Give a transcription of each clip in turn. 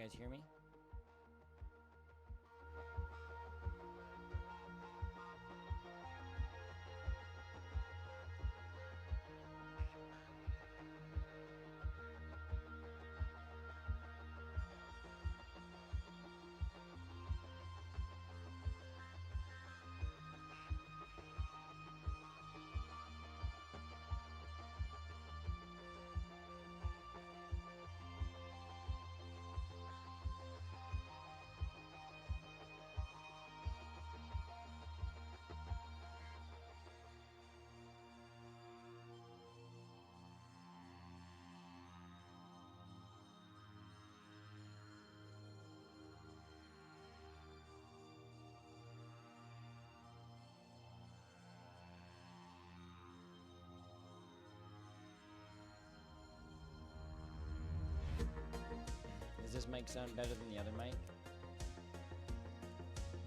guys hear me? Does this mic sound better than the other mic?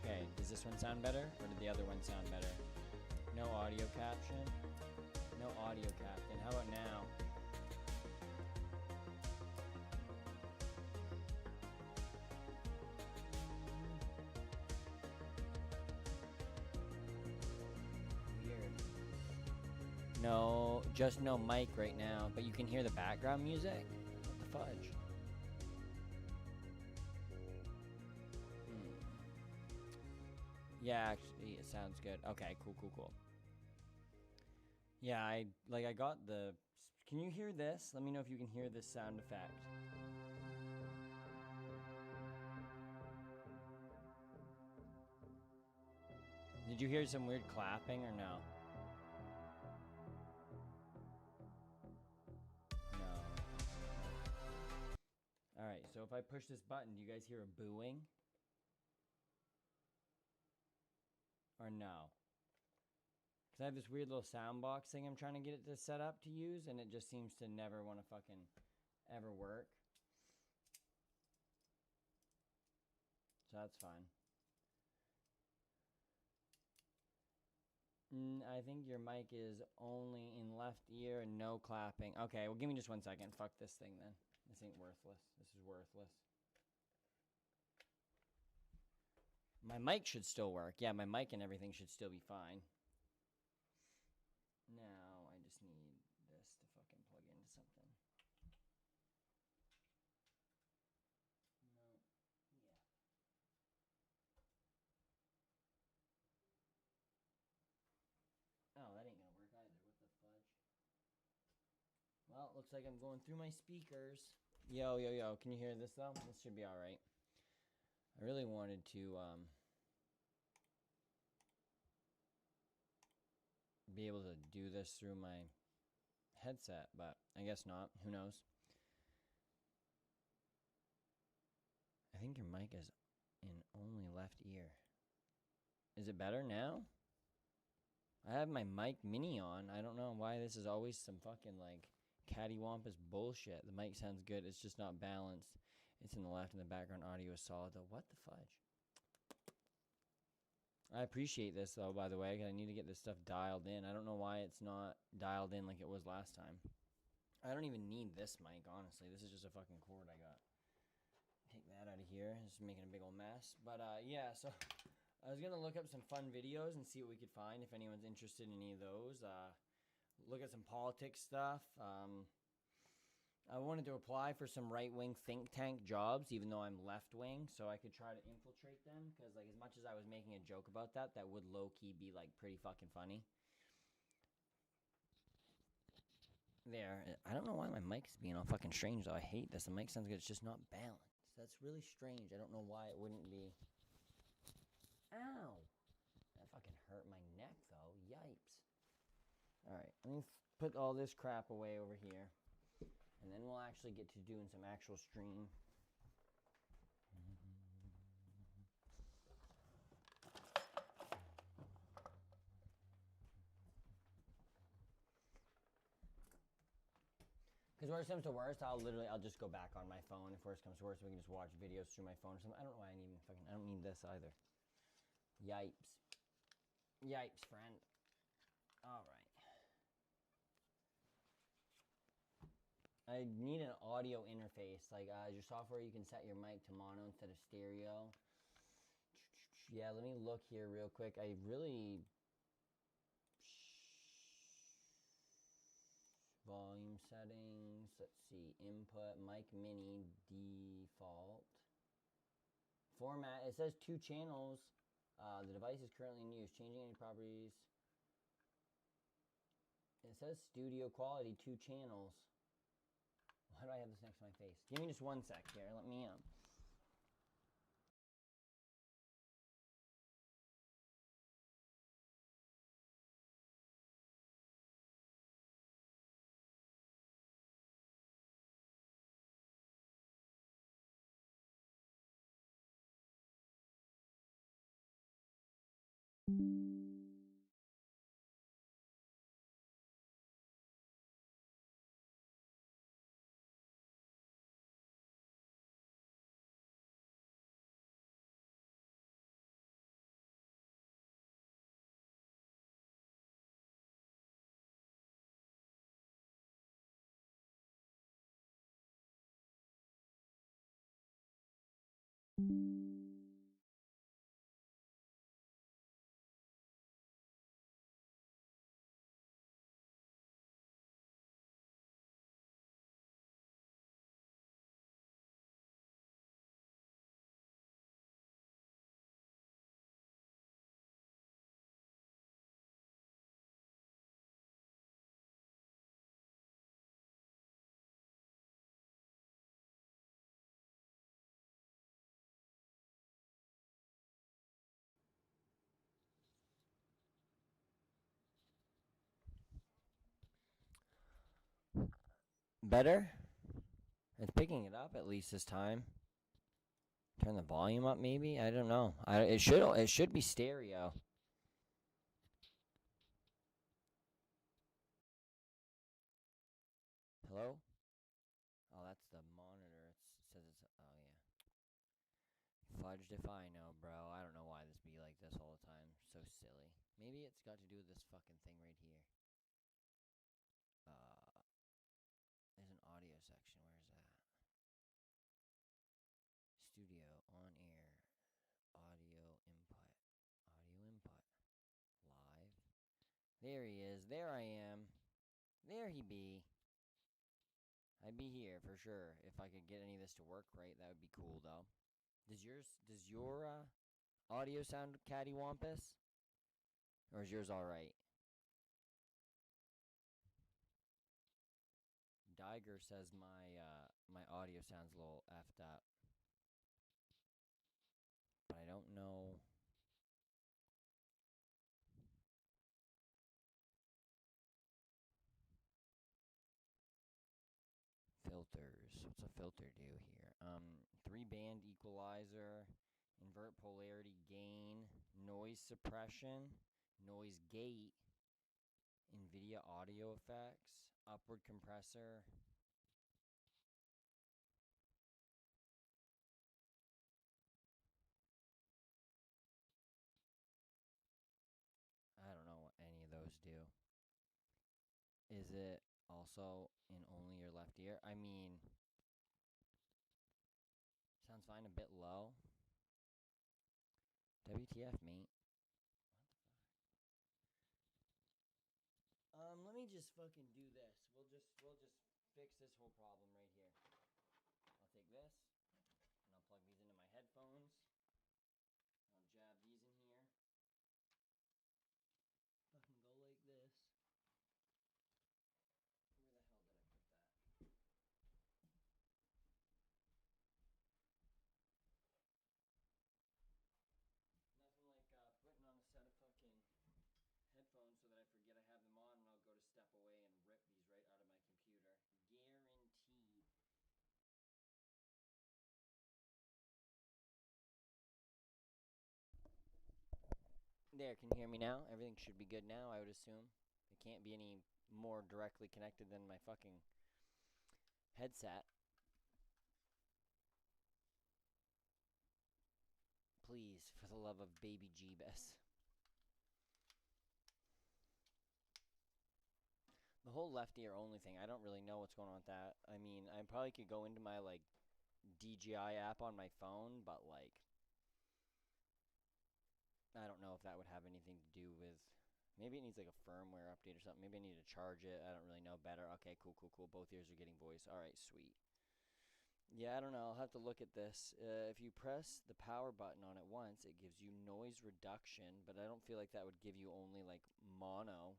Okay, does this one sound better, or did the other one sound better? No audio caption? No audio caption. How about now? Weird. No, just no mic right now, but you can hear the background music? What the fudge? Yeah, actually, it sounds good. Okay, cool. Yeah, I got the... Can you hear this? Let me know if you can hear this sound effect. Did you hear some weird clapping or no? No. Alright, so if I push this button, do you guys hear a booing? Or no? Because I have this weird little sound box thing I'm trying to get it to set up to use, and it just seems to never want to fucking ever work. So that's fine. I think your mic is only in left ear and no clapping. Okay, well, give me just 1 second. Fuck this thing then. This ain't worthless. This is worthless. My mic should still work. Yeah, my mic and everything should still be fine. Now, I just need this to fucking plug into something. No. Yeah. Oh, that ain't gonna work either. What the fudge? Well, it looks like I'm going through my speakers. Yo. Can you hear this, though? This should be alright. I really wanted to, be able to do this through my headset, but I guess not. Who knows? I think your mic is in only left ear. Is it better now? I have my mic mini on. I don't know why this is always some fucking, like, cattywampus bullshit. The mic sounds good. It's just not balanced. It's in the left and the background audio is solid, though. What the fudge? I appreciate this, though, by the way, because I need to get this stuff dialed in. I don't know why it's not dialed in like it was last time. I don't even need this mic, honestly. This is just a fucking cord I got. Take that out of here. It's making a big old mess. But, yeah, so I was going to look up some fun videos and see what we could find if anyone's interested in any of those. Look at some politics stuff. I wanted to apply for some right-wing think tank jobs, even though I'm left-wing, so I could try to infiltrate them, because, like, as much as I was making a joke about that, that would low-key be, like, pretty fucking funny. There. I don't know why my mic's being all fucking strange, though. I hate this. The mic sounds good. It's just not balanced. That's really strange. I don't know why it wouldn't be. Ow! That fucking hurt my neck, though. Yipes. Alright, let me put all this crap away over here. And then we'll actually get to doing some actual stream. Because worst comes to worst, I'll just go back on my phone. If worst comes to worst, we can just watch videos through my phone or something. I don't know why I don't need this either. Yipes. Yipes, friend. Alright. I need an audio interface. Like, is your software you can set your mic to mono instead of stereo? Yeah, let me look here real quick. I really... Volume settings. Let's see. Input. Mic mini default. Format. It says 2 channels. The device is currently in use. Changing any properties. It says studio quality 2 channels. Why do I have this next to my face? Give me just 1 sec here. Let me Better? It's picking it up at least this time. Turn the volume up, maybe. I don't know. It should be stereo. Hello? Oh, that's the monitor. It says it's. Oh yeah. Fudged if I know, bro. I don't know why this be like this all the time. So silly. Maybe it's got to do with this fucking thing right here. There's an audio section. Where is that? Studio on air. Audio input. Audio input. Live. There he is. There I am. There he be. I'd be here for sure. If I could get any of this to work right, that would be cool though. Does your audio sound cattywampus? Or is yours alright? Diger says my audio sounds a little effed up. But I don't know. Filters. What's a filter do here? 3-band equalizer, invert polarity gain, noise suppression, noise gate, NVIDIA audio effects, upward compressor. I don't know what any of those do. Is it also in only your left ear? I mean, sounds fine, a bit low. WTF, mate. Let me just fucking do this. We'll just fix this whole problem right here. I'll take this and I'll plug these into my headphones. I'll jab these in here. Fucking go like this. Where the hell did I put that? Nothing like putting on a set of fucking headphones so that I forget I have them on and I'll go to step away and rip these right out of my computer. Guaranteed. There, can you hear me now? Everything should be good now, I would assume. It can't be any more directly connected than my fucking headset. Please, for the love of baby Jeebus. The whole left ear only thing, I don't really know what's going on with that. I mean, I probably could go into my, like, DJI app on my phone, but, like, I don't know if that would have anything to do with... Maybe it needs, like, a firmware update or something. Maybe I need to charge it. I don't really know better. Okay, cool. Both ears are getting voice. All right, sweet. Yeah, I don't know. I'll have to look at this. If you press the power button on it once, it gives you noise reduction, but I don't feel like that would give you only, like, mono.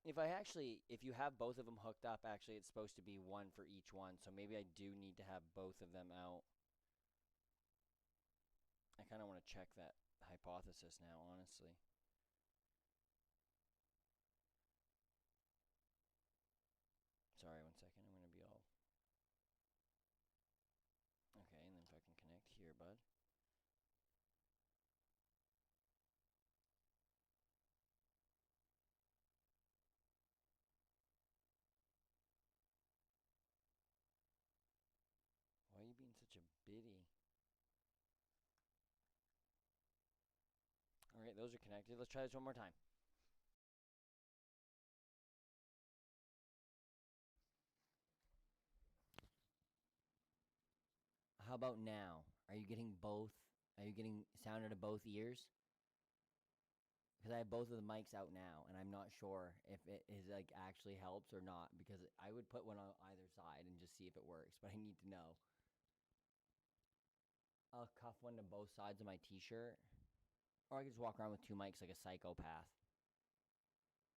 If you have both of them hooked up, actually, it's supposed to be one for each one, so maybe I do need to have both of them out. I kind of want to check that hypothesis now, honestly. Sorry, 1 second. I'm going to be all... Okay, and then if I can connect here, bud. Why are you being such a biddy? Alright, those are connected. Let's try this one more time. How about now? Are you getting both? Are you getting sound out of both ears? Because I have both of the mics out now, and I'm not sure if it is like actually helps or not. Because I would put one on either side and just see if it works, but I need to know. I'll cuff one to both sides of my t-shirt, or I can just walk around with two mics like a psychopath.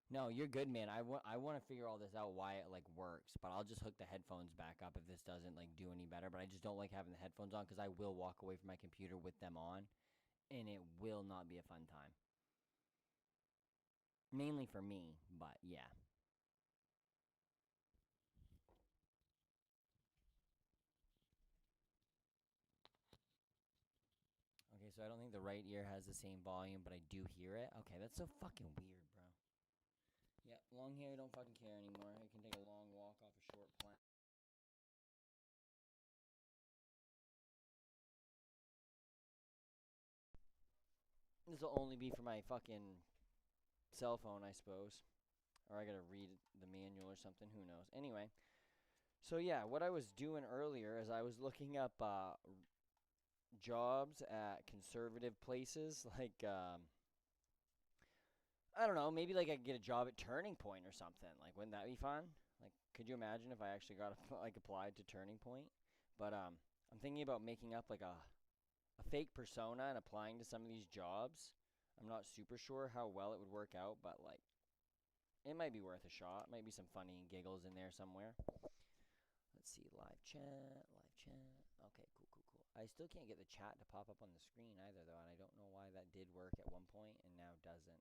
No, you're good, man. I want to figure all this out why it like works, but I'll just hook the headphones back up if this doesn't like do any better. But I just don't like having the headphones on because I will walk away from my computer with them on, and it will not be a fun time. Mainly for me, but yeah. Okay, so I don't think the right ear has the same volume, but I do hear it. Okay, that's so fucking weird, bro. Yeah, long hair, don't fucking care anymore. I can take a long walk off a short plant. This will only be for my fucking cell phone, I suppose. Or I gotta read the manual or something, who knows. Anyway, so yeah, what I was doing earlier is I was looking up jobs at conservative places, like, I don't know, maybe like I could get a job at Turning Point or something. Like, wouldn't that be fun? Like, could you imagine if I actually got like applied to Turning Point? But I'm thinking about making up like a fake persona and applying to some of these jobs. I'm not super sure how well it would work out, but like it might be worth a shot. Might be some funny and giggles in there somewhere. Let's see, live chat. Okay, cool. I still can't get the chat to pop up on the screen either, though, and I don't know why that did work at one point and now doesn't.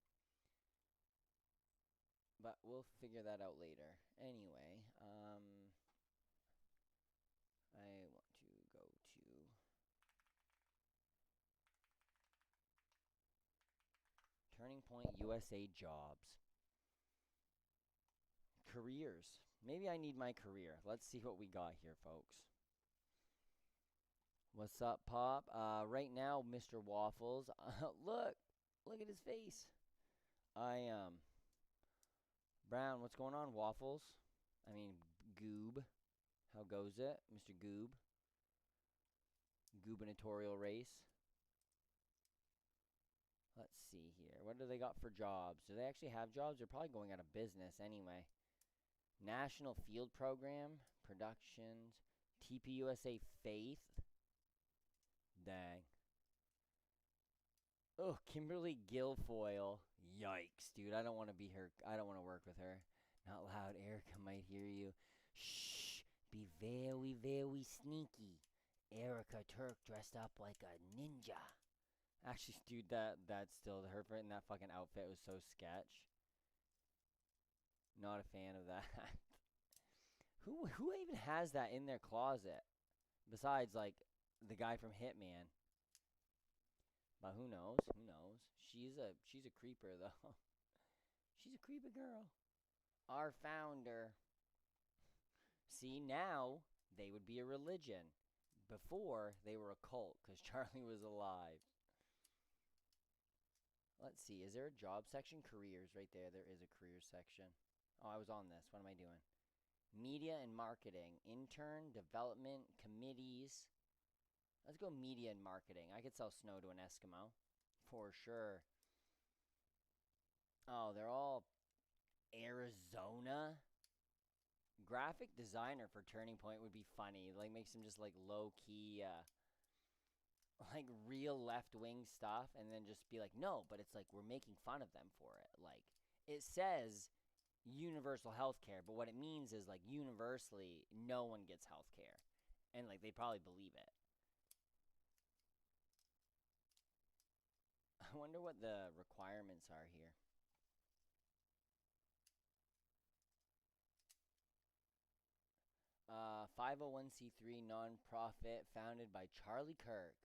But we'll figure that out later. Anyway, I want to go to Turning Point USA Jobs. Careers. Maybe I need my career. Let's see what we got here, folks. What's up, Pop? Right now, Mr. Waffles. Look at his face. Brown, what's going on, Waffles? I mean, Goob. How goes it, Mr. Goob? Gubernatorial race. Let's see here. What do they got for jobs? Do they actually have jobs? They're probably going out of business anyway. National Field Program, Productions, TPUSA Faith. Dang. Oh, Kimberly Guilfoyle. Yikes, dude. I don't want to be her. I don't want to work with her. Not loud. Erica might hear you. Shh. Be very, very sneaky. Erica Turk dressed up like a ninja. Actually, dude, that's still her in that fucking outfit was so sketch. Not a fan of that. Who even has that in their closet? Besides, like, the guy from Hitman. But who knows? Who knows? She's a creeper, though. She's a creepy girl. Our founder. See, now they would be a religion. Before, they were a cult, because Charlie was alive. Let's see. Is there a job section? Careers right there. There is a careers section. Oh, I was on this. What am I doing? Media and marketing. Intern, development, committees. Let's go media and marketing. I could sell snow to an Eskimo. For sure. Oh, they're all Arizona. Graphic designer for Turning Point would be funny. Like, make some just like low key, like real left wing stuff, and then just be like, no, but it's like we're making fun of them for it. Like, it says universal health care, but what it means is like universally, no one gets health care, and like they probably believe it. I wonder what the requirements are here. 501c3 nonprofit founded by Charlie Kirk.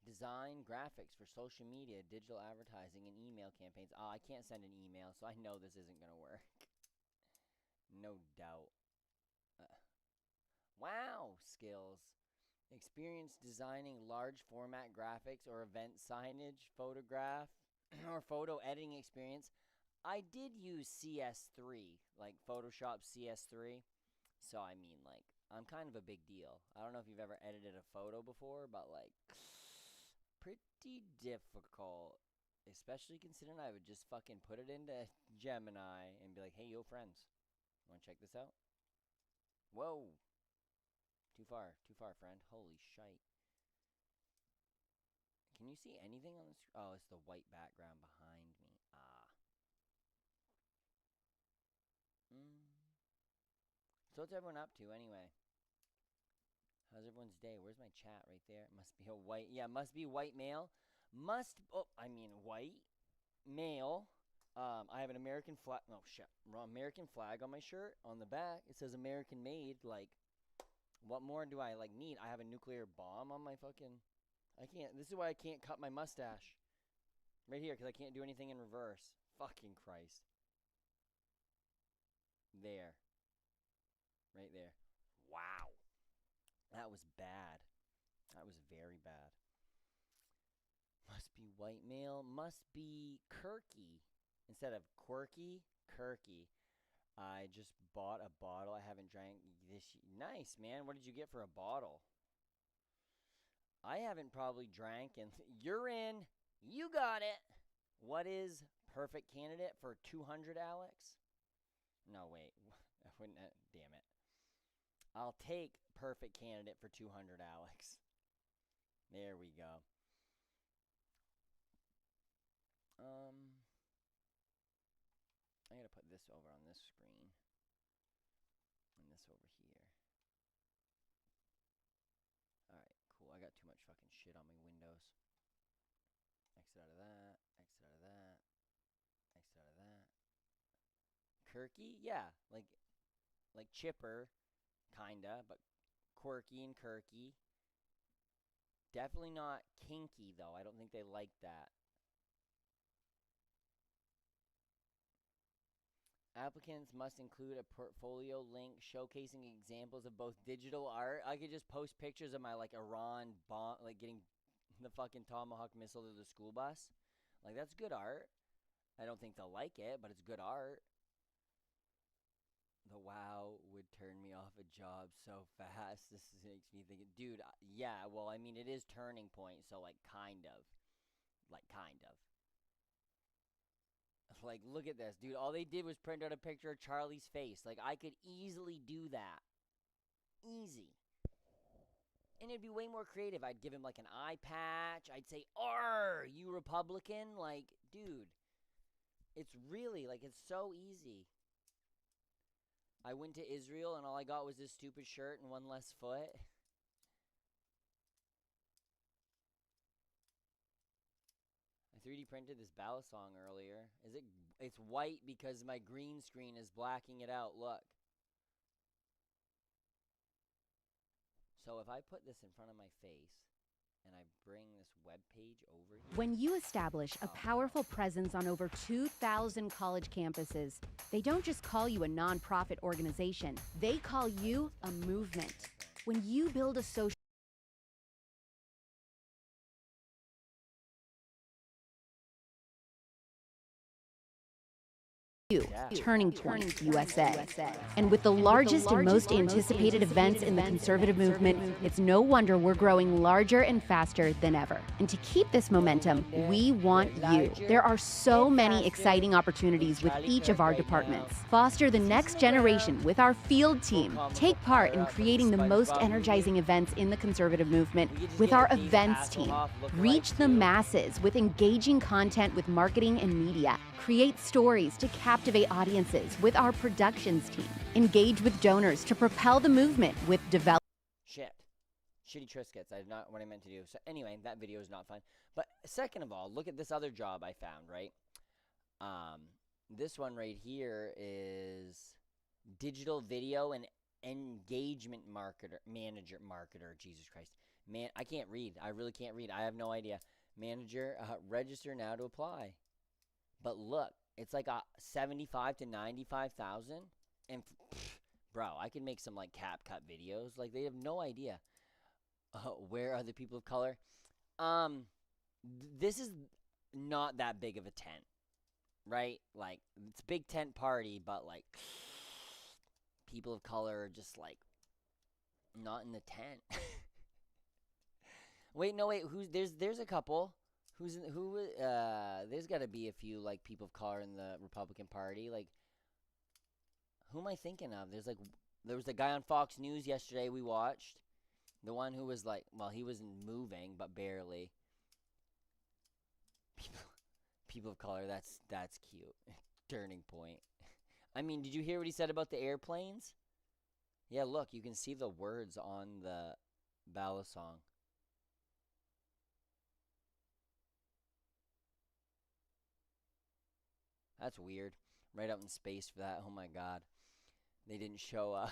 Design graphics for social media, digital advertising, and email campaigns. Oh, I can't send an email, so I know this isn't going to work. No doubt. Wow, skills. Experience designing large format graphics or event signage, photograph, or photo editing experience. I did use CS3, like Photoshop CS3. So, I mean, like, I'm kind of a big deal. I don't know if you've ever edited a photo before, but, like, pretty difficult. Especially considering I would just fucking put it into Gemini and be like, hey, yo, friends, want to check this out? Whoa. Too far, friend. Holy shite. Can you see anything on this? Oh, it's the white background behind me. So what's everyone up to anyway? How's everyone's day? Where's my chat? Right there. Must be a white. Yeah, must be white male. White male. I have an American flag. Oh shit, wrong American flag on my shirt. On the back, it says American made. Like, what more do I like need? I have a nuclear bomb on my fucking. I can't. This is why I can't cut my mustache. Right here, because I can't do anything in reverse. Fucking Christ. There. Right there. Wow. That was bad. That was very bad. Must be white male. Must be Kirky. Instead of quirky, Kirky. I just bought a bottle. I haven't drank this. Nice, man. What did you get for a bottle? I haven't probably drank, and you're in. You got it. What is perfect candidate for 200, Alex? No, wait. I wouldn't. Damn it. I'll take perfect candidate for 200, Alex. There we go. I gotta put this over on this screen. And this over here. Alright, cool. I got too much fucking shit on my windows. Exit out of that. Exit out of that. Exit out of that. Kirky? Yeah. Like chipper. Kinda. But quirky and Kirky. Definitely not kinky, though. I don't think they like that. Applicants must include a portfolio link showcasing examples of both digital art. I could just post pictures of my, like, Iran bomb, like, getting the fucking Tomahawk missile to the school bus. Like, that's good art. I don't think they'll like it, but it's good art. The wow would turn me off a job so fast. This makes me think, dude, yeah, well, I mean, it is Turning Point, so, like, kind of. Like, kind of. Like, look at this, dude. All they did was print out a picture of Charlie's face. Like, I could easily do that. Easy. And it'd be way more creative. I'd give him, like, an eye patch. I'd say, "Arr, you Republican?" Like, dude. It's really, like, it's so easy. I went to Israel, and all I got was this stupid shirt and one less foot. I 3D printed this ballad song earlier. It's white because my green screen is blacking it out. Look. So if I put this in front of my face and I bring this web page over here. When you establish a powerful presence on over 2,000 college campuses, they don't just call you a nonprofit organization. They call you a movement. When you build a social Turning Point USA. And with the largest and most anticipated events in the conservative movement, it's no wonder we're growing larger and faster than ever. And to keep this momentum, we want you. There are so many exciting opportunities with each of our departments. Foster the next generation with our field team. Take part in creating the most energizing events in the conservative movement with our events team. Reach the masses with engaging content with marketing and media. Create stories to captivate audiences with our productions team. Engage with donors to propel the movement with develop. Shitty Triscuits. I did not what I meant to do. So anyway, that video is not fun. But second of all, look at this other job I found, right? This one right here is digital video and engagement marketer. Jesus Christ. Man, I can't read. I really can't read. I have no idea. Manager, register now to apply. But look, it's like a 75 to 95,000, and bro, I can make some like CapCut videos. Like they have no idea. Where are the people of color? This is not that big of a tent, right? Like it's a big tent party, but like people of color are just like not in the tent. Wait, who's there's a couple. There's got to be a few like people of color in the Republican Party. Like, who am I thinking of? There was the guy on Fox News yesterday we watched. The one who was like, well, he wasn't moving, but barely. People of color, that's cute. Turning Point. I mean, did you hear what he said about the airplanes? Yeah, look, you can see the words on the ballot song. That's weird. Right up in space for that. Oh my god. They didn't show up.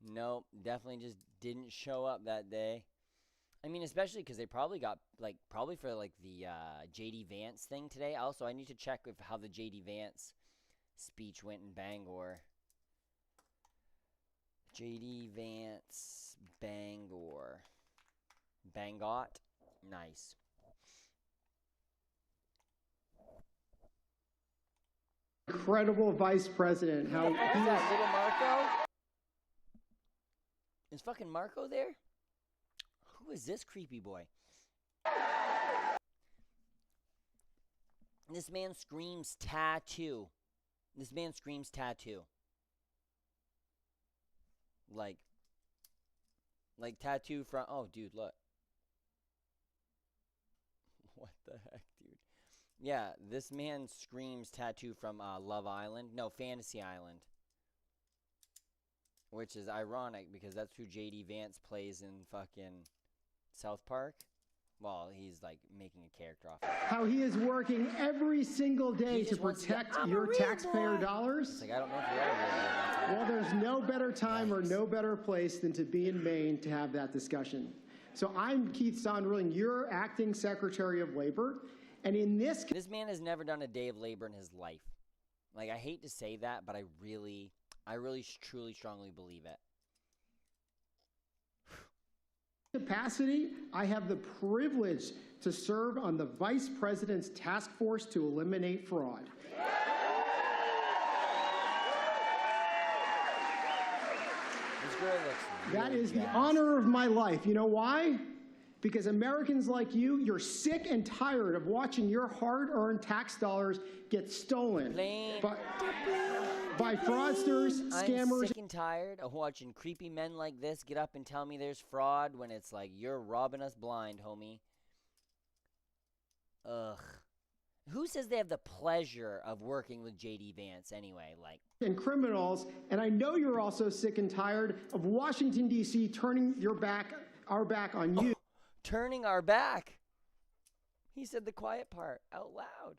Nope. Definitely just didn't show up that day. I mean, especially because they probably got, probably for, the J.D. Vance thing today. Also, I need to check how the J.D. Vance speech went in Bangor. J.D. Vance, Bangor. Bangot? Nice. Incredible vice president. How is that little Marco? Is fucking Marco there? Who is this creepy boy? This man screams tattoo. This man screams tattoo. Like tattoo from, oh dude, look. What the heck, dude? Yeah, this man screams tattoo from Love Island. No, Fantasy Island. Which is ironic because that's who J.D. Vance plays in fucking South Park. Well, he's like making a character off of it. How he is working every single day to protect your taxpayer dollars. It's like, I don't know if you're ever well, there's no better time or no better place than to be in Maine to have that discussion. So I'm Keith Sonderling, your acting Secretary of Labor. And in this man has never done a day of labor in his life. Like, I hate to say that, but I really truly strongly believe it. Capacity, I have the privilege to serve on the Vice President's task force to eliminate fraud. This girl looks that really is the gassed. honor of my life. You know why? Because Americans like you, you're sick and tired of watching your hard-earned tax dollars get stolen by fraudsters, scammers. I'm sick and tired of watching creepy men like this get up and tell me there's fraud when it's like, you're robbing us blind, homie. Ugh. Who says they have the pleasure of working with J.D. Vance anyway? Like, and criminals, and I know you're also sick and tired of Washington, D.C. turning our back on you. Turning our back. He said the quiet part out loud.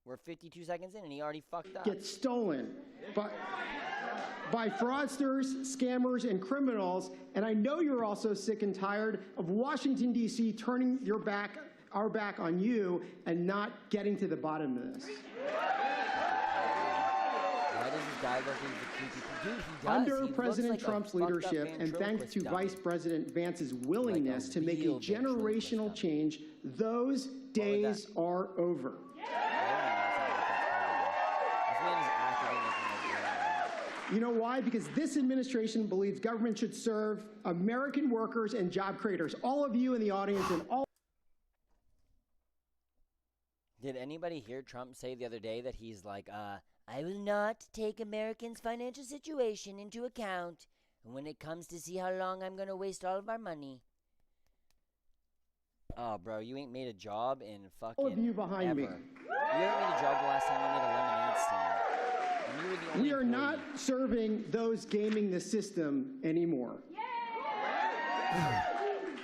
We're 52 seconds in and he already fucked up. Get stolen by fraudsters, scammers, and criminals. And I know you're also sick and tired of Washington, D.C. turning our back on you and not getting to the bottom of this. Why does this guy look creepy? Dude, he does. Under he President like Trump's leadership, and thanks to Vice President Vance's willingness to make a generational change, those days are over. I You know why? Because this administration believes government should serve American workers and job creators. All of you in the audience and all. Did anybody hear Trump say the other day that he's like, I will not take Americans' financial situation into account when it comes to see how long I'm going to waste all of our money? Oh, bro, you ain't made a job in fucking All of you behind ever. me. You haven't made a job the last time you made a lemonade stand. And you were the only We are employee. not serving those gaming the system anymore.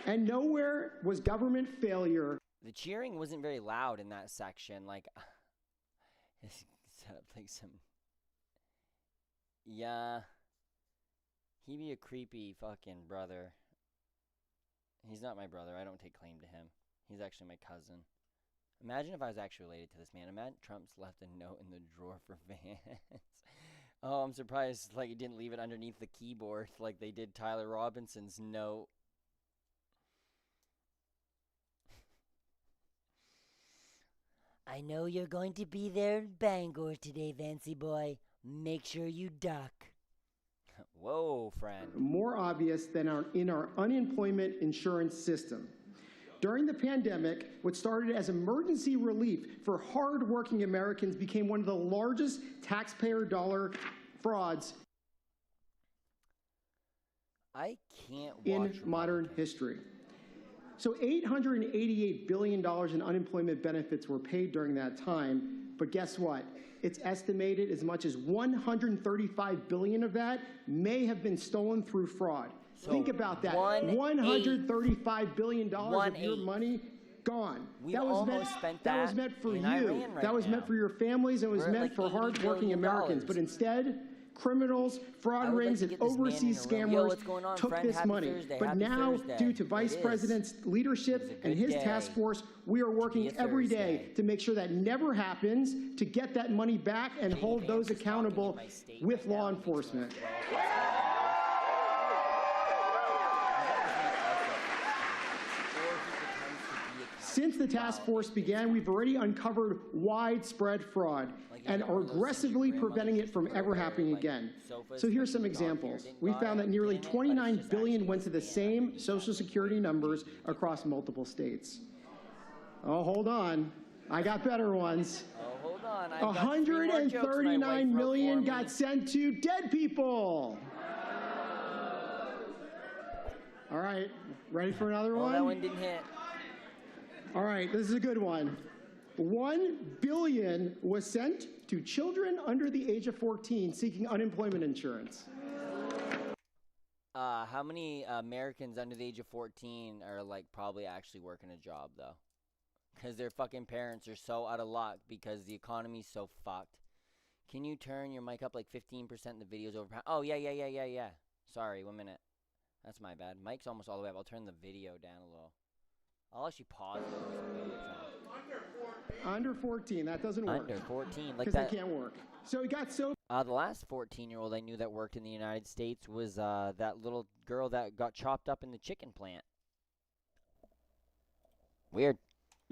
And nowhere was government failure. The cheering wasn't very loud in that section. Like, set up like some. Yeah. He be a creepy fucking brother. He's not my brother. I don't take claim to him. He's actually my cousin. Imagine if I was actually related to this man. Imagine Trump's left a note in the drawer for Vance. Oh, I'm surprised like he didn't leave it underneath the keyboard like they did Tyler Robinson's note. I know you're going to be there in Bangor today, Vancy boy. Make sure you duck. Whoa, friend. More obvious than in our unemployment insurance system. During the pandemic, what started as emergency relief for hardworking Americans became one of the largest taxpayer dollar frauds I can't watch in modern history. So $888 billion in unemployment benefits were paid during that time, but guess what? It's estimated as much as $135 billion of that may have been stolen through fraud. So think about that. $135 billion of your money gone. We almost spent that was meant for in you. Iran right that was now. meant for your families. It was We're at meant like for $80 hardworking billion. Americans. But instead, criminals, fraud I would like rings, to and get this man overseas in a room. Yo, scammers what's going on, took friend? this Happy money. Thursday. But Happy now, Thursday. due to Vice It is. President's leadership It's a and good his day task force, we are working be a every day Thursday. to make sure that never happens, to get that money back and JD hold Vance those is talking accountable in my state with right law now. enforcement. Since the task force began, we've already uncovered widespread fraud and are aggressively preventing it from ever happening again. So here's some examples. We found that nearly $29 billion went to the same Social Security numbers across multiple states. Oh, hold on. I got better ones. Oh, hold on. I've got 3 more jokes my wife $139 wrote million for me. got sent to dead people. All right, ready for another Oh, one? that one didn't hit. All right, this is a good one. $1 billion was sent to children under the age of 14 seeking unemployment insurance. How many Americans under the age of 14 are like probably actually working a job though? Because their fucking parents are so out of luck because the economy's so fucked. Can you turn your mic up like 15%? The video's over. Oh, yeah. Sorry, 1 minute. That's my bad. Mic's almost all the way up. I'll turn the video down a little. I'll actually pause it or something. Under 14, that doesn't work. Under 14, like Because that. they can't work. So it got so The last 14-year-old I knew that worked in the United States was that little girl that got chopped up in the chicken plant. Weird.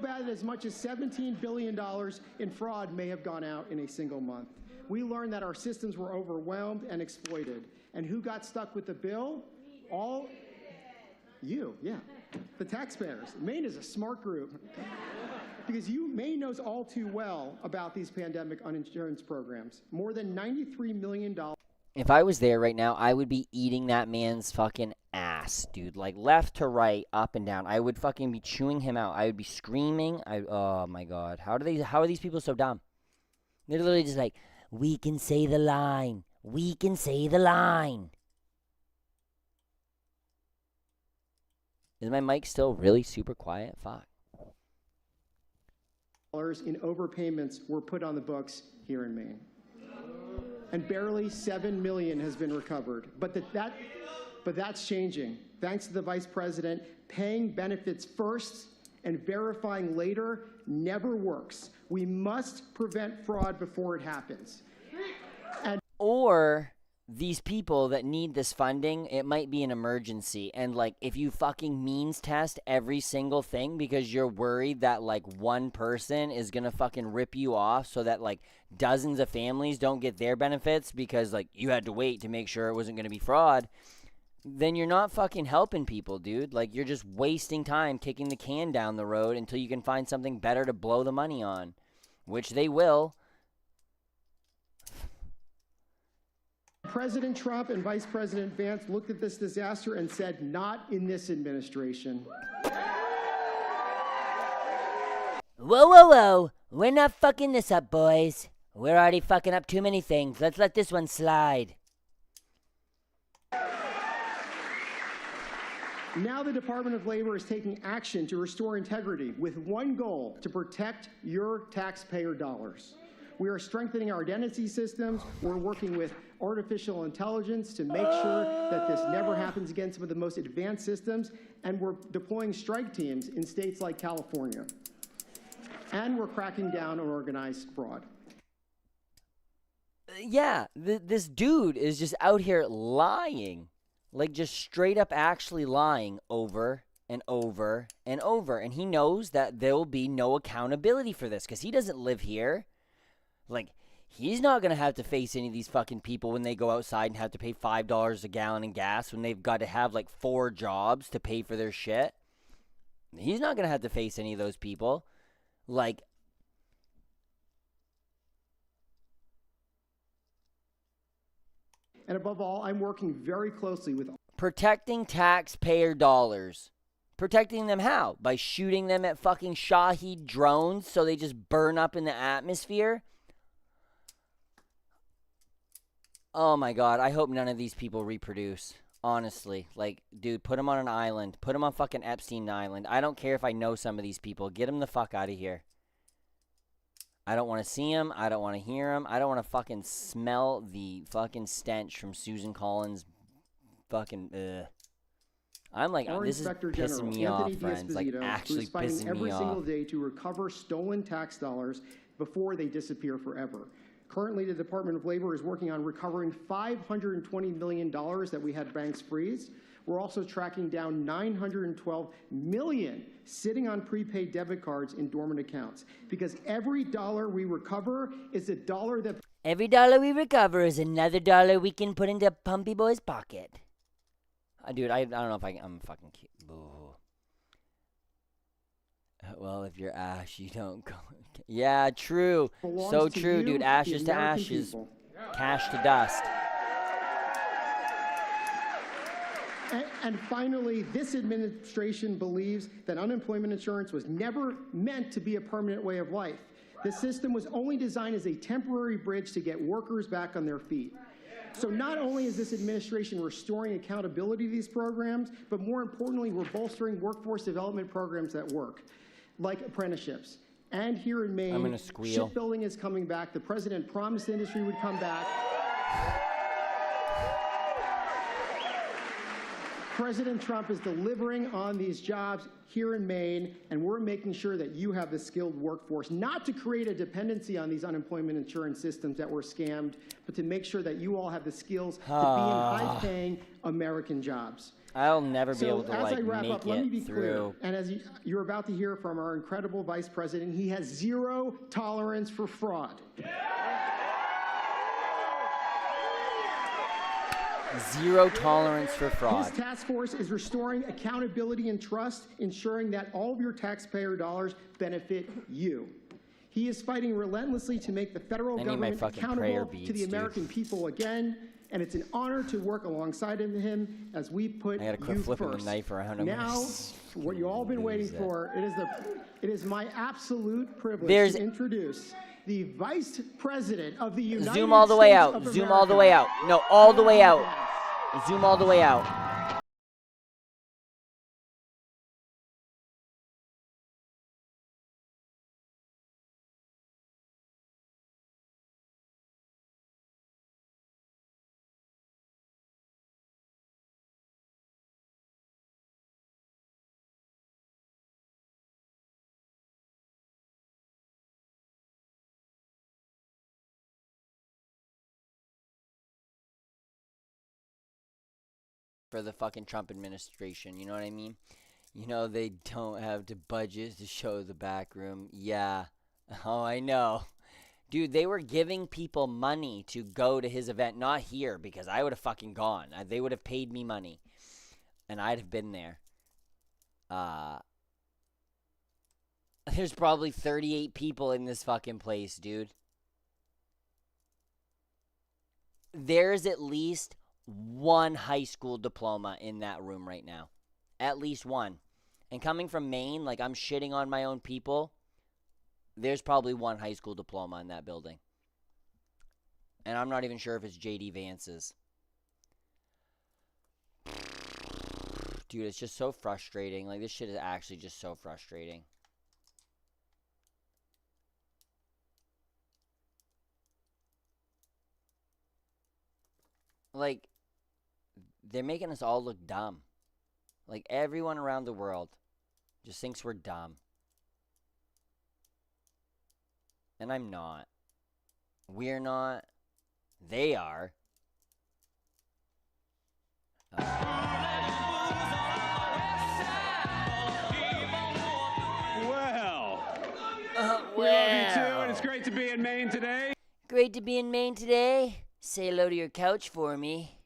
bad that as much as $17 billion in fraud may have gone out in a single month. We learned that our systems were overwhelmed and exploited. And who got stuck with the bill? All you, yeah. The taxpayers. Maine is a smart group. Because Maine knows all too well about these pandemic insurance programs. More than $93 million. If I was there right now, I would be eating that man's fucking ass, dude. Like left to right, up and down. I would fucking be chewing him out. I would be screaming. Oh my god. How are these people so dumb? They're literally just like, we can say the line. We can say the line. Is my mic still really super quiet? Fuck. In overpayments were put on the books here in Maine. And barely $7 million has been recovered. But that's changing. Thanks to the Vice President, paying benefits first and verifying later never works. We must prevent fraud before it happens. Or these people that need this funding, it might be an emergency. And, like, if you fucking means test every single thing because you're worried that, like, one person is going to fucking rip you off so that, like, dozens of families don't get their benefits because, like, you had to wait to make sure it wasn't going to be fraud, then you're not fucking helping people, dude. Like, you're just wasting time kicking the can down the road until you can find something better to blow the money on, which they will. President Trump and Vice President Vance looked at this disaster and said, not in this administration. Whoa, whoa, whoa. We're not fucking this up, boys. We're already fucking up too many things. Let's let this one slide. Now the Department of Labor is taking action to restore integrity with one goal: to protect your taxpayer dollars. We are strengthening our identity systems. We're working with artificial intelligence to make sure that this never happens again, some of the most advanced systems, and we're deploying strike teams in states like California. And we're cracking down on organized fraud. Yeah, this dude is just out here lying. Like, just straight up actually lying over and over and over. And he knows that there will be no accountability for this because he doesn't live here. Like, he's not going to have to face any of these fucking people when they go outside and have to pay $5 a gallon in gas when they've got to have, like, 4 jobs to pay for their shit. He's not going to have to face any of those people. Like, and above all, I'm working very closely with protecting taxpayer dollars. Protecting them how? By shooting them at fucking Shahed drones so they just burn up in the atmosphere? Oh my god, I hope none of these people reproduce. Honestly. Like, dude, put them on an island. Put them on fucking Epstein Island. I don't care if I know some of these people. Get them the fuck out of here. I don't want to see them. I don't want to hear them. I don't want to fucking smell the fucking stench from Susan Collins' fucking, I'm like, our this is Inspector pissing General, me off, Anthony friends. Like, D'Esposito, actually who's fighting pissing every me single off. day to recover stolen tax dollars before they disappear forever. Currently, the Department of Labor is working on recovering $520 million that we had banks freeze. We're also tracking down $912 million sitting on prepaid debit cards in dormant accounts. Because every dollar we recover is a dollar that... Every dollar we recover is another dollar we can put into Pumpy Boy's pocket. Dude, I don't know if I'm fucking cute. Boo. Well, if you're Ash, you don't go. Yeah, true. So true, you, dude. Ashes to American ashes. people. Cash to dust. And finally, this administration believes that unemployment insurance was never meant to be a permanent way of life. The system was only designed as a temporary bridge to get workers back on their feet. So not only is this administration restoring accountability to these programs, but more importantly, we're bolstering workforce development programs that work, like apprenticeships. And here in Maine, I'm gonna squeal. shipbuilding is coming back. The president promised the industry would come back. President Trump is delivering on these jobs here in Maine, and we're making sure that you have the skilled workforce, not to create a dependency on these unemployment insurance systems that were scammed, but to make sure that you all have the skills to be in high-paying American jobs. I'll never be able So to, as like, I wrap make up, let me be it clear, through. and as you're about to hear from our incredible vice president, he has zero tolerance for fraud. Zero tolerance for fraud. His task force is restoring accountability and trust, ensuring that all of your taxpayer dollars benefit you. He is fighting relentlessly to make the federal I need my government fucking accountable prayer to beads, the dude. American people again, and it's an honor to work alongside him as we put I gotta quit you flipping first. the knife around. I'm Now, gonna what you all been waiting lose it. for, it is my absolute privilege There's- to introduce the Vice President of the United States Zoom all the way out. of Zoom all the America. way out. No, all the way out. Zoom all the way out. for the fucking Trump administration. You know what I mean? You know, they don't have the budget to show the back room. Yeah. Oh, I know. Dude, they were giving people money to go to his event. Not here, because I would have fucking gone. They would have paid me money. And I'd have been there. There's probably 38 people in this fucking place, dude. There's at least one high school diploma in that room right now. At least one. And coming from Maine, like I'm shitting on my own people, there's probably one high school diploma in that building. And I'm not even sure if it's JD Vance's. Dude, it's just so frustrating. Like, this shit is actually just so frustrating. Like, they're making us all look dumb. Like, everyone around the world just thinks we're dumb. And I'm not. We're not. They are. We love you too, and it's great to be in Maine today. Great to be in Maine today. Say hello to your couch for me.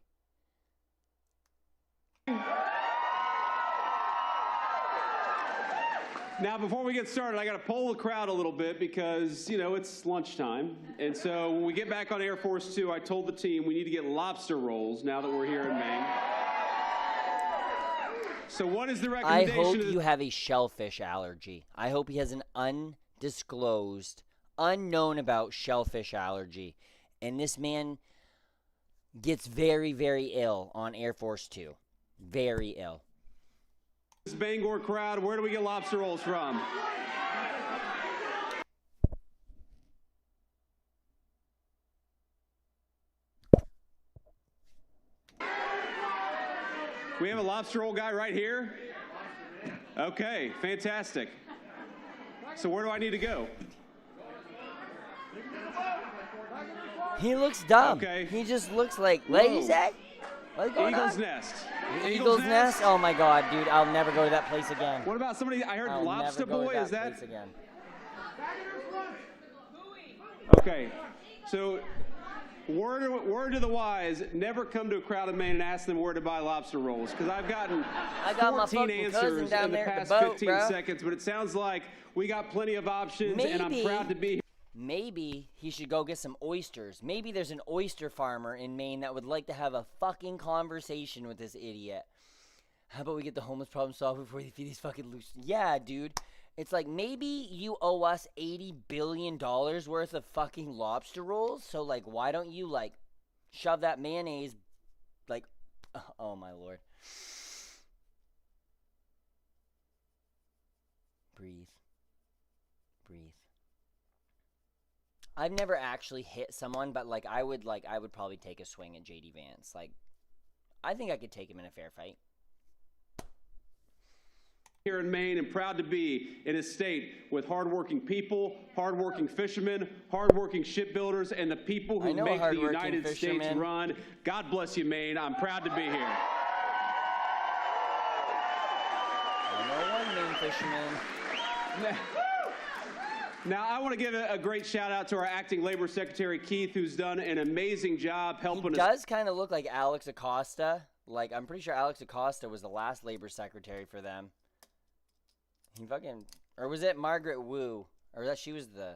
Now, before we get started, I got to poll the crowd a little bit because, you know, it's lunchtime. And so when we get back on Air Force 2, I told the team we need to get lobster rolls now that we're here in Maine. So what is the recommendation? I hope you have a shellfish allergy. I hope he has an undisclosed, unknown about shellfish allergy. And this man gets very, very ill on Air Force 2. Very ill. This Bangor crowd, where do we get lobster rolls from? We have a lobster roll guy right here? Okay, fantastic. So where do I need to go? He looks dumb. Okay. He just looks like, what did you say? What's going Eagle's on? Nest. Eagle's Nest? Oh my god, dude. I'll never go to that place again. What about somebody, I heard I'll Lobster never go Boy, to is that? place again. Okay, so word to the wise, never come to a crowd in Maine and ask them where to buy lobster rolls, because I've gotten I got my 14 fucking cousin answers down in the there at past the boat, 15 bro. seconds, but it sounds like we got plenty of options, and I'm proud to be here. Maybe he should go get some oysters. Maybe there's an oyster farmer in Maine that would like to have a fucking conversation with this idiot. How about we get the homeless problem solved before they feed these fucking loose? Yeah, dude. It's like, maybe you owe us $80 billion worth of fucking lobster rolls, so, like, why don't you, like, shove that mayonnaise, like, oh my lord. Breathe. Breathe. I've never actually hit someone, but like I would probably take a swing at JD Vance. Like, I think I could take him in a fair fight. Here in Maine, and proud to be in a state with hardworking people, hardworking fishermen, hardworking shipbuilders, and the people who make the United States run. God bless you, Maine. I'm proud to be here. I know one Maine fisherman. Now, I want to give a great shout out to our acting labor secretary, Keith, who's done an amazing job helping us. He does kind of look like Alex Acosta. Like, I'm pretty sure Alex Acosta was the last labor secretary for them. He fucking, or was it Margaret Wu? Or that she was the,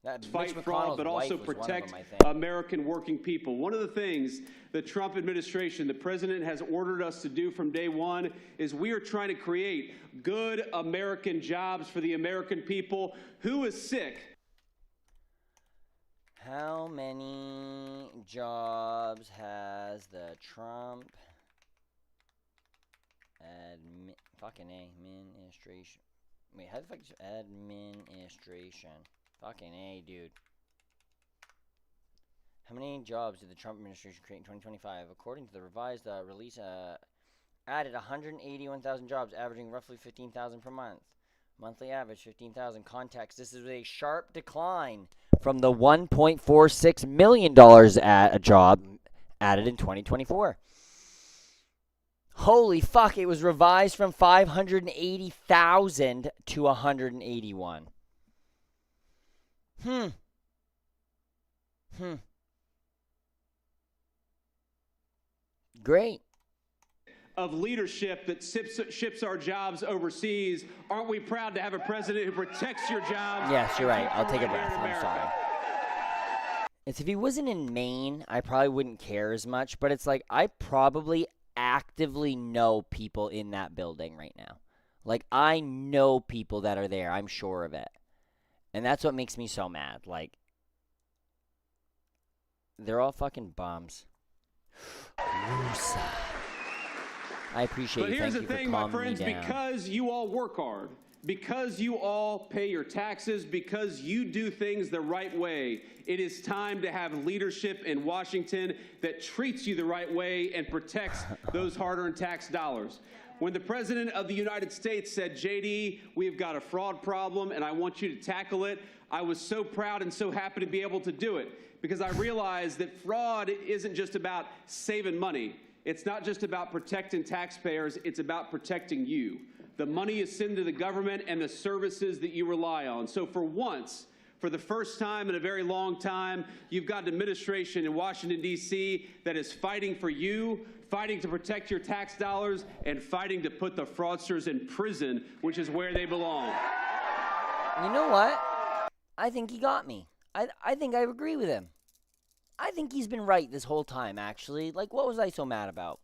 that fight Mitch fraud, McConnell's but wife also was protect one of them, I think. American working people. One of the things the Trump administration, the president has ordered us to do from day one is we are trying to create good American jobs for the American people. Who is sick? How many jobs has the Trump administration? Wait, how the fuck is administration? Fucking A, dude. How many jobs did the Trump administration create in 2025? According to the revised release, added 181,000 jobs, averaging roughly 15,000 per month. Monthly average, 15,000. Context, this is a sharp decline from the $1.46 million at a job added in 2024. Holy fuck, it was revised from 580,000 to 181. Great. Of leadership that ships our jobs overseas. Aren't we proud to have a president who protects your jobs? Yes, you're right. I'll take a breath. I'm sorry. It's if he wasn't in Maine, I probably wouldn't care as much, but it's like I probably actively know people in that building right now. Like, I know people that are there. I'm sure of it. And that's what makes me so mad. Like, they're all fucking bums. I appreciate you. Thank you for calming me down. But here's the thing, my friends, because you all work hard, because you all pay your taxes, because you do things the right way, it is time to have leadership in Washington that treats you the right way and protects those hard-earned tax dollars. When the President of the United States said, JD, we've got a fraud problem and I want you to tackle it, I was so proud and so happy to be able to do it because I realized that fraud isn't just about saving money. It's not just about protecting taxpayers, it's about protecting you. The money is sent to the government and the services that you rely on. So for once, for the first time in a very long time, you've got an administration in Washington, D.C. that is fighting for you, fighting to protect your tax dollars, and fighting to put the fraudsters in prison, which is where they belong. You know what? I think he got me. I think I agree with him. I think he's been right this whole time, actually. Like, what was I so mad about?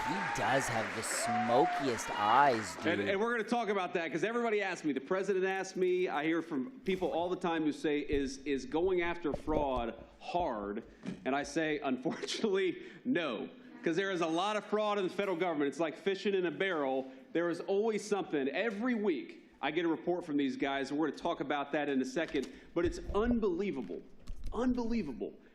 He does have the smokiest eyes, dude. And we're going to talk about that because everybody asks me. The president asked me. I hear from people all the time who say, is going after fraud hard? And I say, unfortunately, no. Because there is a lot of fraud in the federal government. It's like fishing in a barrel. There is always something. Every week, I get a report from these guys, and we're going to talk about that in a second. But it's unbelievable,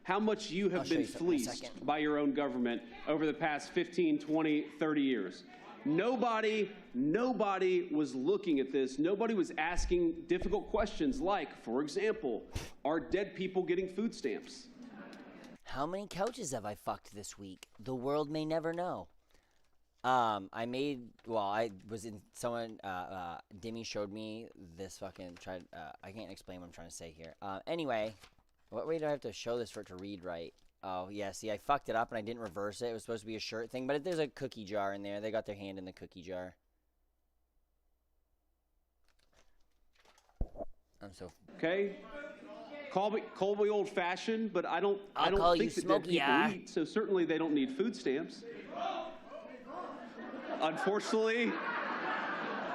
how much you have been fleeced by your own government over the past 15, 20, 30 years. Nobody was looking at this. Nobody was asking difficult questions like, for example, are dead people getting food stamps? How many couches have I fucked this week? The world may never know. I was in someone, Dimmy showed me this fucking, I can't explain what I'm trying to say here. Anyway, what way do I have to show this for it to read right? Oh, yeah, see, I fucked it up and I didn't reverse it. It was supposed to be a shirt thing, but there's a cookie jar in there. They got their hand in the cookie jar. Okay. Call me old-fashioned, but I don't think that dead people eat, so certainly they don't need food stamps. Unfortunately,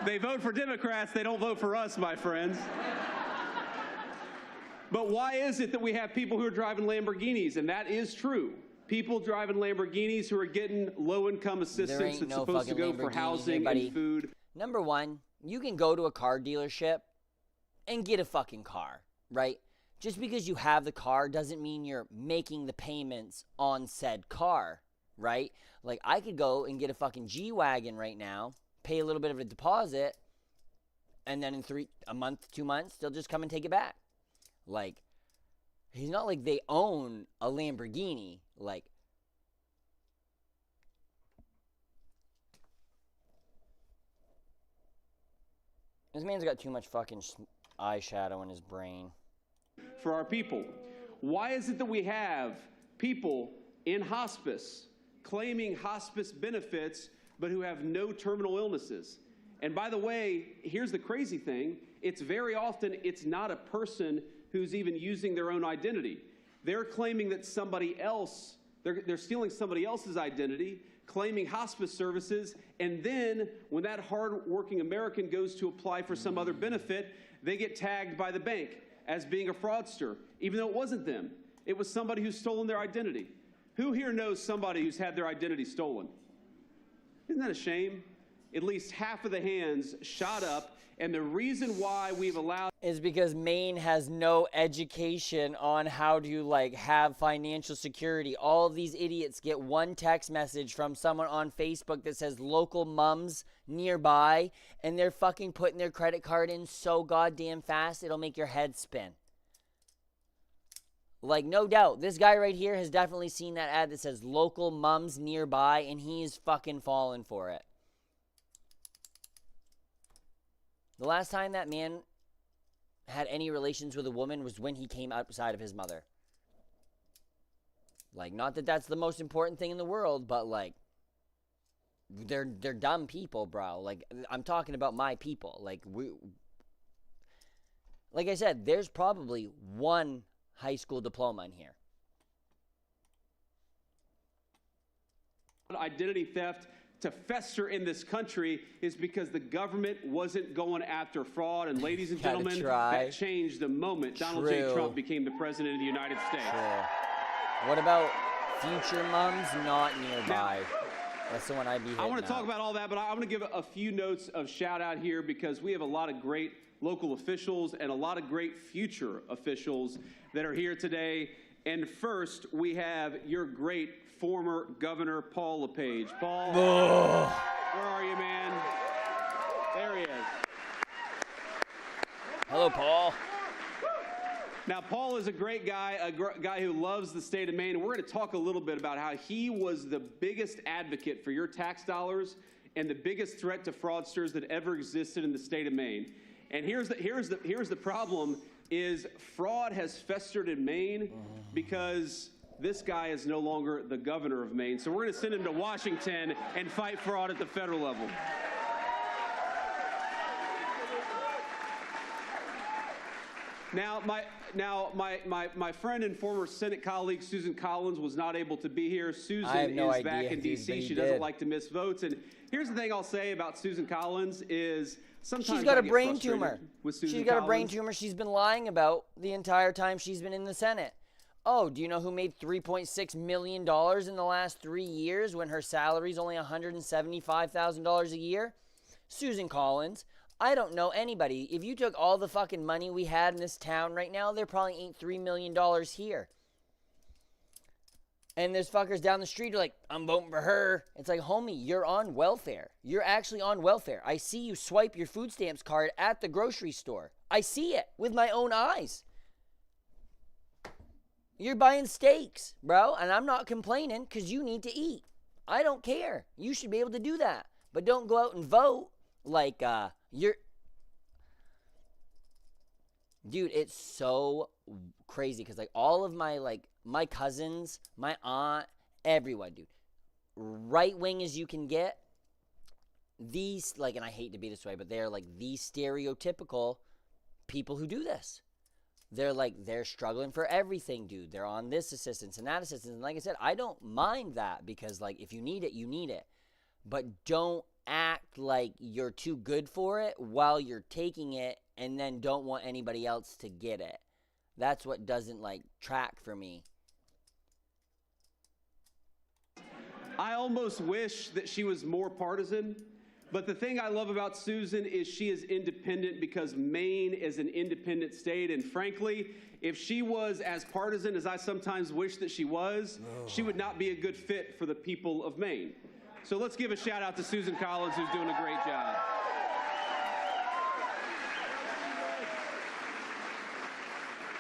they vote for Democrats, they don't vote for us, my friends. But why is it that we have people who are driving Lamborghinis? And that is true. People driving Lamborghinis who are getting low-income assistance that's supposed to go for housing and food. Number one, you can go to a car dealership and get a fucking car, right? Just because you have the car doesn't mean you're making the payments on said car, right? Like, I could go and get a fucking G-Wagon right now, pay a little bit of a deposit, and then in a month, 2 months, they'll just come and take it back. Like, he's not like they own a Lamborghini. Like, this man's got too much fucking eyeshadow in his brain. For our people. Why is it that we have people in hospice claiming hospice benefits but who have no terminal illnesses? And by the way, here's the crazy thing. It's very often, it's not a person who's even using their own identity. They're claiming that somebody else, they're stealing somebody else's identity, claiming hospice services, and then when that hard-working American goes to apply for some other benefit, they get tagged by the bank as being a fraudster, even though it wasn't them. It was somebody who's stolen their identity. Who here knows somebody who's had their identity stolen? Isn't that a shame? At least half of the hands shot up, and the reason why we've allowed is because Maine has no education on how to, like, have financial security. All of these idiots get one text message from someone on Facebook that says local mums nearby, and they're fucking putting their credit card in so goddamn fast it'll make your head spin. Like, no doubt, this guy right here has definitely seen that ad that says local mums nearby, and he's fucking fallen for it. The last time that man had any relations with a woman was when he came outside of his mother. Like, not that that's the most important thing in the world, but, like, they're dumb people, bro. Like, I'm talking about my people. Like I said, there's probably one high school diploma in here. Identity theft to fester in this country is because the government wasn't going after fraud. And ladies and gentlemen, that changed the moment Donald J. Trump became the president of the United States. What about future mums not nearby? That's the one I'd be hitting. I want to talk about all that, but I'm going to give a few notes of shout out here because we have a lot of great local officials and a lot of great future officials that are here today. And first, we have your great former Governor Paul LePage. Paul, where are you, man? There he is. Hello, Paul. Now, Paul is a great guy, a guy who loves the state of Maine, and we're going to talk a little bit about how he was the biggest advocate for your tax dollars and the biggest threat to fraudsters that ever existed in the state of Maine. And here's the problem: is fraud has festered in Maine because this guy is no longer the governor of Maine. So we're going to send him to Washington and fight fraud at the federal level. Now, my friend and former Senate colleague Susan Collins was not able to be here. Susan is back in D.C. She doesn't like to miss votes. And here's the thing I'll say about Susan Collins is sometimes she's got a brain tumor. She's got a brain tumor she's been lying about the entire time she's been in the Senate. Oh, do you know who made $3.6 million in the last 3 years when her salary's only $175,000 a year? Susan Collins. I don't know anybody. If you took all the fucking money we had in this town right now, there probably ain't $3 million here. And there's fuckers down the street are like, I'm voting for her. It's like, homie, you're on welfare. You're actually on welfare. I see you swipe your food stamps card at the grocery store. I see it with my own eyes. You're buying steaks, bro, and I'm not complaining because you need to eat. I don't care. You should be able to do that. But don't go out and vote like you're... Dude, it's so crazy because, like, all of my cousins, my aunt, everyone, dude, right wing as you can get, these, like, and I hate to be this way, but they're, like, the stereotypical people who do this. They're, like, they're struggling for everything, dude. They're on this assistance and that assistance. And like I said, I don't mind that because, like, if you need it, you need it. But don't act like you're too good for it while you're taking it and then don't want anybody else to get it. That's what doesn't, like, track for me. I almost wish that she was more partisan. But the thing I love about Susan is she is independent because Maine is an independent state. And frankly, if she was as partisan as I sometimes wish that she was, she would not be a good fit for the people of Maine. So let's give a shout out to Susan Collins, who's doing a great job.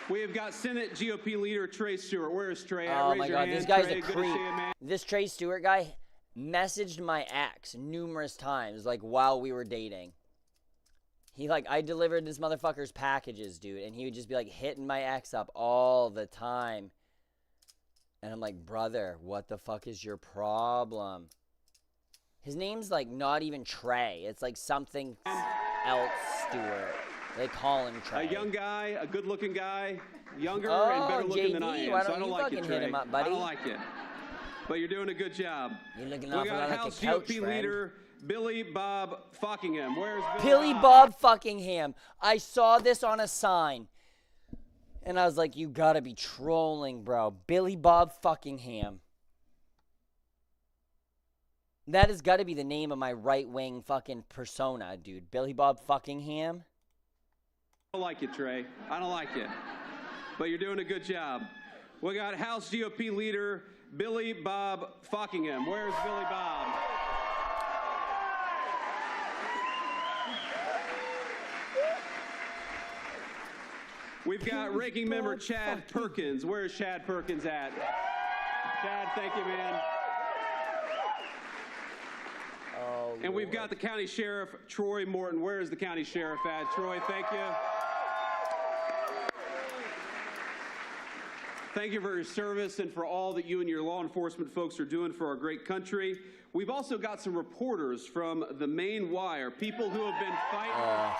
We have got Senate GOP leader Trey Stewart. Where is Trey? Oh my God, this guy's a creep. This Trey Stewart guy messaged my ex numerous times, like, while we were dating. I delivered this motherfucker's packages, dude, and he would just be, like, hitting my ex up all the time. And I'm like, brother, what the fuck is your problem? His name's, like, not even Trey. It's, like, something else Stewart. They call him Trey. A young guy, a good-looking guy, younger and better looking than I am. Why so I don't like it, Trey. Hit him up, buddy? I don't like it. But you're doing a good job. You're looking we got House GOP leader Billy Bob Fuckingham. Where's Billy Bob Fuckingham? I saw this on a sign. And I was like, you gotta be trolling, bro. Billy Bob Fuckingham. That has got to be the name of my right-wing fucking persona, dude. Billy Bob Fuckingham. I don't like it, Trey. I don't like it. But you're doing a good job. We got House GOP leader Billy Bob Fuckingham. Where's Billy Bob? We've got Ranking Member Chad Perkins. Where's Chad Perkins at? Chad, thank you, man. Oh, and we've got the County Sheriff, Troy Morton. Where is the County Sheriff at? Troy, thank you. Thank you for your service and for all that you and your law enforcement folks are doing for our great country. We've also got some reporters from the Main Wire, people who have been fighting.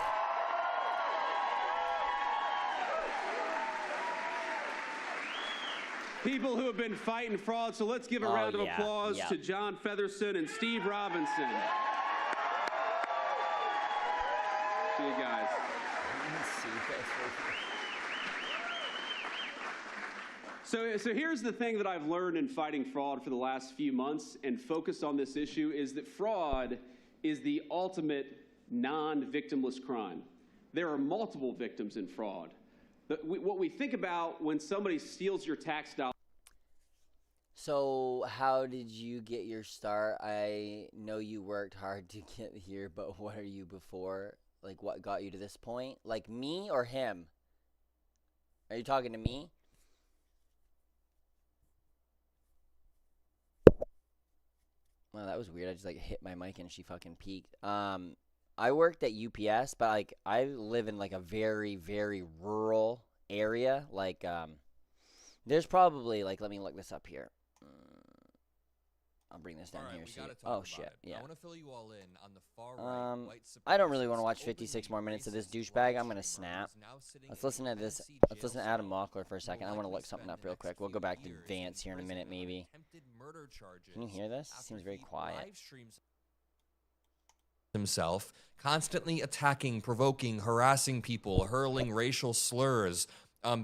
People who have been fighting fraud. So let's give a round of applause to John Featherson and Steve Robinson. See you guys. So here's the thing that I've learned in fighting fraud for the last few months and focused on this issue is that fraud is the ultimate non-victimless crime. There are multiple victims in fraud. What we think about when somebody steals your tax dollars. So how did you get your start? I know you worked hard to get here, but what are you before? Like, what got you to this point? Like, me or him? Are you talking to me? Well, that was weird. I just, like, hit my mic and she fucking peaked. I worked at UPS, but, like, I live in, like, a very, very rural area. Like, there's probably, like, let me look this up here. I'll bring this down here. So oh, shit. Yeah. I want to fill you all in on the far right, white I don't really want to watch 56 more minutes of this douchebag. I'm going to snap. Let's listen to this. Let's listen to Adam Mockler for a second. I want to look something up real quick. We'll go back to Vance here in a minute, maybe. Can you hear this? It seems very quiet. Himself, constantly attacking, provoking, harassing people, hurling racial slurs,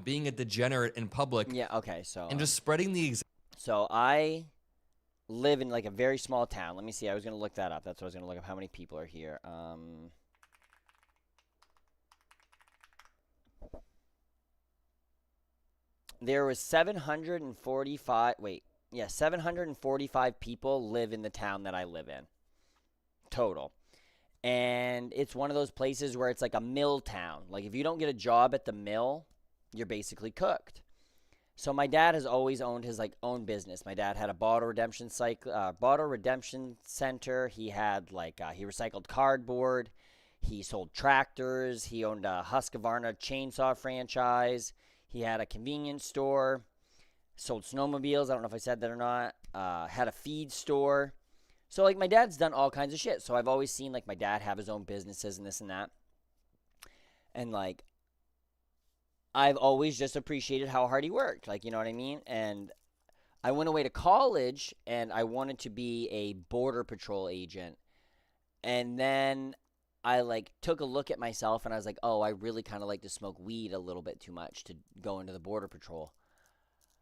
being a degenerate in public. Yeah, okay, so. And just spreading the. So I live in like a very small town. Let me see. I was going to look that up. That's what I was going to look up. How many people are here? There was 745. Wait. Yeah, 745 people live in the town that I live in. Total. And it's one of those places where it's like a mill town. Like if you don't get a job at the mill, you're basically cooked. So my dad has always owned his like own business. My dad had a bottle redemption center. He had like he recycled cardboard. He sold tractors. He owned a Husqvarna chainsaw franchise. He had a convenience store. Sold snowmobiles. I don't know if I said that or not. Had a feed store. So like my dad's done all kinds of shit. So I've always seen like my dad have his own businesses and this and that. And like I've always just appreciated how hard he worked. Like, you know what I mean? And I went away to college and I wanted to be a border patrol agent. And then I like took a look at myself and I was like, oh, I really kind of like to smoke weed a little bit too much to go into the border patrol.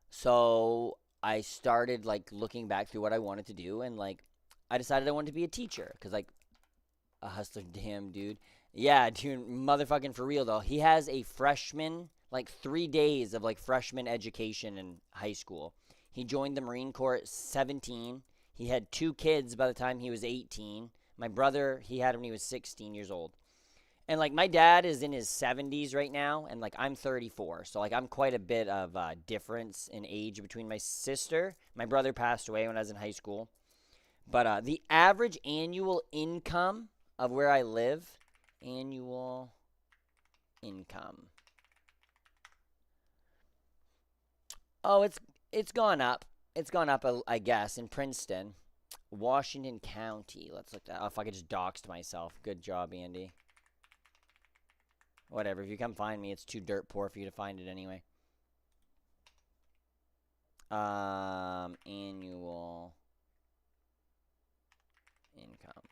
So I started like looking back through what I wanted to do and like I decided I wanted to be a teacher because like a hustler, damn dude. Yeah, dude, motherfucking for real though. He has a freshman, like 3 days of like freshman education in high school. He joined the Marine Corps at 17. He had 2 kids by the time he was 18. My brother, he had him when he was 16 years old. And like my dad is in his 70s right now, and like I'm 34. So like I'm quite a bit of difference in age between my sister. My brother passed away when I was in high school. But the average annual income of where I live, annual income. Oh, it's gone up. It's gone up, I guess, in Princeton. Washington County. Let's look that. Oh, if I could just doxed myself. Good job, Andy. Whatever. If you come find me, it's too dirt poor for you to find it anyway. Annual income.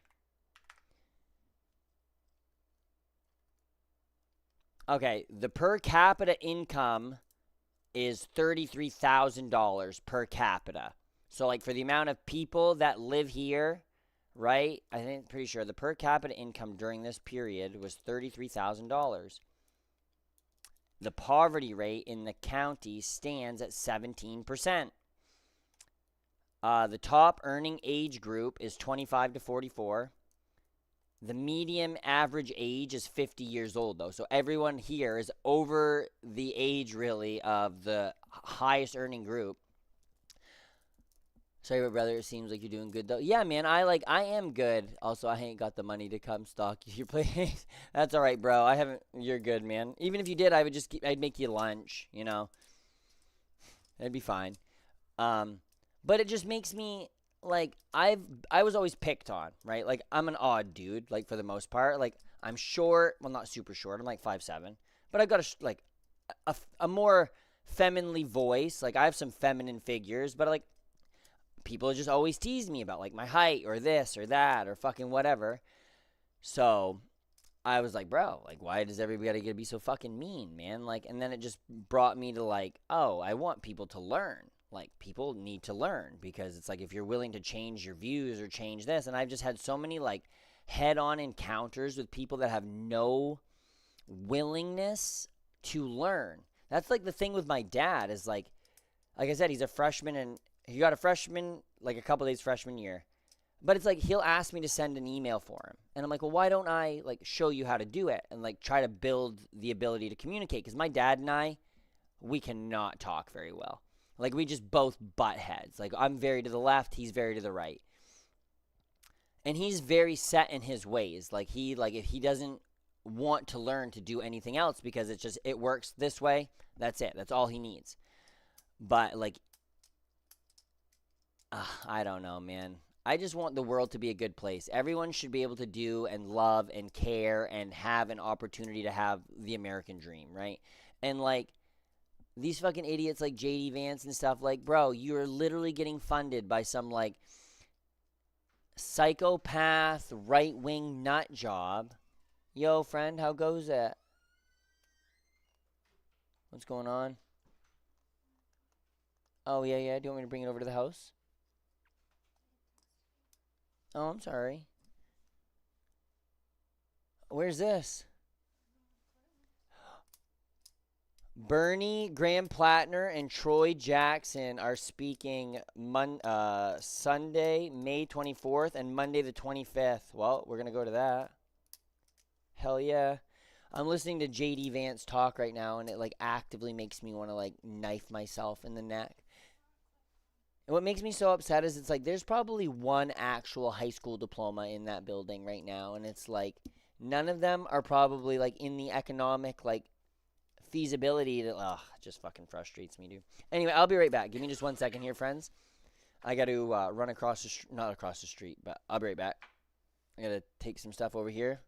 Okay, the per capita income is $33,000 per capita. So, like, for the amount of people that live here, right, I think, pretty sure the per capita income during this period was $33,000. The poverty rate in the county stands at 17%. The top earning age group is 25 to 44. The median average age is 50 years old, though. So everyone here is over the age, really, of the highest earning group. Sorry, brother. It seems like you're doing good, though. Yeah, man. I am good. Also, I ain't got the money to come stalk your place. That's all right, bro. I haven't. You're good, man. Even if you did, I'd make you lunch. You know, it'd be fine. But it just makes me like I was always picked on, right? Like I'm an odd dude, like for the most part. Like I'm short, well not super short. I'm like 5'7", but I've got a more femininely voice. Like I have some feminine figures, but like people just always tease me about like my height or this or that or fucking whatever. So I was like, bro, like why does everybody gotta be so fucking mean, man? Like, and then it just brought me to like, oh, I want people to learn. Like people need to learn because it's like if you're willing to change your views or change this, and I've just had so many like head-on encounters with people that have no willingness to learn. That's like the thing with my dad is like I said, he's a freshman and he got a freshman like a couple days freshman year, but it's like he'll ask me to send an email for him, and I'm like, well, why don't I like show you how to do it and like try to build the ability to communicate? Because my dad and we cannot talk very well. Like, we just both butt heads. Like, I'm very to the left, he's very to the right. And he's very set in his ways. Like, if he doesn't want to learn to do anything else because it works this way, that's it. That's all he needs. But, like, I don't know, man. I just want the world to be a good place. Everyone should be able to do and love and care and have an opportunity to have the American dream, right? And, like, these fucking idiots like JD Vance and stuff, like, bro, you're literally getting funded by some, like, psychopath, right-wing nut job. Yo, friend, how goes it? What's going on? Oh, yeah. Do you want me to bring it over to the house? Oh, I'm sorry. Where's this? Bernie, Graham Plattner, and Troy Jackson are speaking Sunday, May 24th, and Monday the 25th. Well, we're going to go to that. Hell yeah. I'm listening to J.D. Vance talk right now, and it, like, actively makes me want to, like, knife myself in the neck. And what makes me so upset is it's, like, there's probably one actual high school diploma in that building right now, and it's, like, none of them are probably, like, in the economic, like, feasibility that just fucking frustrates me, dude. Anyway, I'll be right back. Give me just 1 second here, friends. I got to run across the not across the street, but I'll be right back. I got to take some stuff over here.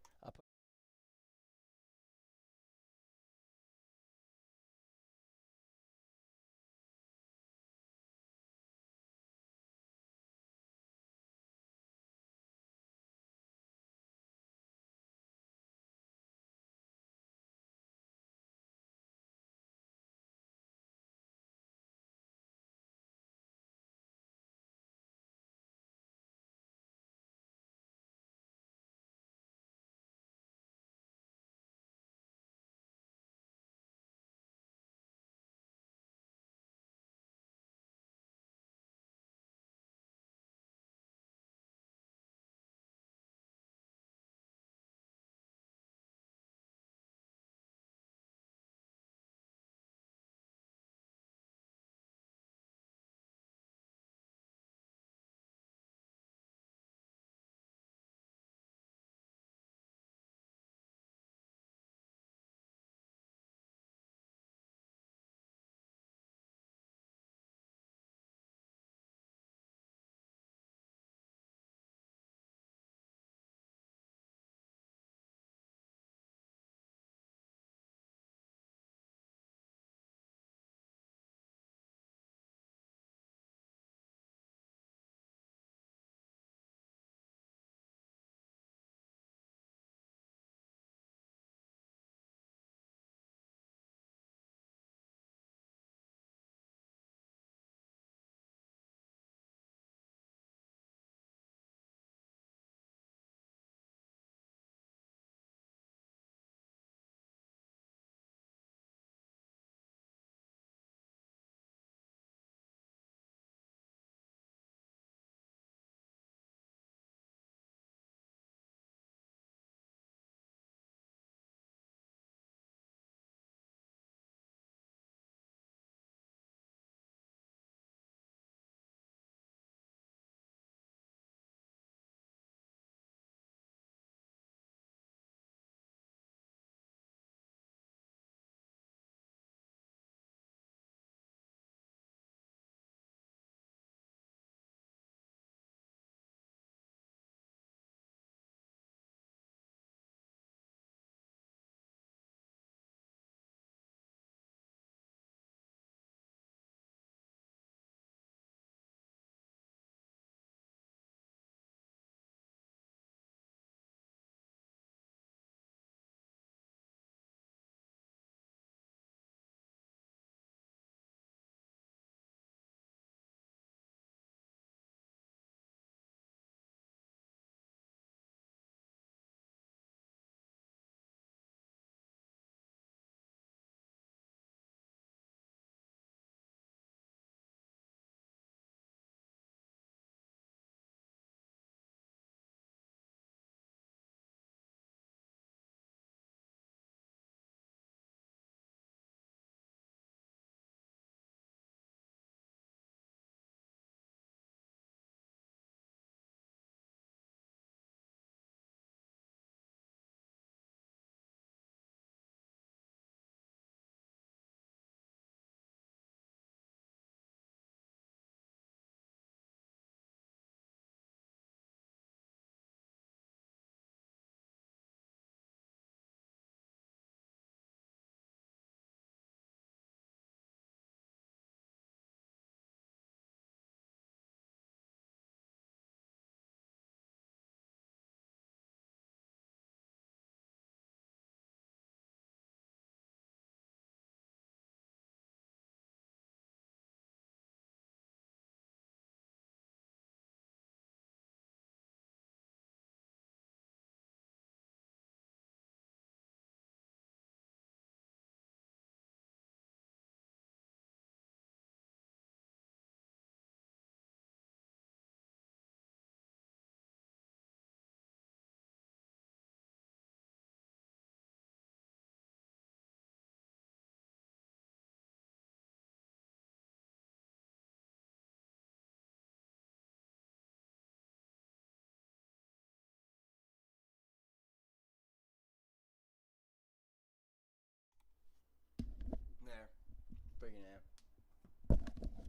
Fucking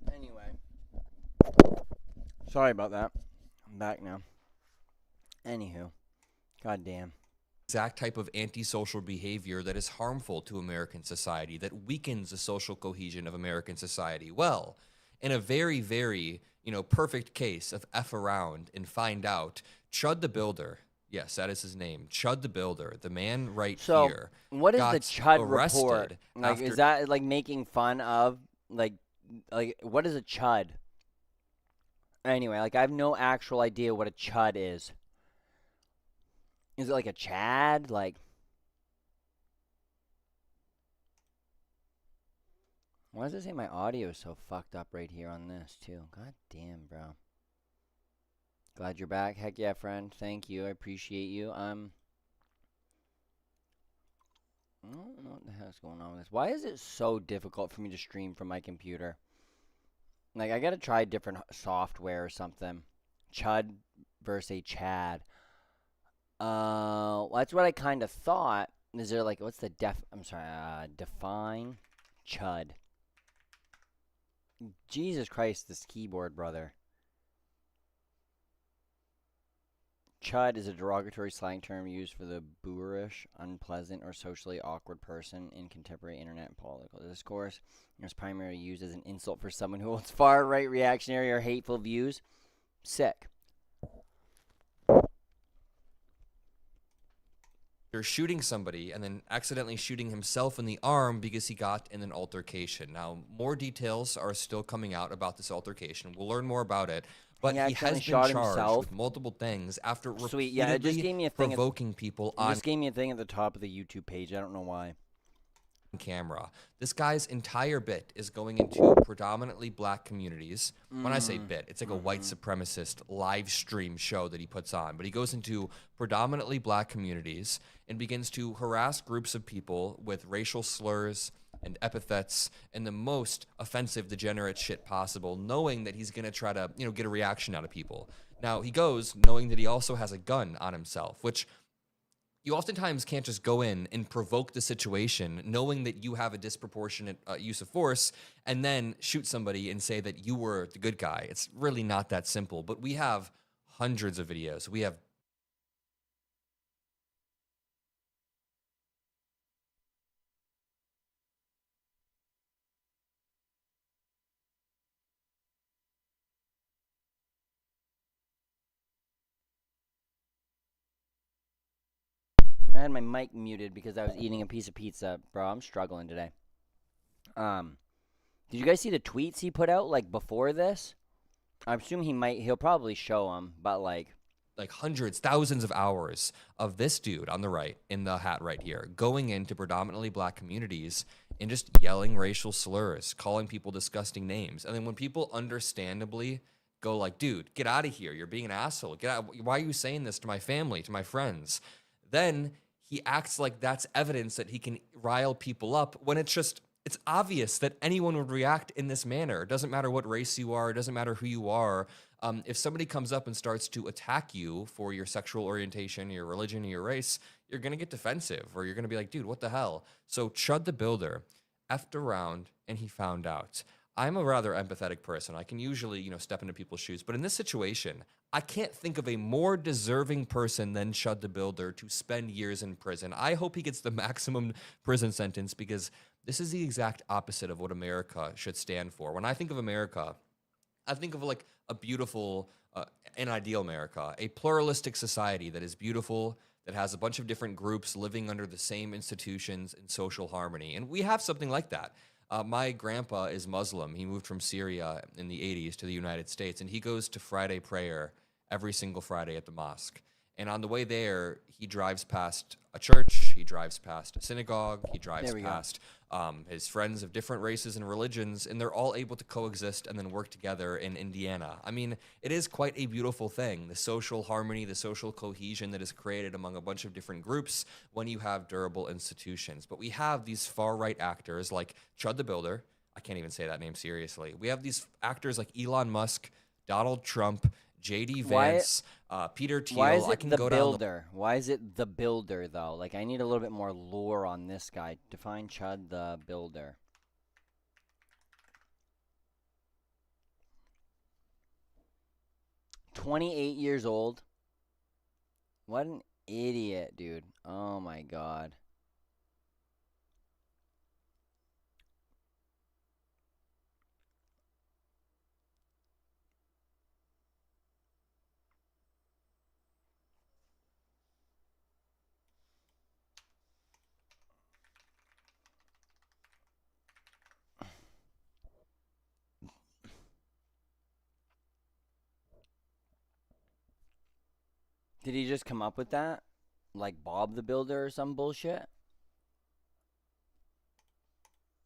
A. Anyway. Sorry about that. I'm back now. Anywho. Goddamn. Exact type of antisocial behavior that is harmful to American society, that weakens the social cohesion of American society. Well, in a very, very, perfect case of F around and find out, Chud the Builder, yes, that is his name, Chud the Builder, the man here. What is the Chud arrested report? Like, is that like making fun of, like what is a Chud? Anyway, like I have no actual idea what a Chud is. Is it like a Chad? Like, why does it say my audio is so fucked up right here on this, too? God damn, bro. Glad you're back. Heck yeah, friend. Thank you. I appreciate you. I don't know what the heck's going on with this. Why is it so difficult for me to stream from my computer? Like, I gotta try different software or something. Chud versus a Chad. That's what I kind of thought. Is there like, what's the define Chud. Jesus Christ, this keyboard, brother. Chud is a derogatory slang term used for the boorish, unpleasant, or socially awkward person in contemporary internet and political discourse. It is primarily used as an insult for someone who holds far-right, reactionary, or hateful views. Sick. Shooting somebody and then accidentally shooting himself in the arm because he got in an altercation. Now, more details are still coming out about this altercation. We'll learn more about it. But he has been charged with multiple things after repeatedly provoking people on... It just gave me a thing at the top of the YouTube page. I don't know why. Camera. This guy's entire bit is going into predominantly black communities. When I say bit, it's like a white supremacist live stream show that he puts on. But he goes into predominantly black communities and begins to harass groups of people with racial slurs and epithets and the most offensive, degenerate shit possible, knowing that he's going to try to, get a reaction out of people. Now, he goes knowing that he also has a gun on himself, which... You oftentimes can't just go in and provoke the situation knowing that you have a disproportionate use of force and then shoot somebody and say that you were the good guy. It's really not that simple. But we have hundreds of videos. We have I had my mic muted because I was eating a piece of pizza. Bro, I'm struggling today. Did you guys see the tweets he put out, like, before this? I assume he'll probably show them, but, like hundreds, thousands of hours of this dude on the right, in the hat right here, going into predominantly black communities and just yelling racial slurs, calling people disgusting names. And then when people understandably go like, dude, get out of here. You're being an asshole. Get out. Why are you saying this to my family, to my friends? Then he acts like that's evidence that he can rile people up when it's obvious that anyone would react in this manner. It doesn't matter what race you are. It doesn't matter who you are. If somebody comes up and starts to attack you for your sexual orientation, your religion, or your race, you're going to get defensive or you're going to be like, dude, what the hell? So Chud the Builder effed around and he found out. I'm a rather empathetic person. I can usually, step into people's shoes. But in this situation, I can't think of a more deserving person than Chud the Builder to spend years in prison. I hope he gets the maximum prison sentence because this is the exact opposite of what America should stand for. When I think of America, I think of like a beautiful, an ideal America, a pluralistic society that is beautiful, that has a bunch of different groups living under the same institutions and social harmony. And we have something like that. My grandpa is Muslim. He moved from Syria in the 80s to the United States, and he goes to Friday prayer every single Friday at the mosque. And on the way there, he drives past a church, he drives past a synagogue, he drives past his friends of different races and religions, and they're all able to coexist and then work together in Indiana. I mean, it is quite a beautiful thing, the social harmony, the social cohesion that is created among a bunch of different groups when you have durable institutions. But we have these far-right actors like Chud the Builder. I can't even say that name seriously. We have these actors like Elon Musk, Donald Trump, J.D. Vance, Peter Thiel. Why is it the Builder? Why is it the Builder, though? Like, I need a little bit more lore on this guy. Define Chud the Builder. 28 years old. What an idiot, dude. Oh my God. Did he just come up with that? Like Bob the Builder or some bullshit?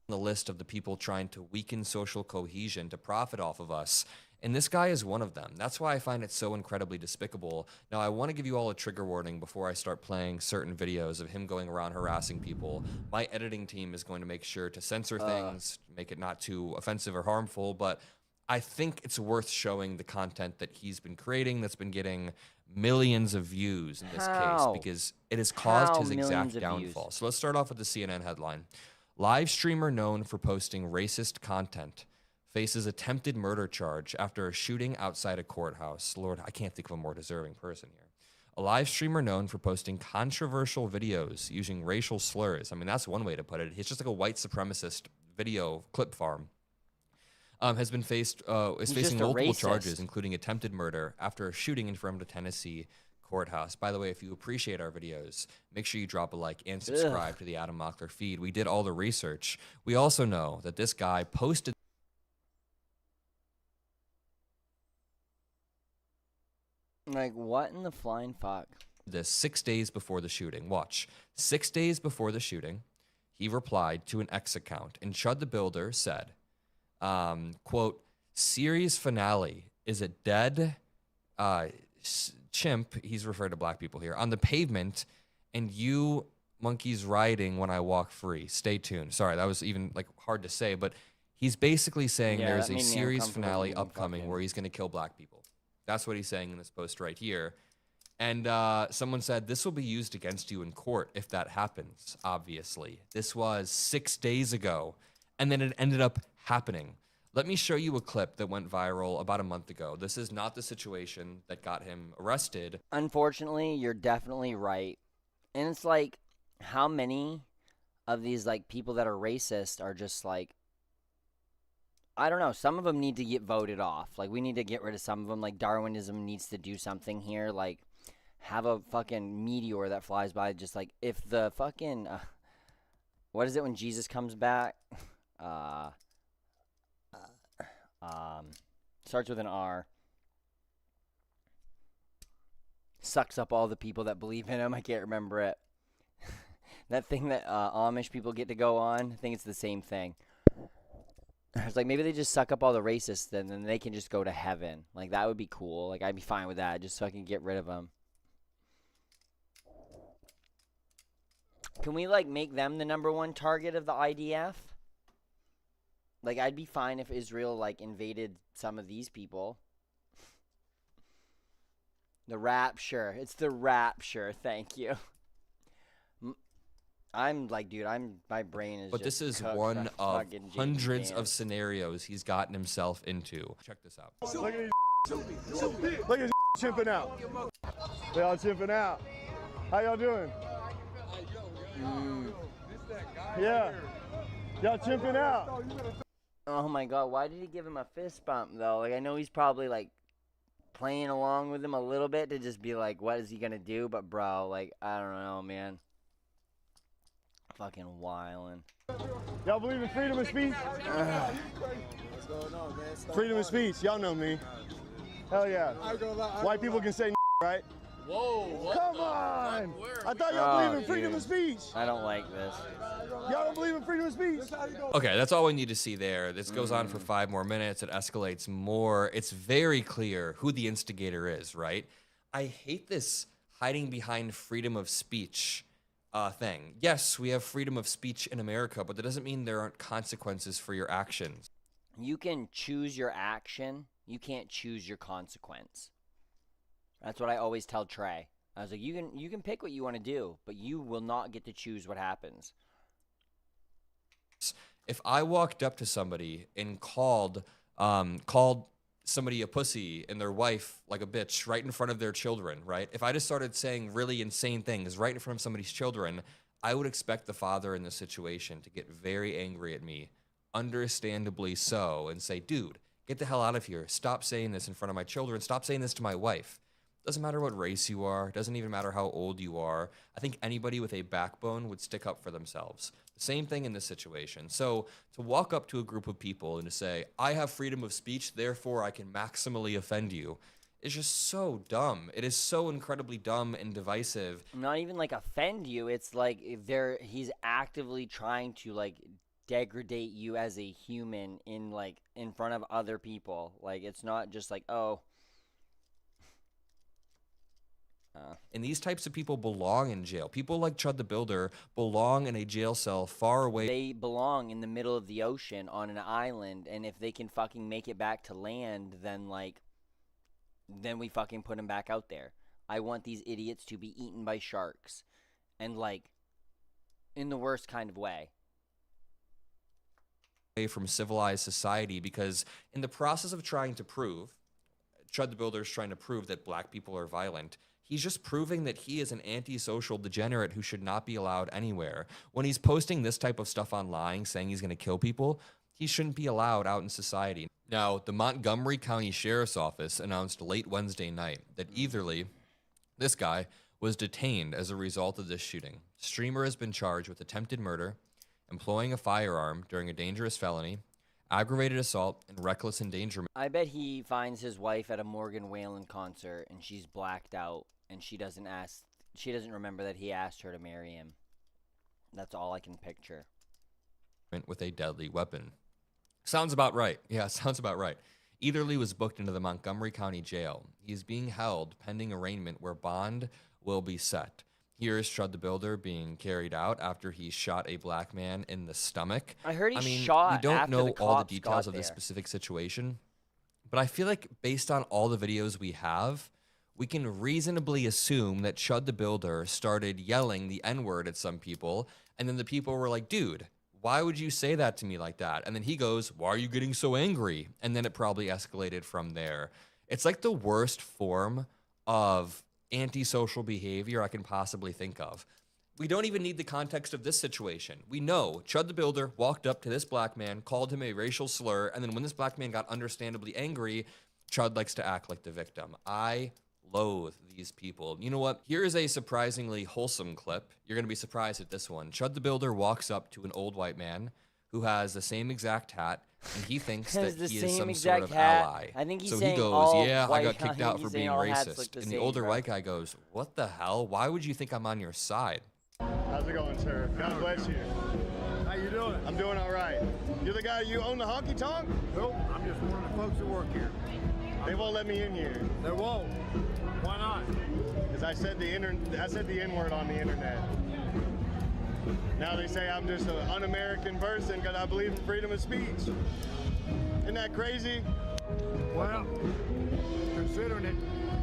The list of the people trying to weaken social cohesion to profit off of us. And this guy is one of them. That's why I find it so incredibly despicable. Now, I want to give you all a trigger warning before I start playing certain videos of him going around harassing people. My editing team is going to make sure to censor things, make it not too offensive or harmful, but I think it's worth showing the content that he's been creating that's been getting millions of views in this case because it has caused his exact downfall. So let's start off with the CNN headline. Live streamer known for posting racist content faces attempted murder charge after a shooting outside a courthouse. Lord, I can't think of a more deserving person here. A live streamer known for posting controversial videos using racial slurs. I mean, that's one way to put it. He's just like a white supremacist video clip farm. Is facing multiple charges, including attempted murder, after a shooting in front of the Tennessee courthouse. By the way, if you appreciate our videos, make sure you drop a like and subscribe to the Adam Mockler feed. We did all the research. We also know that this guy posted like what in the flying fuck? This 6 days before the shooting. Watch. 6 days before the shooting, he replied to an X account, and Chud the Builder said, quote, series finale is a dead chimp, he's referred to black people here, on the pavement, and you monkeys riding when I walk free. Stay tuned. Sorry, that was even like hard to say, but he's basically saying there's a series finale upcoming where he's going to kill black people. That's what he's saying in this post right here. And someone said, this will be used against you in court if that happens, obviously. This was 6 days ago, and then it ended up happening. Let me show you a clip that went viral about a month ago. This is not the situation that got him arrested. Unfortunately, you're definitely right. And it's like, how many of these like people that are racist are just like, I don't know, some of them need to get voted off. Like, we need to get rid of some of them. Like, Darwinism needs to do something here. Like, have a fucking meteor that flies by. Just like, if the fucking, what is it when Jesus comes back? Starts with an R. Sucks up all the people that believe in him. I can't remember it. That thing that Amish people get to go on. I think it's the same thing. It's like maybe they just suck up all the racists, and then they can just go to heaven. Like, that would be cool. Like, I'd be fine with that, just so I can get rid of them. Can we, like, make them the #1 target of the IDF? Like, I'd be fine if Israel, like, invaded some of these people. The rapture. It's the rapture. Thank you. I'm like, dude, my brain is But this is one of hundreds of scenarios he's gotten himself into. Check this out. Look at these. Look at chimping out. They all chimping out. How y'all doing? Yeah. Y'all chimping out. Oh my god, why did he give him a fist bump though? Like, I know he's probably like playing along with him a little bit to just be like, what is he gonna do? But bro, like, I don't know, man. Fucking wildin'. Y'all believe in freedom of speech? Freedom of speech, y'all know me. Hell yeah. White people can say right? Whoa, come on! I thought y'all believe in freedom of speech. I don't like this. Y'all don't believe in freedom of speech? Okay, that's all we need to see there. This goes on for 5 more minutes. It escalates more. It's very clear who the instigator is, right? I hate this hiding behind freedom of speech thing. Yes, we have freedom of speech in America, but that doesn't mean there aren't consequences for your actions. You can choose your action. You can't choose your consequence. That's what I always tell Trey. I was like, you can pick what you want to do, but you will not get to choose what happens. If I walked up to somebody and called somebody a pussy and their wife like a bitch right in front of their children, right? If I just started saying really insane things right in front of somebody's children, I would expect the father in this situation to get very angry at me, understandably so, and say, dude, get the hell out of here. Stop saying this in front of my children. Stop saying this to my wife. Doesn't matter what race you are. Doesn't even matter how old you are. I think anybody with a backbone would stick up for themselves. The same thing in this situation. So to walk up to a group of people and to say, I have freedom of speech, therefore I can maximally offend you, is just so dumb. It is so incredibly dumb and divisive. Not even like offend you. It's like he's actively trying to like degrade you as a human in front of other people. Like, it's not just like, oh. And these types of people belong in jail. People like Chud the Builder belong in a jail cell far away. They belong in the middle of the ocean on an island, and if they can fucking make it back to land, then we fucking put them back out there. I want these idiots to be eaten by sharks, and in the worst kind of way. From civilized society, because in the process of trying to prove, Chud the Builder is trying to prove that black people are violent. He's just proving that he is an antisocial degenerate who should not be allowed anywhere. When he's posting this type of stuff online, saying he's going to kill people, he shouldn't be allowed out in society. Now, the Montgomery County Sheriff's Office announced late Wednesday night that Etherly, this guy, was detained as a result of this shooting. Streamer has been charged with attempted murder, employing a firearm during a dangerous felony, aggravated assault, and reckless endangerment. I bet he finds his wife at a Morgan Wallen concert and she's blacked out and she doesn't remember that he asked her to marry him. That's all I can picture. With a deadly weapon. Sounds about right. Yeah, sounds about right. Etherly was booked into the Montgomery County Jail. He is being held pending arraignment where bond will be set. Here is Chud the Builder being carried out after he shot a black man in the stomach. I heard he shot. We don't after know the all the cops details got of this there. specific situation, but I feel like based on all the videos we have, we can reasonably assume that Chud the Builder started yelling the N-word at some people, and then the people were like, dude, why would you say that to me like that? And then he goes, why are you getting so angry? And then it probably escalated from there. It's like the worst form of antisocial behavior I can possibly think of. We don't even need the context of this situation. We know Chud the Builder walked up to this black man, called him a racial slur, and then when this black man got understandably angry, Chud likes to act like the victim. I loathe these people. You know what? Here is a surprisingly wholesome clip. You're going to be surprised at this one. Chud the Builder walks up to an old white man who has the same exact hat, and he thinks that he is some sort of ally. I think he's so he saying goes, all yeah, I white- got kicked out for saying being all hats racist. look the And the same, older bro. white guy goes, what the hell? Why would you think I'm on your side? How's it going, sir? God bless you. How you doing? I'm doing all right. You're the guy, you own the honky tonk? Nope, I'm just one of the folks that work here. They won't let me in here. They won't. Why not? Because I said the N-word on the internet. Now they say I'm just an un-American person because I believe in freedom of speech. Isn't that crazy? Well, considering that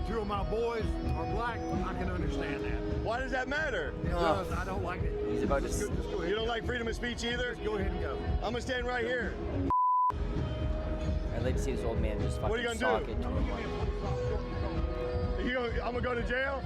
two of my boys are black, I can understand that. Why does that matter? Because I don't like it. He's about to Just go ahead. You don't like freedom of speech either? Just go ahead and go. I'm gonna stand right here. I'd like to see this old man just fucking What are you gonna sock do? it to him. I'm gonna go to jail?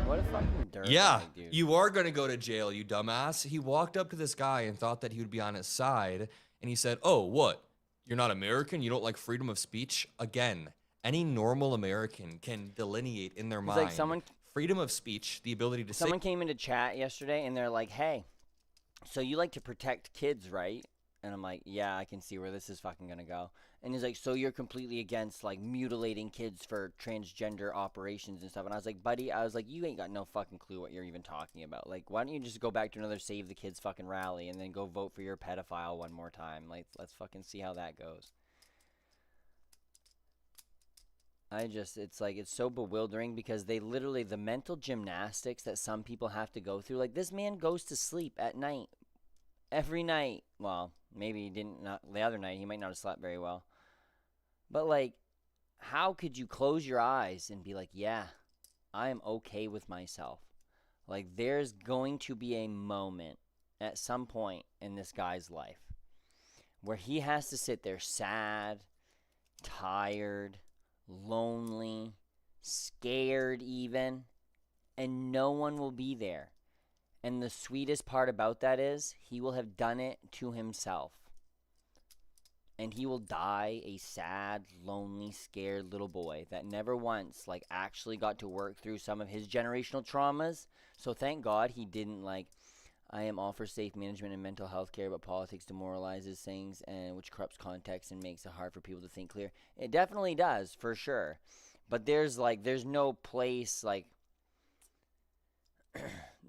What a fucking dirtbag, Yeah, dude. you are going to go to jail, you dumbass. He walked up to this guy and thought that he would be on his side, and he said, oh, what? You're not American? You don't like freedom of speech? Again, any normal American can delineate in their mind like someone- freedom of speech, the ability to Someone came into chat yesterday and they're like, hey, so you like to protect kids, right? And I'm like, yeah, I can see where this is fucking gonna go. And he's like, so you're completely against like mutilating kids for transgender operations and stuff. And I was like, buddy, you ain't got no fucking clue what you're even talking about. Like, why don't you just go back to another Save the Kids fucking rally and then go vote for your pedophile one more time? Like, let's fucking see how that goes. It's so bewildering because they literally, the mental gymnastics that some people have to go through, like this man goes to sleep at night, every night. Well, maybe he didn't, not the other night, he might not have slept very well. But like, how could you close your eyes and be like, yeah, I am okay with myself? Like, there's going to be a moment at some point in this guy's life where he has to sit there sad tired, lonely, scared even, and no one will be there. And the sweetest part about that is he will have done it to himself. And he will die a sad, lonely, scared little boy that never once, like, actually got to work through some of his generational traumas. So thank God he didn't, like, I am all for safe management and mental health care, but politics demoralizes things and which corrupts context and makes it hard for people to think clear. It definitely does, for sure. But there's no place, like,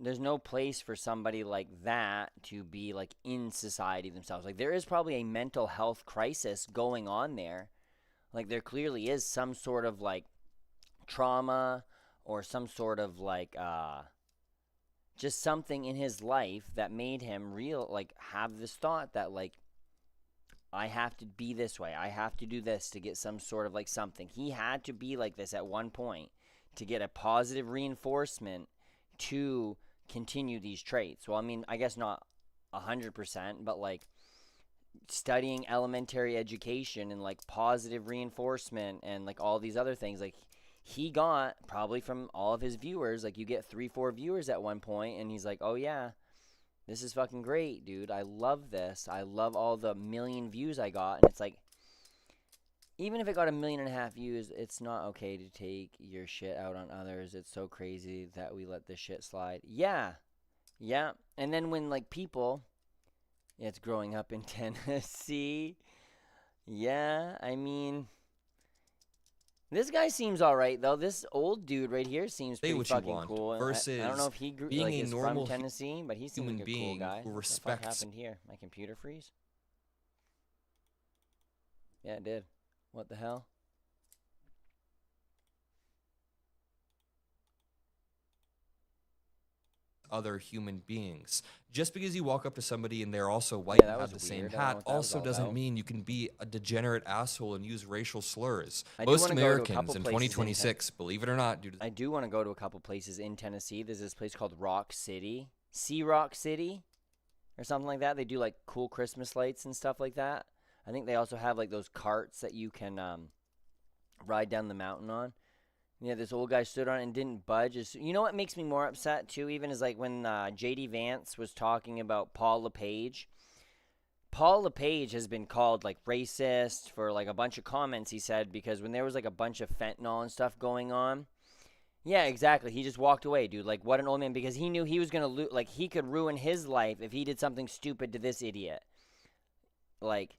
there's no place for somebody like that to be, like, in society themselves. Like, there is probably a mental health crisis going on there. Like, there clearly is some sort of, like, trauma or some sort of, like, just something in his life that made him have this thought that, like, I have to be this way. I have to do this to get some sort of, like, something. He had to be like this at one point to get a positive reinforcement to continue these traits. Well, I mean, I guess not 100%, but, like, studying elementary education and, like, positive reinforcement and, like, all these other things, like, he got probably from all of his viewers, like, you get 3-4 viewers at one point, and he's like, oh yeah, this is fucking great, dude. I love this. I love all the million views I got. And it's like, even if it got 1.5 million views, it's not okay to take your shit out on others. It's so crazy that we let this shit slide. Yeah. Yeah. And then when, like, people, it's growing up in Tennessee. Yeah, I mean, this guy seems all right, though. This old dude right here seems pretty fucking cool. Versus I don't know if he grew, being like, a is normal from Tennessee, but he seems human like a being cool guy. who What the fuck respects. happened here? My computer freeze? Yeah, it did. What the hell? Other human beings. Just because you walk up to somebody and they're also white Yeah, and that have was the same weird. I don't know hat what that was also all doesn't about. mean you can be a degenerate asshole and use racial slurs. I do Most wanna go to a Americans couple in places in 2026, believe it or not, due to I do want to go to a couple places in Tennessee. There's this place called Rock City. Sea Rock City? Or something like that. They do, like, cool Christmas lights and stuff like that. I think they also have, like, those carts that you can ride down the mountain on. Yeah, this old guy stood on it and didn't budge. You know what makes me more upset, too, even, is, like, when J.D. Vance was talking about Paul LePage. Paul LePage has been called, like, racist for, like, a bunch of comments he said, because when there was, like, a bunch of fentanyl and stuff going on. Yeah, exactly. He just walked away, dude. Like, what an old man, because he knew he was going to like, he could ruin his life if he did something stupid to this idiot. Like,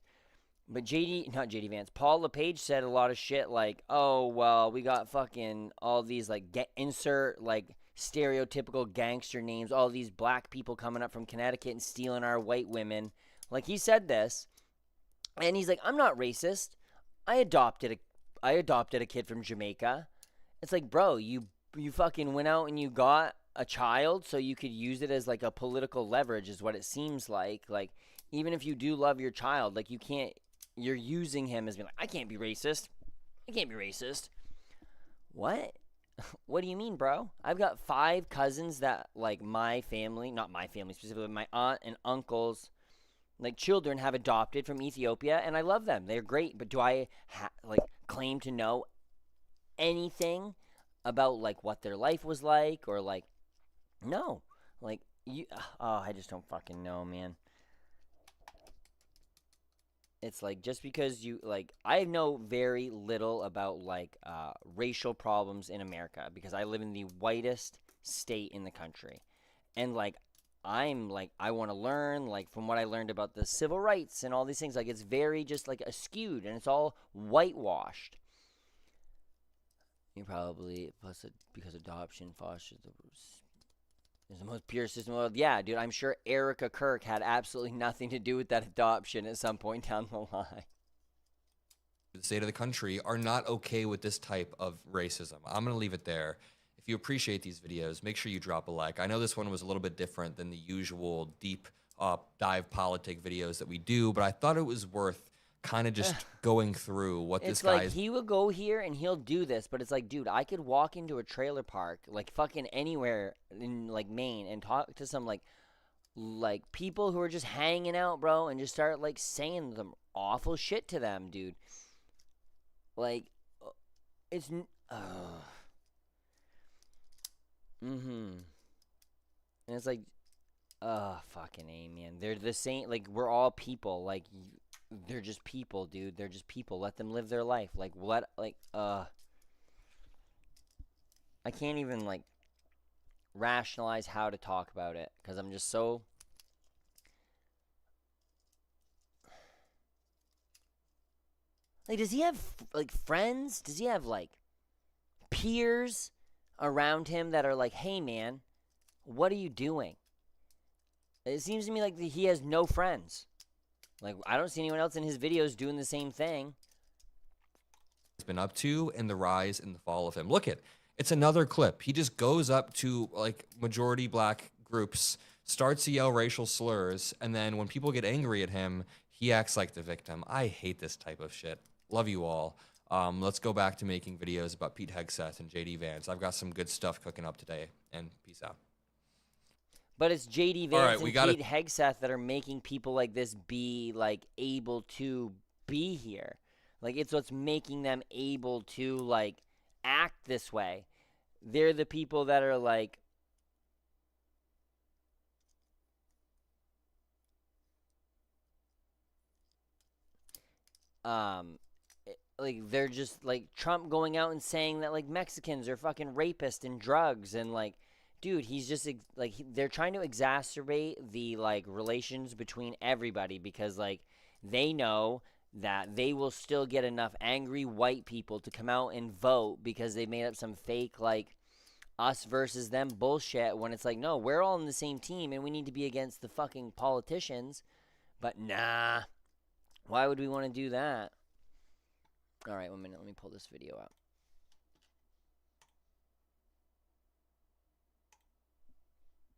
but not JD Vance, Paul LePage said a lot of shit like, oh, well, we got fucking all these, like, insert, like, stereotypical gangster names, all these black people coming up from Connecticut and stealing our white women. Like, he said this, and he's like, I'm not racist. I adopted a kid from Jamaica. It's like, bro, you fucking went out and you got a child so you could use it as, like, a political leverage is what it seems like. Like, even if you do love your child, like, you're using him as being like, I can't be racist. I can't be racist. What? What do you mean, bro? I've got 5 cousins that, like, my family, not my family specifically, my aunt and uncles, like, children have adopted from Ethiopia, and I love them. They're great, but do I, claim to know anything about, like, what their life was like, or, like, no. Like, I just don't fucking know, man. It's like, just because you, like, I know very little about, like, racial problems in America, because I live in the whitest state in the country. And, like, I'm, like, I want to learn, like, from what I learned about the civil rights and all these things. Like, it's very just, like, skewed, and it's all whitewashed. You probably, because adoption fosters is the most pure system in the world. Yeah, dude, I'm sure Erica Kirk had absolutely nothing to do with that adoption at some point down the line. the state of the country are not okay with this type of racism. I'm going to leave it there. If you appreciate these videos, make sure you drop a like. I know this one was a little bit different than the usual deep dive politic videos that we do, but I thought it was worth kind of just going through what this guy is. It's like, he will go here and he'll do this, but it's like, dude, I could walk into a trailer park, like, fucking anywhere in, like, Maine, and talk to some, like people who are just hanging out, bro, and just start, like, saying some awful shit to them, dude. Like, it's and it's like, fucking A, man. They're the same. Like, we're all people. Like, they're just people, dude. They're just people. Let them live their life. Like, what? Like, I can't even, like, rationalize how to talk about it because I'm just so. Like, does he have, like, friends? Does he have, like, peers around him that are like, hey, man, what are you doing? It seems to me like he has no friends. Like, I don't see anyone else in his videos doing the same thing. He's been up to and the rise and the fall of him. Look at it's another clip. He just goes up to like majority black groups, starts to yell racial slurs, and then when people get angry at him, he acts like the victim. I hate this type of shit. Love you all. Let's go back to making videos about Pete Hegseth and JD Vance. I've got some good stuff cooking up today, and peace out. But it's JD Vance and Pete Hegseth that are making people like this be like able to be here. Like, it's what's making them able to like act this way. They're the people that are like they're just like Trump going out and saying that like Mexicans are fucking rapists and drugs and like, dude, he's just like they're trying to exacerbate the like relations between everybody because like they know that they will still get enough angry white people to come out and vote because they made up some fake like us versus them bullshit when it's like, no, we're all on the same team and we need to be against the fucking politicians. But nah, why would we want to do that? All right, 1 minute. Let me pull this video up.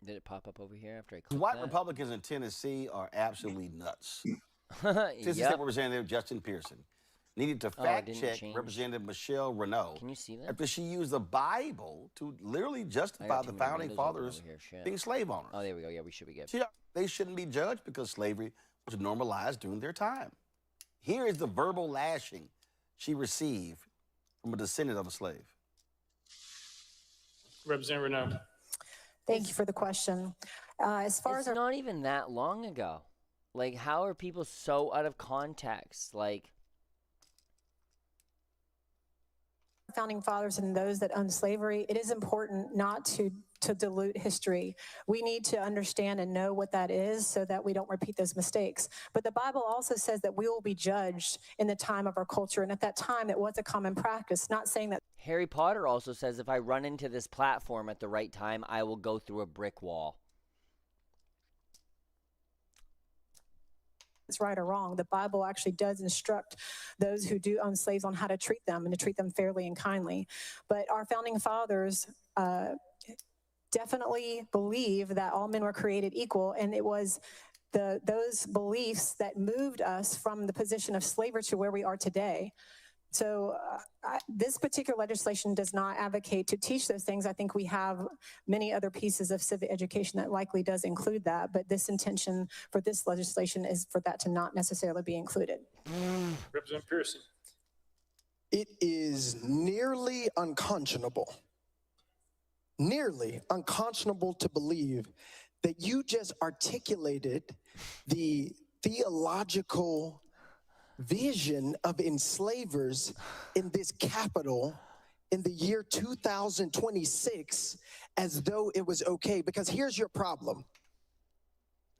Did it pop up over here after I clicked White that? Republicans in Tennessee are absolutely nuts. Tennessee State Representative Justin Pearson needed to fact-check Representative Michelle Renaud. Can you see that? After she used the Bible to literally justify the founding fathers being slave owners. Oh, there we go. Yeah, we should be good. They shouldn't be judged because slavery was normalized during their time. Here is the verbal lashing she received from a descendant of a slave. Representative Renaud. Thank you for the question. As far as not even that long ago. Like, how are people so out of context? Like, founding fathers and those that owned slavery, it is important not to dilute history. We need to understand and know what that is so that we don't repeat those mistakes. But the Bible also says that we will be judged in the time of our culture. And at that time, it was a common practice, not saying that. Harry Potter also says if I run into this platform at the right time, I will go through a brick wall. It's right or wrong. The Bible actually does instruct those who do own slaves on how to treat them and to treat them fairly and kindly. But our founding fathers definitely believe that all men were created equal, and it was those beliefs that moved us from the position of slavery to where we are today. So this particular legislation does not advocate to teach those things. I think we have many other pieces of civic education that likely does include that, but this intention for this legislation is for that to not necessarily be included. Representative Pearson. It is nearly unconscionable to believe that you just articulated the theological vision of enslavers in this capital in the year 2026 as though it was okay. Because here's your problem.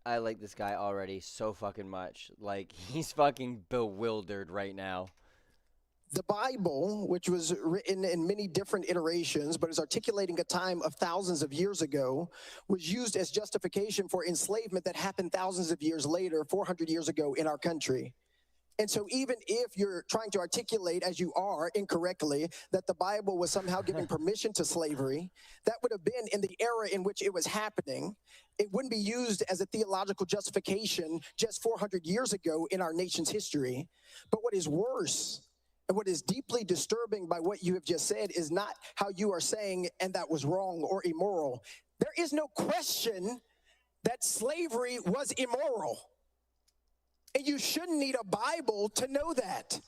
I like this guy already so fucking much. Like, he's fucking bewildered right now. The Bible, which was written in many different iterations, but is articulating a time of thousands of years ago, was used as justification for enslavement that happened thousands of years later, 400 years ago in our country. And so even if you're trying to articulate, as you are incorrectly, that the Bible was somehow giving permission to slavery, that would have been in the era in which it was happening. It wouldn't be used as a theological justification just 400 years ago in our nation's history. But what is worse and what is deeply disturbing by what you have just said is not how you are saying, and that was wrong or immoral. There is no question that slavery was immoral. And you shouldn't need a Bible to know that.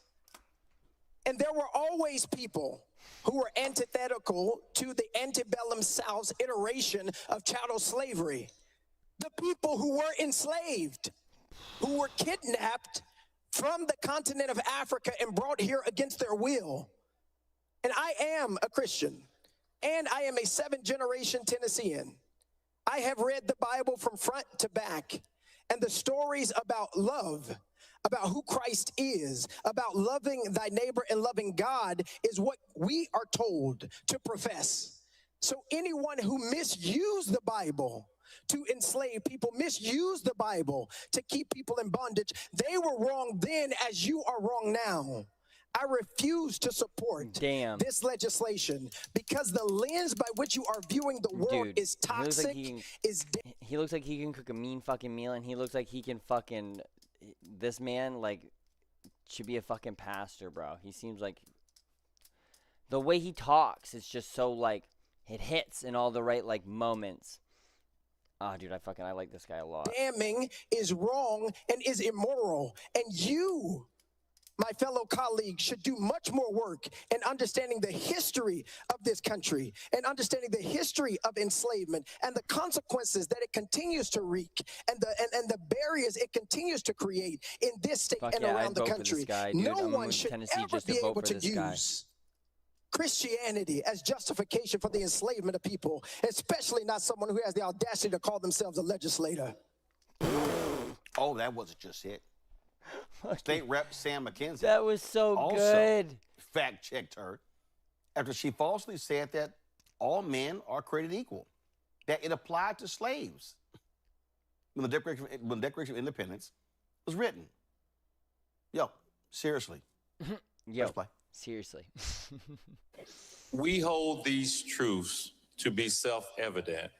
And there were always people who were antithetical to the antebellum South's iteration of chattel slavery. The people who were enslaved, who were kidnapped from the continent of Africa and brought here against their will. And I am a Christian, and I am a 7th-generation Tennessean. I have read the Bible from front to back, and the stories about love, about who Christ is, about loving thy neighbor and loving God is what we are told to profess. So anyone who misused the Bible to enslave people, misuse the Bible to keep people in bondage, they were wrong then as you are wrong now. I refuse to support this legislation because the lens by which you are viewing the world is toxic. He looks like he can cook a mean fucking meal, and he looks like he can fucking. This man like should be a fucking pastor, bro. He seems like the way he talks is just so like it hits in all the right like moments. Ah, dude, I like this guy a lot. Damning is wrong and is immoral, and you, my fellow colleagues, should do much more work in understanding the history of this country and understanding the history of enslavement and the consequences that it continues to wreak and the barriers it continues to create in this state and around the country. No one should ever be able to use Christianity as justification for the enslavement of people, especially not someone who has the audacity to call themselves a legislator. Oh, that wasn't just it. State Rep Sam McKenzie. That was so also good. Fact-checked her after she falsely said that all men are created equal, that it applied to slaves when the Declaration of Independence was written. Yo, seriously. Yo, seriously. We hold these truths to be self-evident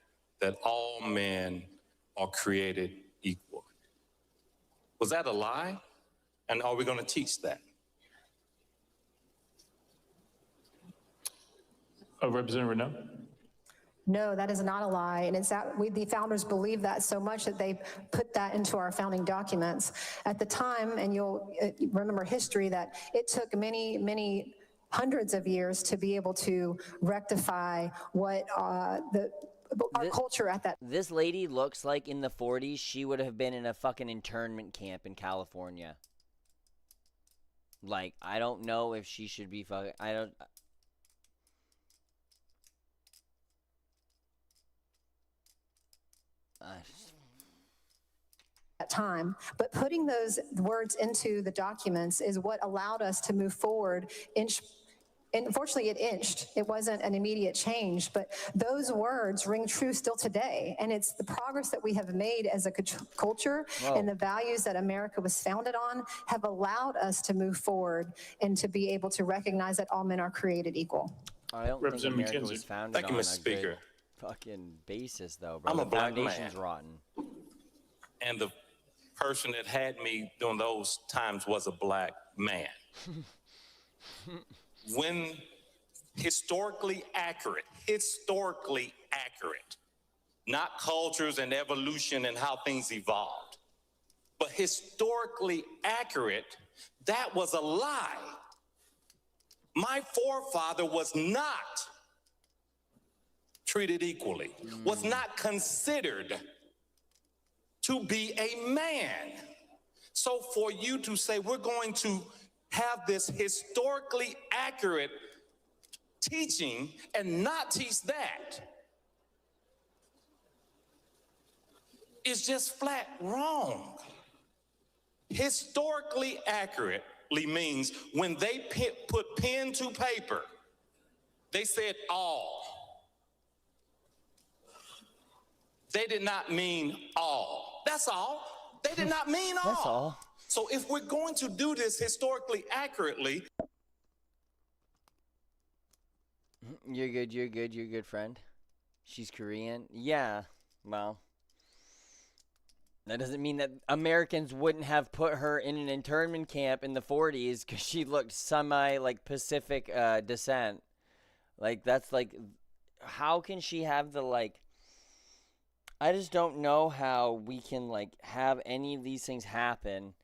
that all men are created equal. Was that a lie? And are we going to teach that? Representative Renaud. No, that is not a lie. And it's that the founders believe that so much that they put that into our founding documents. At the time, and you'll remember history, that it took many, many hundreds of years to be able to rectify what our culture at that. This lady looks like in the 40s she would have been in a fucking internment camp in California. Like, I don't know if she should be fucking. I don't. At time, but putting those words into the documents is what allowed us to move forward. Unfortunately, it inched. It wasn't an immediate change, but those words ring true still today. And it's the progress that we have made as a culture and the values that America was founded on have allowed us to move forward and to be able to recognize that all men are created equal. I don't think America was founded on a good fucking basis, though, bro. I'm a black foundation's man. rotten. And the person that had me during those times was a black man. When historically accurate, not cultures and evolution and how things evolved, but historically accurate, that was a lie. My forefather was not treated equally, was not considered to be a man. So for you to say we're going to have this historically accurate teaching and not teach that is just flat wrong. Historically accurately means when they put pen to paper, they said all. They did not mean all. That's all. They did not mean all. That's all. So if we're going to do this historically accurately. You're good, friend. She's Korean. Yeah, well. That doesn't mean that Americans wouldn't have put her in an internment camp in the 40s because she looked like Pacific descent. Like, that's like, how can she have the, like, I just don't know how we can, like, have any of these things happen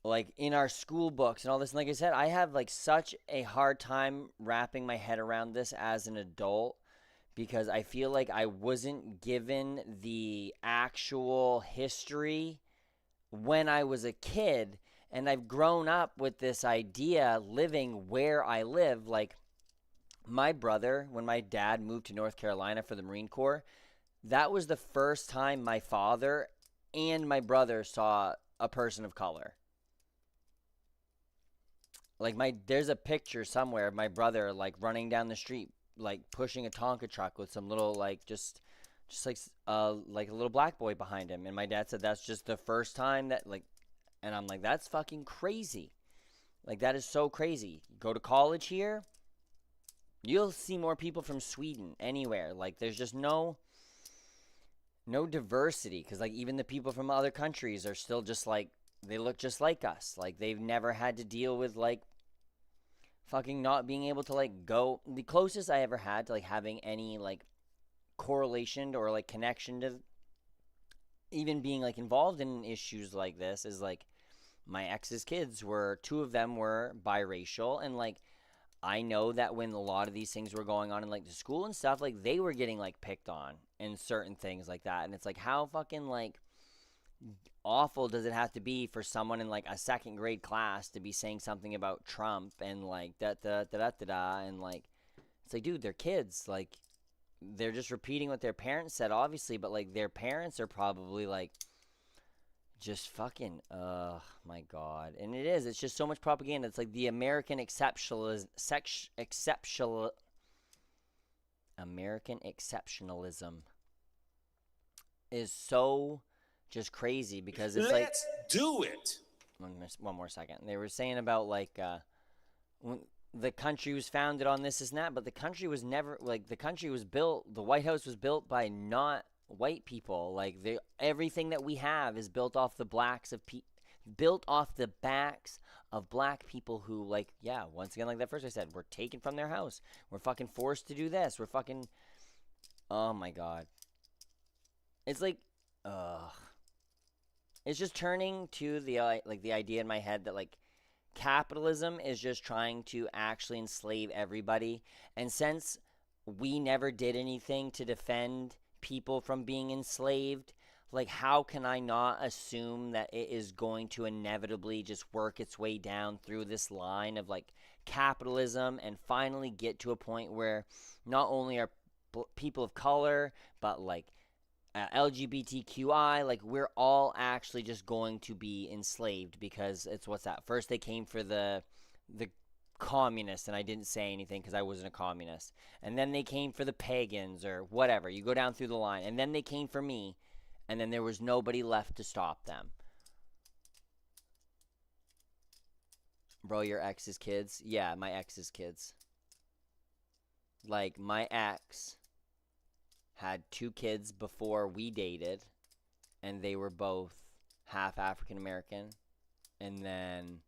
like in our school books and all this. And like I said, I have like such a hard time wrapping my head around this as an adult because I feel like I wasn't given the actual history when I was a kid. And I've grown up with this idea living where I live. Like my brother, when my dad moved to North Carolina for the Marine Corps, that was the first time my father and my brother saw a person of color. Like there's a picture somewhere of my brother like running down the street, like pushing a Tonka truck with some little like just like a little black boy behind him. And my dad said that's just the first time that like. And I'm like, that's fucking crazy. Like, that is so crazy. Go to college here, you'll see more people from Sweden anywhere. Like, there's just no diversity. Because, like, even the people from other countries are still just, like, they look just like us. Like, they've never had to deal with, like, fucking not being able to, like, go. The closest I ever had to, like, having any, like, correlation or, like, connection to even being, like, involved in issues like this is, like, my ex's kids were, 2 of them were biracial, and, like, I know that when a lot of these things were going on in, like, the school and stuff, like, they were getting, like, picked on and certain things like that, and it's, like, how fucking, like, awful does it have to be for someone in, like, a 2nd grade class to be saying something about Trump and, like, da-da-da-da-da-da, and, like, it's, like, dude, they're kids, like, they're just repeating what their parents said, obviously, but, like, their parents are probably, like, just fucking, my God. And it is. It's just so much propaganda. It's like the American exceptionalism is so just crazy because it's like... Let's do it. One more second. They were saying about, like, when the country was founded on this and that, but the country was never, like, the country was built, the White House was built by not white people. Like, everything that we have is built off the backs of black people who, like, yeah, once again, like that first I said, were taken from their house. We're fucking forced to do this. We're fucking, oh my God. It's like, it's just turning to the, like, the idea in my head that, like, capitalism is just trying to actually enslave everybody. And since we never did anything to defend people from being enslaved, like, how can I not assume that it is going to inevitably just work its way down through this line of, like, capitalism and finally get to a point where not only are people of color, but, like, LGBTQI, like, we're all actually just going to be enslaved because it's what's that? First they came for the communists, and I didn't say anything because I wasn't a communist. And then they came for the pagans or whatever. You go down through the line. And then they came for me, and then there was nobody left to stop them. Bro, your ex's kids? Yeah, my ex's kids. Like, my ex had 2 kids before we dated, and they were both half African American, and then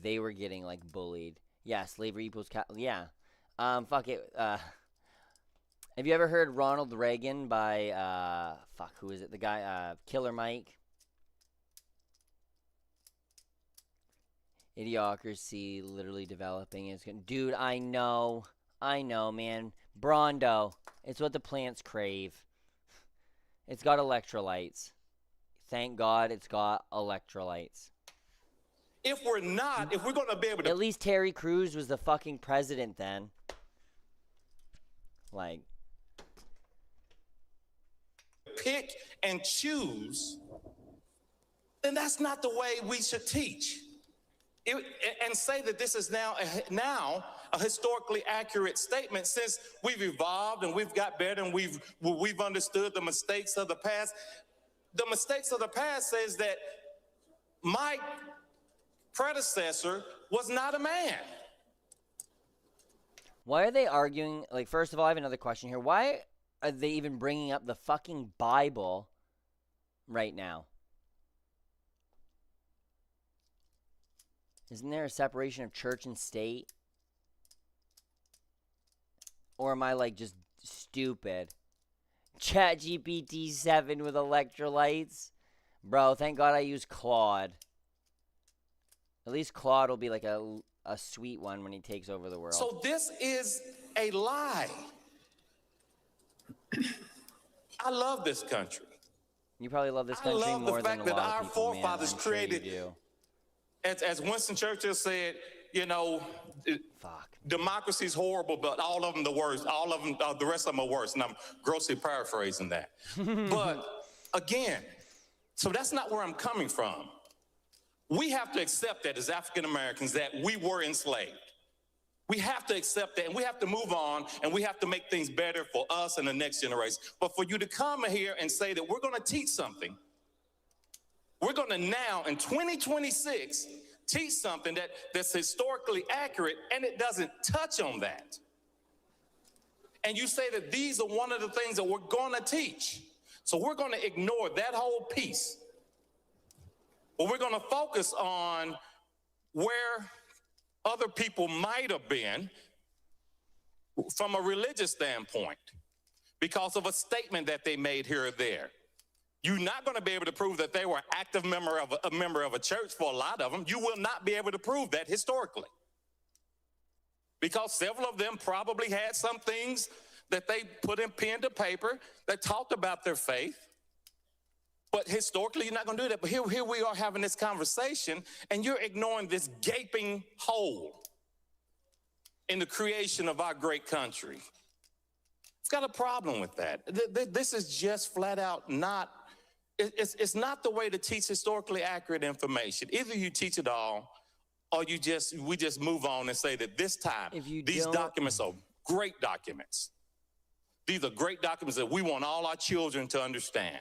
they were getting, like, bullied. Yeah, slavery equals yeah. Fuck it. Have you ever heard Ronald Reagan by, who is it? The guy, Killer Mike? Idiocracy, literally developing. Dude, I know, man. Brondo. It's what the plants crave. It's got electrolytes. Thank God it's got electrolytes. If we're going to be able to... At least Terry Crews was the fucking president then. Like... pick and choose, then that's not the way we should teach. And say that this is now a historically accurate statement since we've evolved and we've got better and we've understood the mistakes of the past. The mistakes of the past says that my predecessor was not a man. Why are they arguing? Like, first of all, I have another question here. Why are they even bringing up the fucking Bible right now? Isn't there a separation of church and state? Or am I, like, just stupid? ChatGPT 7 with electrolytes? Bro, thank God I use Claude. At least Claude will be like a sweet one when he takes over the world. So this is a lie. I love this country. You probably love this country more than a lot of people, man. I love the fact that our forefathers created, as Winston Churchill said, democracy's horrible, but all of them the worst. All of them, the rest of them are worse. And I'm grossly paraphrasing that. But again, so that's not where I'm coming from. We have to accept that as African Americans that we were enslaved. We have to accept that, and we have to move on, and we have to make things better for us and the next generation. But for you to come here and say that we're going to teach something, we're going to now, in 2026, teach something that's historically accurate, and it doesn't touch on that. And you say that these are one of the things that we're going to teach. So we're going to ignore that whole piece. But we're going to focus on where other people might have been from a religious standpoint because of a statement that they made here or there. You're not going to be able to prove that they were an active member of a church for a lot of them. You will not be able to prove that historically because several of them probably had some things that they put in pen to paper that talked about their faith. But historically, you're not going to do that. But here we are having this conversation, and you're ignoring this gaping hole in the creation of our great country. It's got a problem with that. This is just flat out not, it's not the way to teach historically accurate information. Either you teach it all, or we just move on and say that this time, these documents are great documents. These are great documents that we want all our children to understand.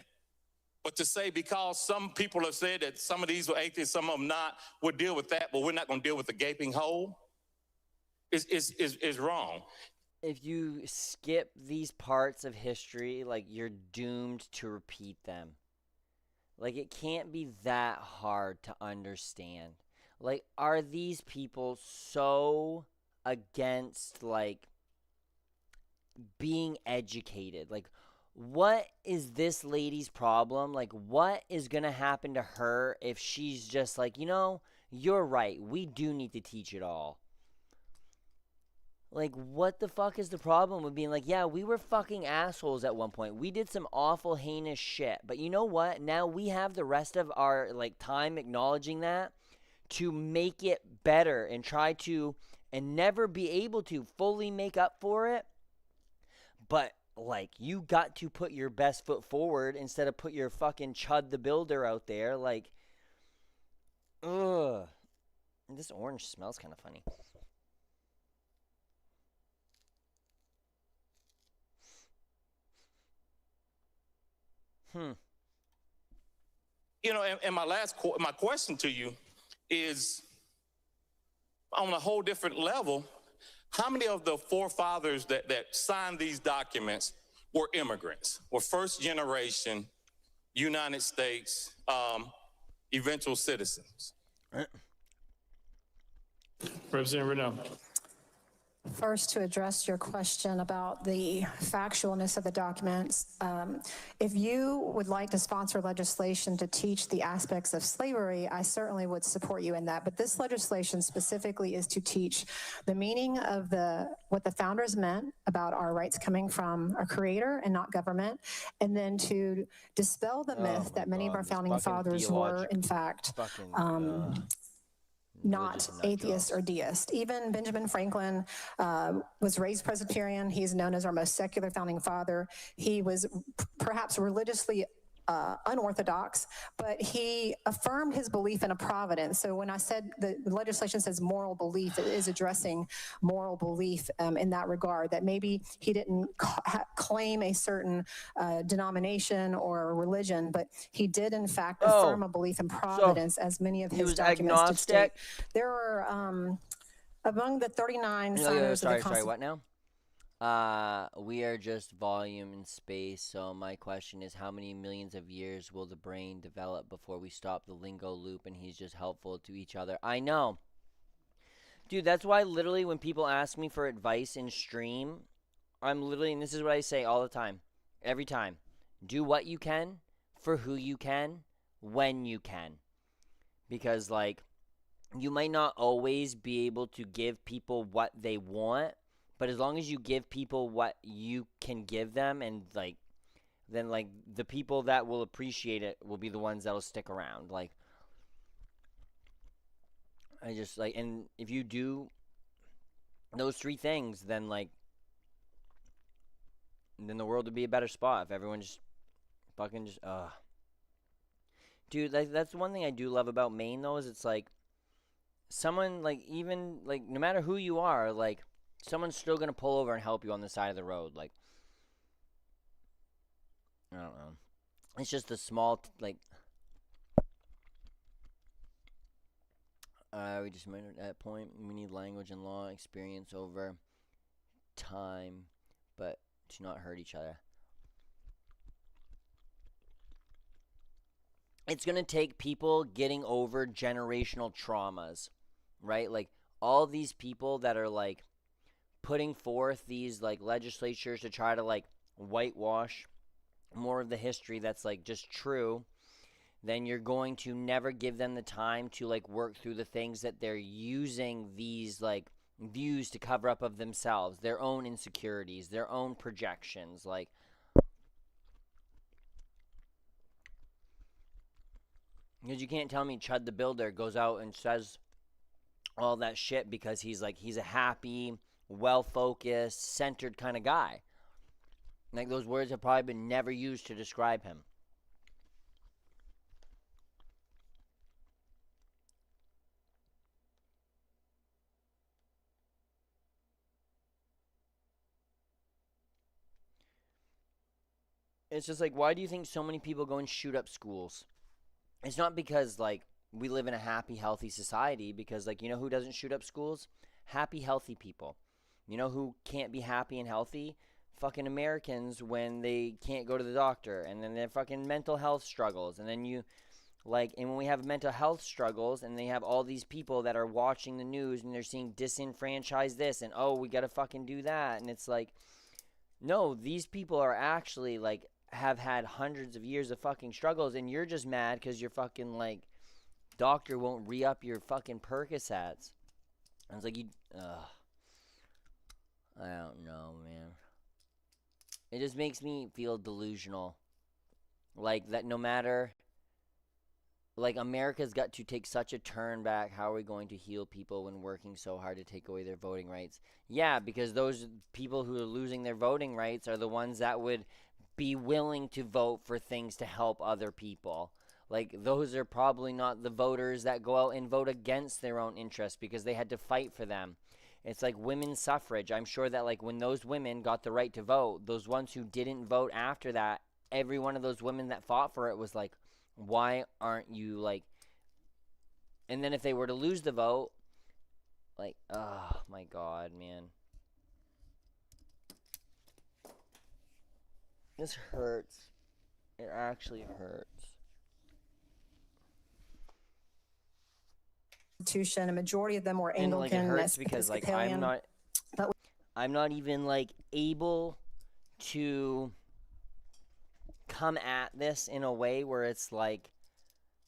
But to say because some people have said that some of these were atheists, some of them not, we'll deal with that, but we're not going to deal with the gaping hole is wrong. If you skip these parts of history, like, you're doomed to repeat them. Like, it can't be that hard to understand. Like, are these people so against, like, being educated? Like, what is this lady's problem? Like, what is going to happen to her if she's just like, you're right. We do need to teach it all. Like, what the fuck is the problem with being like, yeah, we were fucking assholes at one point. We did some awful, heinous shit. But you know what? Now we have the rest of our, like, time acknowledging that to make it better and try to, and never be able to fully make up for it. But, like, you got to put your best foot forward instead of put your fucking Chud the Builder out there. Like, ugh. This orange smells kind of funny. And my question to you is on a whole different level. How many of the forefathers that signed these documents were immigrants, were first generation United States eventual citizens? Representative Renaud. First, to address your question about the factualness of the documents, if you would like to sponsor legislation to teach the aspects of slavery, I certainly would support you in that. But this legislation specifically is to teach the meaning of what the founders meant about our rights coming from our creator and not government, and then to dispel the myth that many of our founding fathers were, in fact, not atheist or deist. Even Benjamin Franklin was raised Presbyterian. He's known as our most secular founding father. He was perhaps religiously unorthodox, but he affirmed his belief in a providence. So when I said the legislation says moral belief, it is addressing moral belief in that regard, that maybe he didn't claim a certain denomination or religion, but he did in fact affirm a belief in providence, as many of his documents did state. There are among the 39 signers of the Constitution. What now? We are just volume in space, so my question is, how many millions of years will the brain develop before we stop the lingo loop and he's just helpful to each other? I know. Dude, that's why literally when people ask me for advice in stream, I'm literally, and this is what I say all the time, every time, do what you can, for who you can, when you can. Because, like, you might not always be able to give people what they want, but as long as you give people what you can give them, and like, then like the people that will appreciate it will be the ones that'll stick around. Like, I just like, and if you do those three things, then like, then the world would be a better spot if everyone just fucking just dude, that's one thing I do love about Maine though, is it's like someone, like, even like, no matter who you are, like, someone's still gonna pull over and help you on the side of the road. Like, I don't know, it's just a small like, we just made it at that point. We need language and law experience over time, but to not hurt each other. It's going to take people getting over generational traumas, right? Like, all these people that are, like, putting forth these, like, legislatures to try to, like, whitewash more of the history that's, like, just true, then you're going to never give them the time to, like, work through the things that they're using these, like, views to cover up of themselves, their own insecurities, their own projections, like, because you can't tell me Chud the Builder goes out and says all that shit because he's like, he's a happy, well-focused, centered kind of guy. Like, those words have probably been never used to describe him. It's just like, why do you think so many people go and shoot up schools? It's not because, like, we live in a happy, healthy society, because, like, you know who doesn't shoot up schools? Happy, healthy people. You know who can't be happy and healthy? Fucking Americans, when they can't go to the doctor, and then their fucking mental health struggles, and then you, like, and when we have mental health struggles, and they have all these people that are watching the news, and they're seeing disenfranchise this, and, oh, we gotta fucking do that, and it's like, no, these people are actually, like, have had hundreds of years of fucking struggles, and you're just mad because your fucking, like, doctor won't re-up your fucking Percocets. I was like, I don't know, man. It just makes me feel delusional. Like, that no matter, like, America's got to take such a turn back. How are we going to heal people when working so hard to take away their voting rights? Yeah, because those people who are losing their voting rights are the ones that would be willing to vote for things to help other people. Like, those are probably not the voters that go out and vote against their own interests because they had to fight for them. It's like women's suffrage. I'm sure that, like, when those women got the right to vote, those ones who didn't vote after that, every one of those women that fought for it was like, why aren't you, like... And then if they were to lose the vote, like, oh my God, man. This hurts. It actually hurts. A majority of them were Anglican. And, like, it hurts because, like, I'm not even, like, able to come at this in a way where it's like,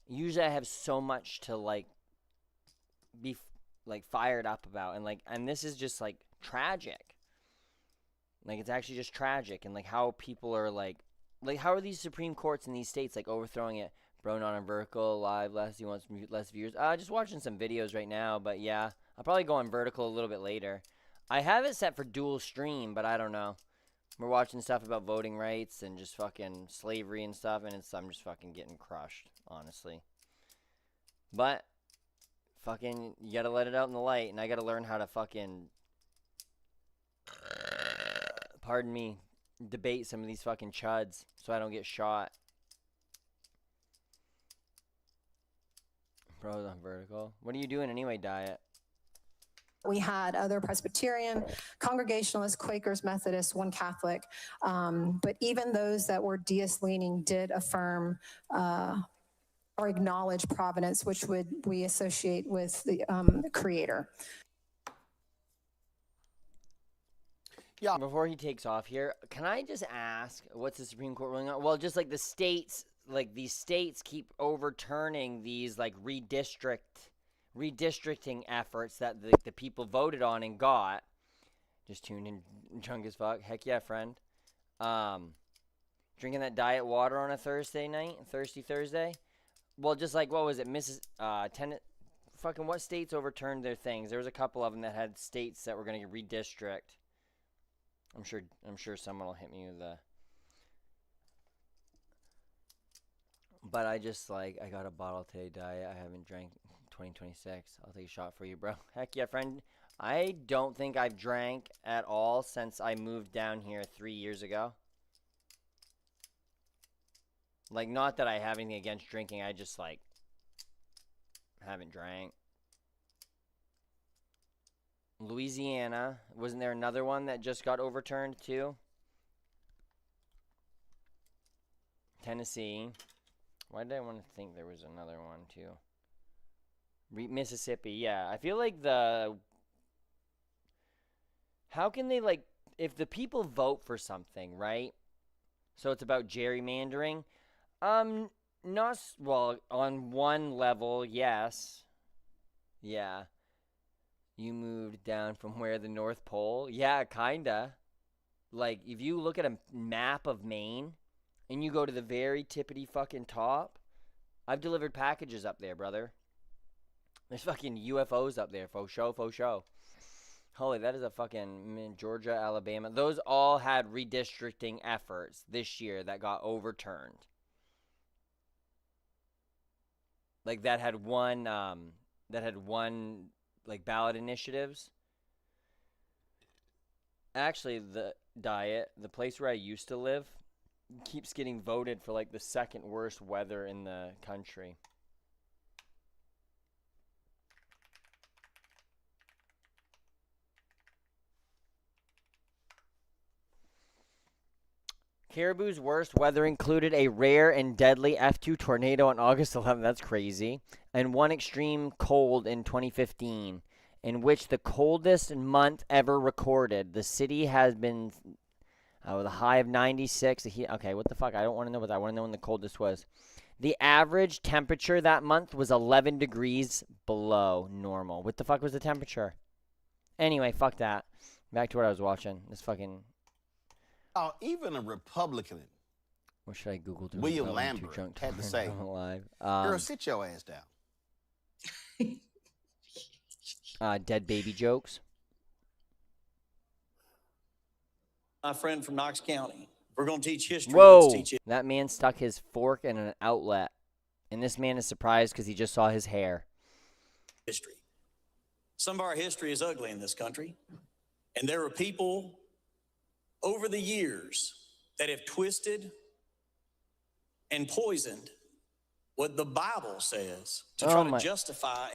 usually I have so much to, like, be, like, fired up about, and, like, and this is just, like, tragic. Like, it's actually just tragic, and, like, how people are, like, how are these Supreme Courts in these states, like, overthrowing it? Bro, not on vertical, live, he wants less viewers. Just watching some videos right now, but yeah, I'll probably go on vertical a little bit later. I have it set for dual stream, but I don't know. We're watching stuff about voting rights and just fucking slavery and stuff, and I'm just fucking getting crushed, honestly. But, fucking, you gotta let it out in the light, and I gotta learn how to fucking, pardon me, debate some of these fucking chuds so I don't get shot. Bros on vertical. What are you doing anyway, Diet? We had other Presbyterian, Congregationalists, Quakers, Methodists, one Catholic. But even those that were deist-leaning did affirm or acknowledge providence, which we associate with the Creator. Yeah. Before he takes off here, can I just ask, what's the Supreme Court ruling on? Well, just like the states, like these states keep overturning these like redistricting efforts that the people voted on and got. Just tuned in drunk as fuck. Heck yeah, friend. Drinking that diet water on a Thursday night, Thirsty Thursday. Well, just like, what was it, fucking what states overturned their things? There was a couple of them that had states that were going to redistrict. I'm sure someone will hit me with the. But I just I got a bottle today diet. I haven't drank 2026. I'll take a shot for you, bro. Heck yeah, friend. I don't think I've drank at all since I moved down here 3 years ago. Not that I have anything against drinking. I just haven't drank. Louisiana. Wasn't there another one that just got overturned too? Tennessee. Why did I want to think there was another one too? Mississippi. Yeah. I feel like how can they if the people vote for something, right? So it's about gerrymandering. On one level, yes. Yeah. You moved down from where, the North Pole? Yeah, kinda. If you look at a map of Maine and you go to the very tippity fucking top, I've delivered packages up there, brother. There's fucking UFOs up there, faux show. Holy, that is a fucking Georgia, Alabama. Those all had redistricting efforts this year that got overturned. That had one ballot initiatives. Actually, the place where I used to live, keeps getting voted for the second worst weather in the country. Caribou's worst weather included a rare and deadly F2 tornado on August 11th. That's crazy. And one extreme cold in 2015, in which the coldest month ever recorded. The city has been with a high of 96. Okay, what the fuck? I don't want to know what that. I want to know when the coldest was. The average temperature that month was 11 degrees below normal. What the fuck was the temperature? Anyway, fuck that. Back to what I was watching. This fucking... even a Republican. What should I Google? William Lambert had to say, girl, sit your ass down. Dead baby jokes. My friend from Knox County. We're going to teach history. Whoa! Let's teach it. That man stuck his fork in an outlet. And this man is surprised because he just saw his hair. History. Some of our history is ugly in this country. And there are people over the years that have twisted and poisoned what the Bible says to try to justify.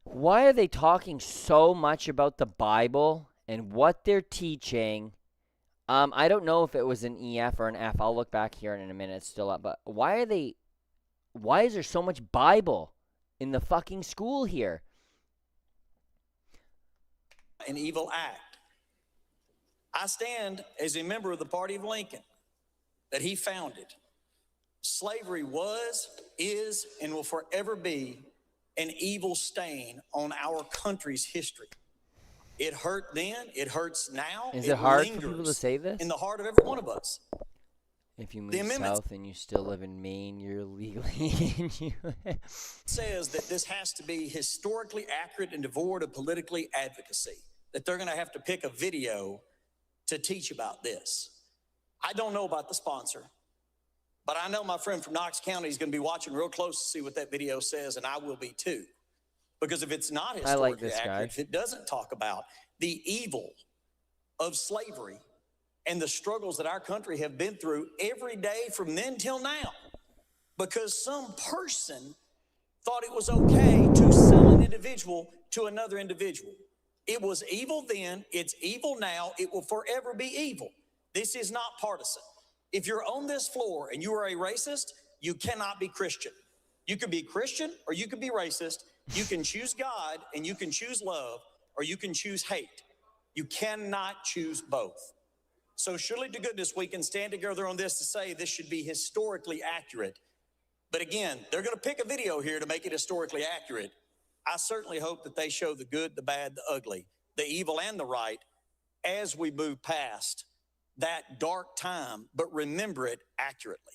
Why are they talking so much about the Bible and what they're teaching? I don't know if it was an EF or an F. I'll look back here in a minute. It's still up. But why is there so much Bible in the fucking school here? An evil act. I stand as a member of the party of Lincoln that he founded. Slavery was, is, and will forever be an evil stain on our country's history. It hurt then, it hurts now. Is it hard for people to say this? In the heart of every one of us. If you move south and you still live in Maine, you're legally in U.S. Says that this has to be historically accurate and devoid of politically advocacy. That they're going to have to pick a video to teach about this. I don't know about the sponsor, but I know my friend from Knox County is going to be watching real close to see what that video says, and I will be too. Because if it's not historically accurate, if it doesn't talk about the evil of slavery and the struggles that our country have been through every day from then till now, because some person thought it was okay to sell an individual to another individual. It was evil then, it's evil now, it will forever be evil. This is not partisan. If you're on this floor and you are a racist, you cannot be Christian. You could be Christian or you could be racist. You can choose God and you can choose love, or you can choose hate. You cannot choose both. So surely to goodness, we can stand together on this to say this should be historically accurate. But again, they're going to pick a video here to make it historically accurate. I certainly hope that they show the good, the bad, the ugly, the evil, and the right as we move past that dark time, but remember it accurately.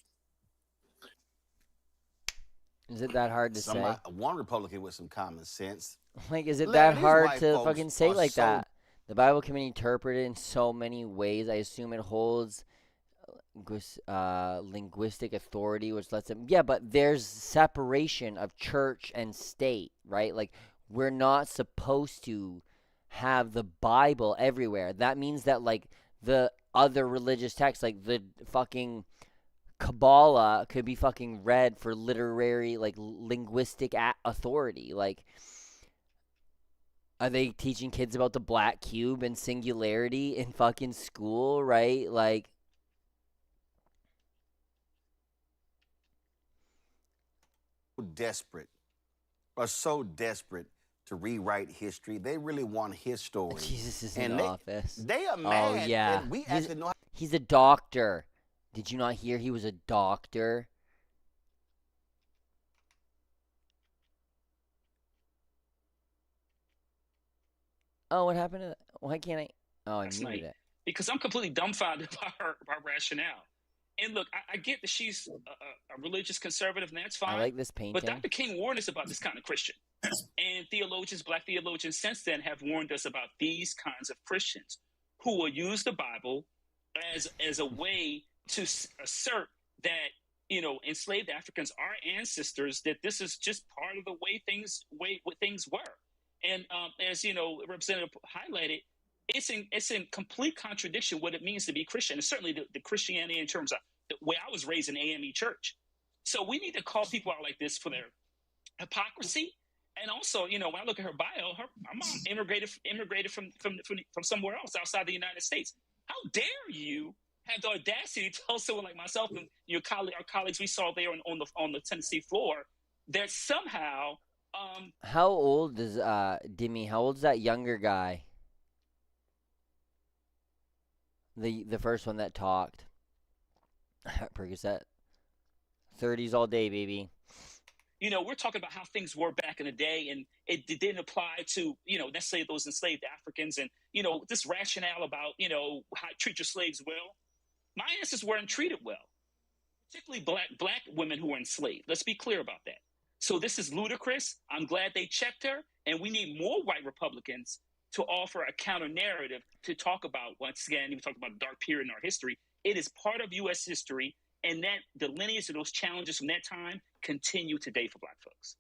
Is it that hard to say? One Republican with some common sense. Like, is it that hard to fucking say like that? The Bible can be interpreted in so many ways. I assume it holds linguistic authority, which lets them. Yeah, but there's separation of church and state, right? Like, we're not supposed to have the Bible everywhere. That means that, like, the other religious texts, like the fucking Kabbalah, could be fucking read for literary, like, linguistic authority. Like, are they teaching kids about the black cube and singularity in fucking school, right? Like, so desperate to rewrite history. They really want his story. Jesus is in office. They are mad. Oh, yeah. And we actually know. He's a doctor. Did you not hear he was a doctor? Oh, what happened to that? Why can't I? Oh, I muted it. Because I'm completely dumbfounded by her rationale. And look, I get that she's a religious conservative, and that's fine. I like this painting. But Dr. King warned us about this kind of Christian. And theologians, black theologians since then have warned us about these kinds of Christians who will use the Bible as a way to assert that, you know, enslaved Africans are ancestors, that this is just part of the way things were. And as, you know, Representative highlighted, it's in complete contradiction what it means to be Christian, and certainly the Christianity in terms of the way I was raised in AME church. So we need to call people out like this for their hypocrisy. And also, you know, when I look at her bio, her mom immigrated from somewhere else outside the United States. How dare you have the audacity to tell someone like myself and our colleagues we saw there on the Tennessee floor that somehow how old is Demi? How old's that younger guy? The first one that talked. Percocet. 30s all day, baby. You know, we're talking about how things were back in the day, and it didn't apply to, you know, necessarily those enslaved Africans, and, you know, this rationale about, you know, how to treat your slaves well. My ancestors weren't treated well, particularly black women who were enslaved. Let's be clear about that. So this is ludicrous. I'm glad they checked her, and we need more white Republicans to offer a counter narrative to talk about, once again, we talked about a dark period in our history. It is part of U.S. history, and that the lineage of those challenges from that time continue today for black folks.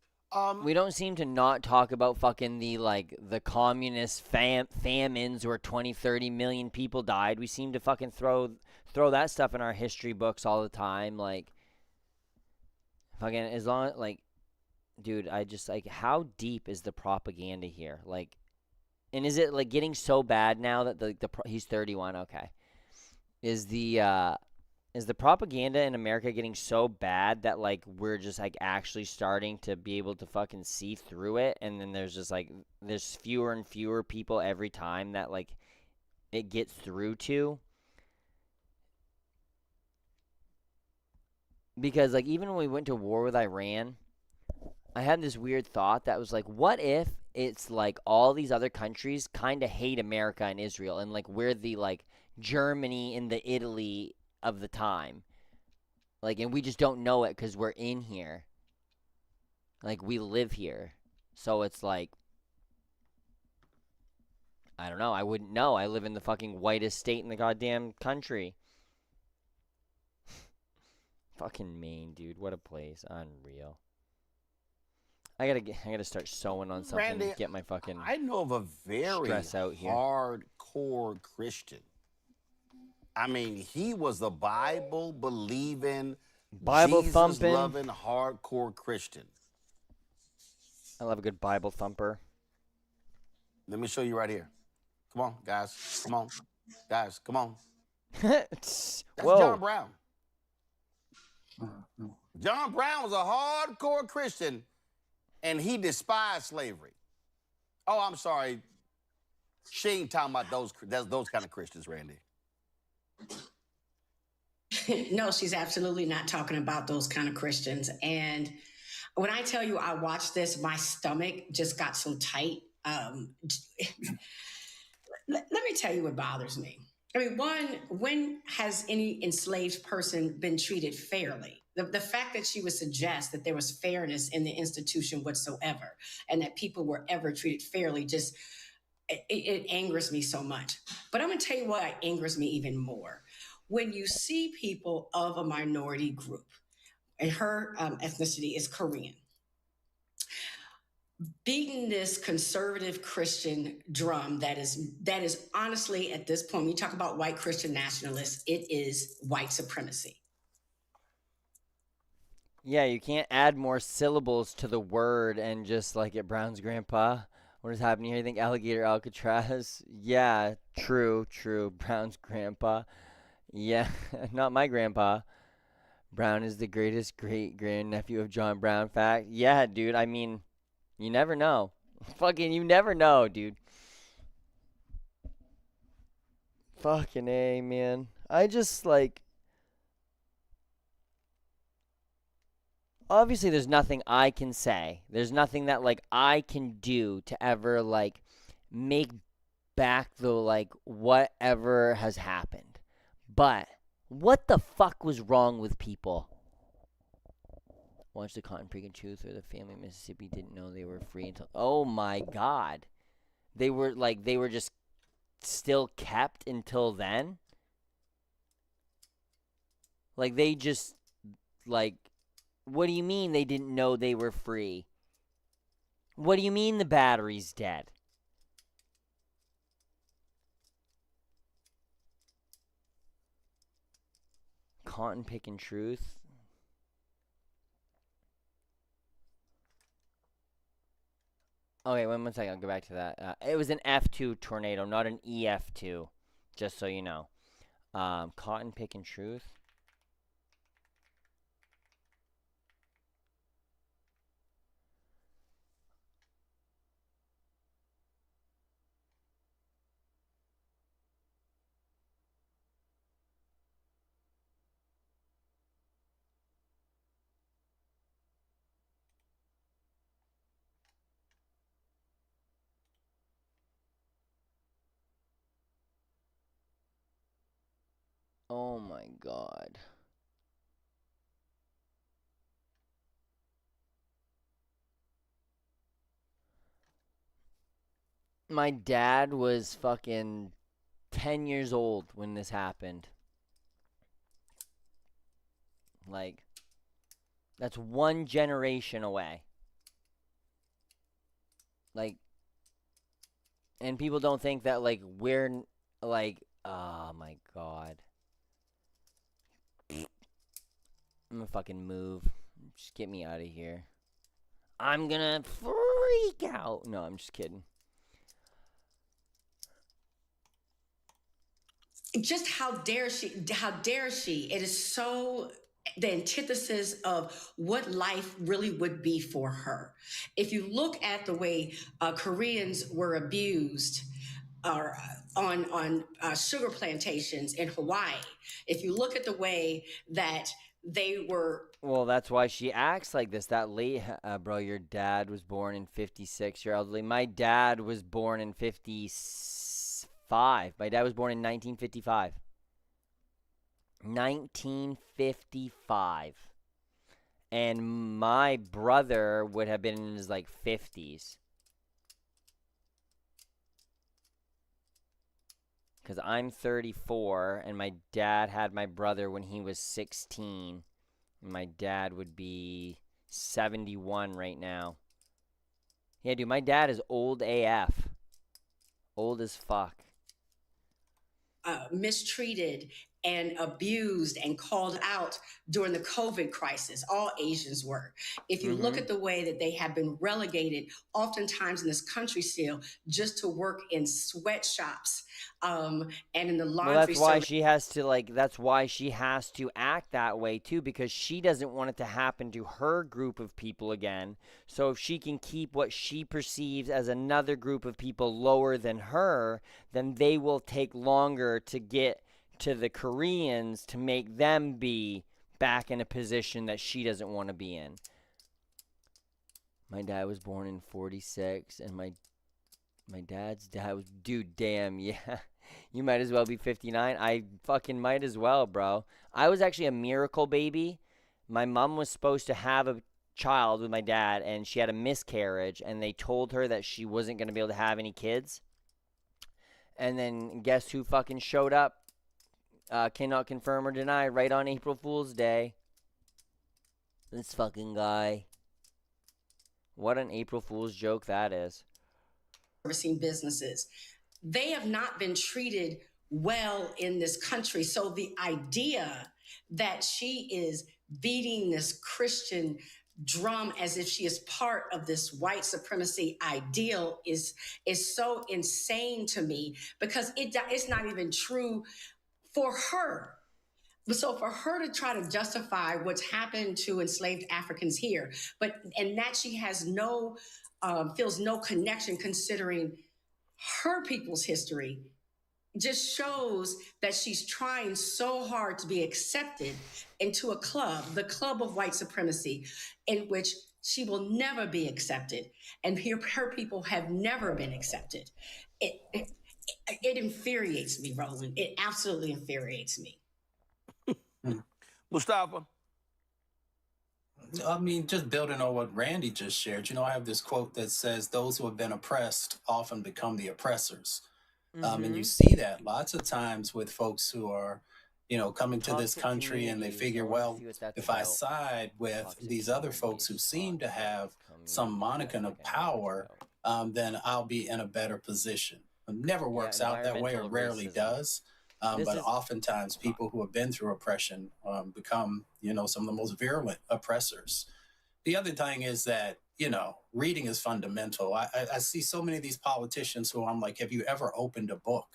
We don't seem to not talk about fucking the communist famines where 20, 30 million people died. We seem to fucking throw that stuff in our history books all the time. Like, fucking, as long, like, dude, I just, like, how deep is the propaganda here? Like, and is it, like, getting so bad now that he's 31? Okay. Is the propaganda in America getting so bad that, like, we're just, like, actually starting to be able to fucking see through it, and then there's just, like, there's fewer and fewer people every time that, like, it gets through to? Because, like, even when we went to war with Iran, I had this weird thought that was like, what if it's, like, all these other countries kind of hate America and Israel, and, like, we're the, like, Germany and the Italy of the time, like, and we just don't know it because we're in here, like, we live here, so it's like, I don't know, I wouldn't know. I live in the fucking whitest state in the goddamn country. Fucking Maine, dude, what a place. Unreal. I gotta start sewing on something Randy, to get my fucking I know of a very stress out here. hardcore Christian. I mean, he was a Bible-believing, Bible-thumping, Jesus-loving, hardcore Christian. I love a good Bible thumper. Let me show you right here. Come on, guys. Come on. Guys, come on. That's Whoa. John Brown. John Brown was a hardcore Christian, and he despised slavery. Oh, I'm sorry. She ain't talking about those kind of Christians, Randy. No, she's absolutely not talking about those kind of Christians. And When I tell you I watched this, my stomach just got so tight. Let me tell you what bothers me. I mean, one, when has any enslaved person been treated fairly? The fact that she would suggest that there was fairness in the institution whatsoever and that people were ever treated fairly just, it angers me so much. But I'm going to tell you what angers me even more. When you see people of a minority group, and her ethnicity is Korean, beating this conservative Christian drum that is honestly, at this point, when you talk about white Christian nationalists, it is white supremacy. Yeah, you can't add more syllables to the word and just like it Brown's grandpa. What is happening here? You think alligator Alcatraz? Yeah, true. Brown's grandpa. Yeah, not my grandpa. Brown is the greatest great-grandnephew of John Brown. Fact. Yeah, dude, I mean, you never know. Fucking, you never know, dude. Fucking A, man. I just, like... Obviously, there's nothing I can say. There's nothing that, like, I can do to ever, like, make back the, like, whatever has happened. But, what the fuck was wrong with people? Watch the Cotton Picking Truth, or the family in Mississippi didn't know they were free until... Oh, my God. They were, like, they were just still kept until then? Like, they just, like... What do you mean they didn't know they were free? What do you mean the battery's dead? Cotton Picking Truth? Okay, one second. I'll go back to that. It was an F2 tornado, not an EF2, just so you know. Cotton Picking Truth? Oh my God. My dad was fucking 10 years old when this happened. Like, that's one generation away. Like, and people don't think that, like, we're, like, oh my God. I'm gonna fucking move. Just get me out of here. I'm gonna freak out. No, I'm just kidding. Just how dare she? How dare she? It is so the antithesis of what life really would be for her. If you look at the way Koreans were abused on sugar plantations in Hawaii, if you look at the way that they were... Well, that's why she acts like this. That late, bro, your dad was born in 56. You're elderly. My dad was born in 55. My dad was born in 1955. 1955. And my brother would have been in his, like, 50s. Because I'm 34, and my dad had my brother when he was 16. My dad would be 71 right now. Yeah, dude, my dad is old AF. Old as fuck. Mistreated and abused and called out during the COVID crisis. All Asians were. If you look at the way that they have been relegated, oftentimes in this country still, just to work in sweatshops and in the laundry. Well, that's why she has to, like, that's why she has to act that way, too, because she doesn't want it to happen to her group of people again. So if she can keep what she perceives as another group of people lower than her, then they will take longer to get to the Koreans to make them be back in a position that she doesn't want to be in. My dad was born in 46, and my dad's dad was... Dude, damn, yeah. You might as well be 59. I fucking might as well, bro. I was actually a miracle baby. My mom was supposed to have a child with my dad, and she had a miscarriage, and they told her that she wasn't going to be able to have any kids. And then guess who fucking showed up? Cannot confirm or deny right on April Fool's Day. This fucking guy. What an April Fool's joke that is. Servicing businesses. They have not been treated well in this country. So the idea that she is beating this Christian drum as if she is part of this white supremacy ideal is so insane to me, because it's not even true for her. So for her to try to justify what's happened to enslaved Africans here, and that she has feels no connection considering her people's history, just shows that she's trying so hard to be accepted into a club, the club of white supremacy, in which she will never be accepted. And her people have never been accepted. It infuriates me, Roland. It absolutely infuriates me. Mustafa? I mean, just building on what Randy just shared, I have this quote that says, those who have been oppressed often become the oppressors. And you see that lots of times with folks who are, coming to this country and they figure, well, if I side with these other folks who seem to have some monicum of power, then I'll be in a better position. It never works out that way, or rarely does. But oftentimes people who have been through oppression become, some of the most virulent oppressors. The other thing is that, reading is fundamental. I see so many of these politicians who I'm like, have you ever opened a book?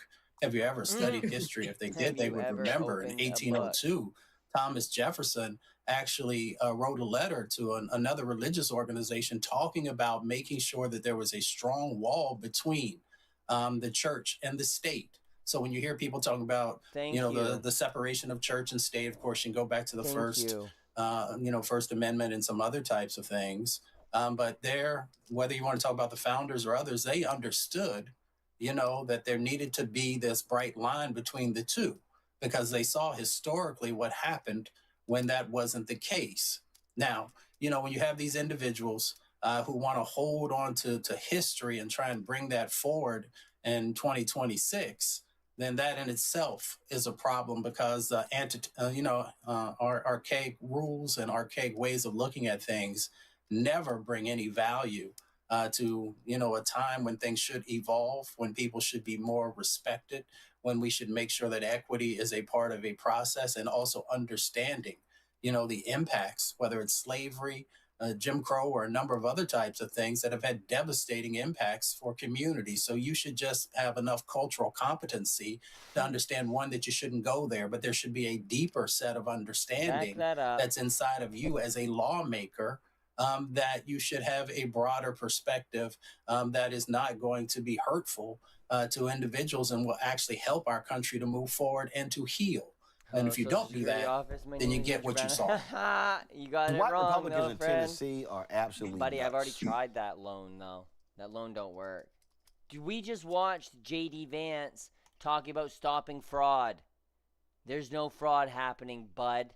Have you ever studied history? If they did, they would remember in 1802, Thomas Jefferson actually wrote a letter to another religious organization talking about making sure that there was a strong wall between the church and the state. So when you hear people talking about, the separation of church and state, of course, you can go back to the First Amendment and some other types of things. But whether you want to talk about the founders or others, they understood, that there needed to be this bright line between the two, because they saw historically what happened when that wasn't the case. Now, when you have these individuals who want to hold on to history and try and bring that forward in 2026, then that in itself is a problem, because our archaic rules and archaic ways of looking at things never bring any value to a time when things should evolve, when people should be more respected, when we should make sure that equity is a part of a process, and also understanding the impacts, whether it's slavery, Jim Crow, or a number of other types of things that have had devastating impacts for communities. So you should just have enough cultural competency to understand, one, that you shouldn't go there, but there should be a deeper set of understanding that's inside of you as a lawmaker, that you should have a broader perspective that is not going to be hurtful to individuals and will actually help our country to move forward and to heal. And if you don't do that, then you get what you saw. You got it White wrong, Republicans though, in friend. Tennessee are absolutely Buddy, I've already nuts. tried that loan, though. That loan don't work. We just watched J.D. Vance talking about stopping fraud. There's no fraud happening, bud.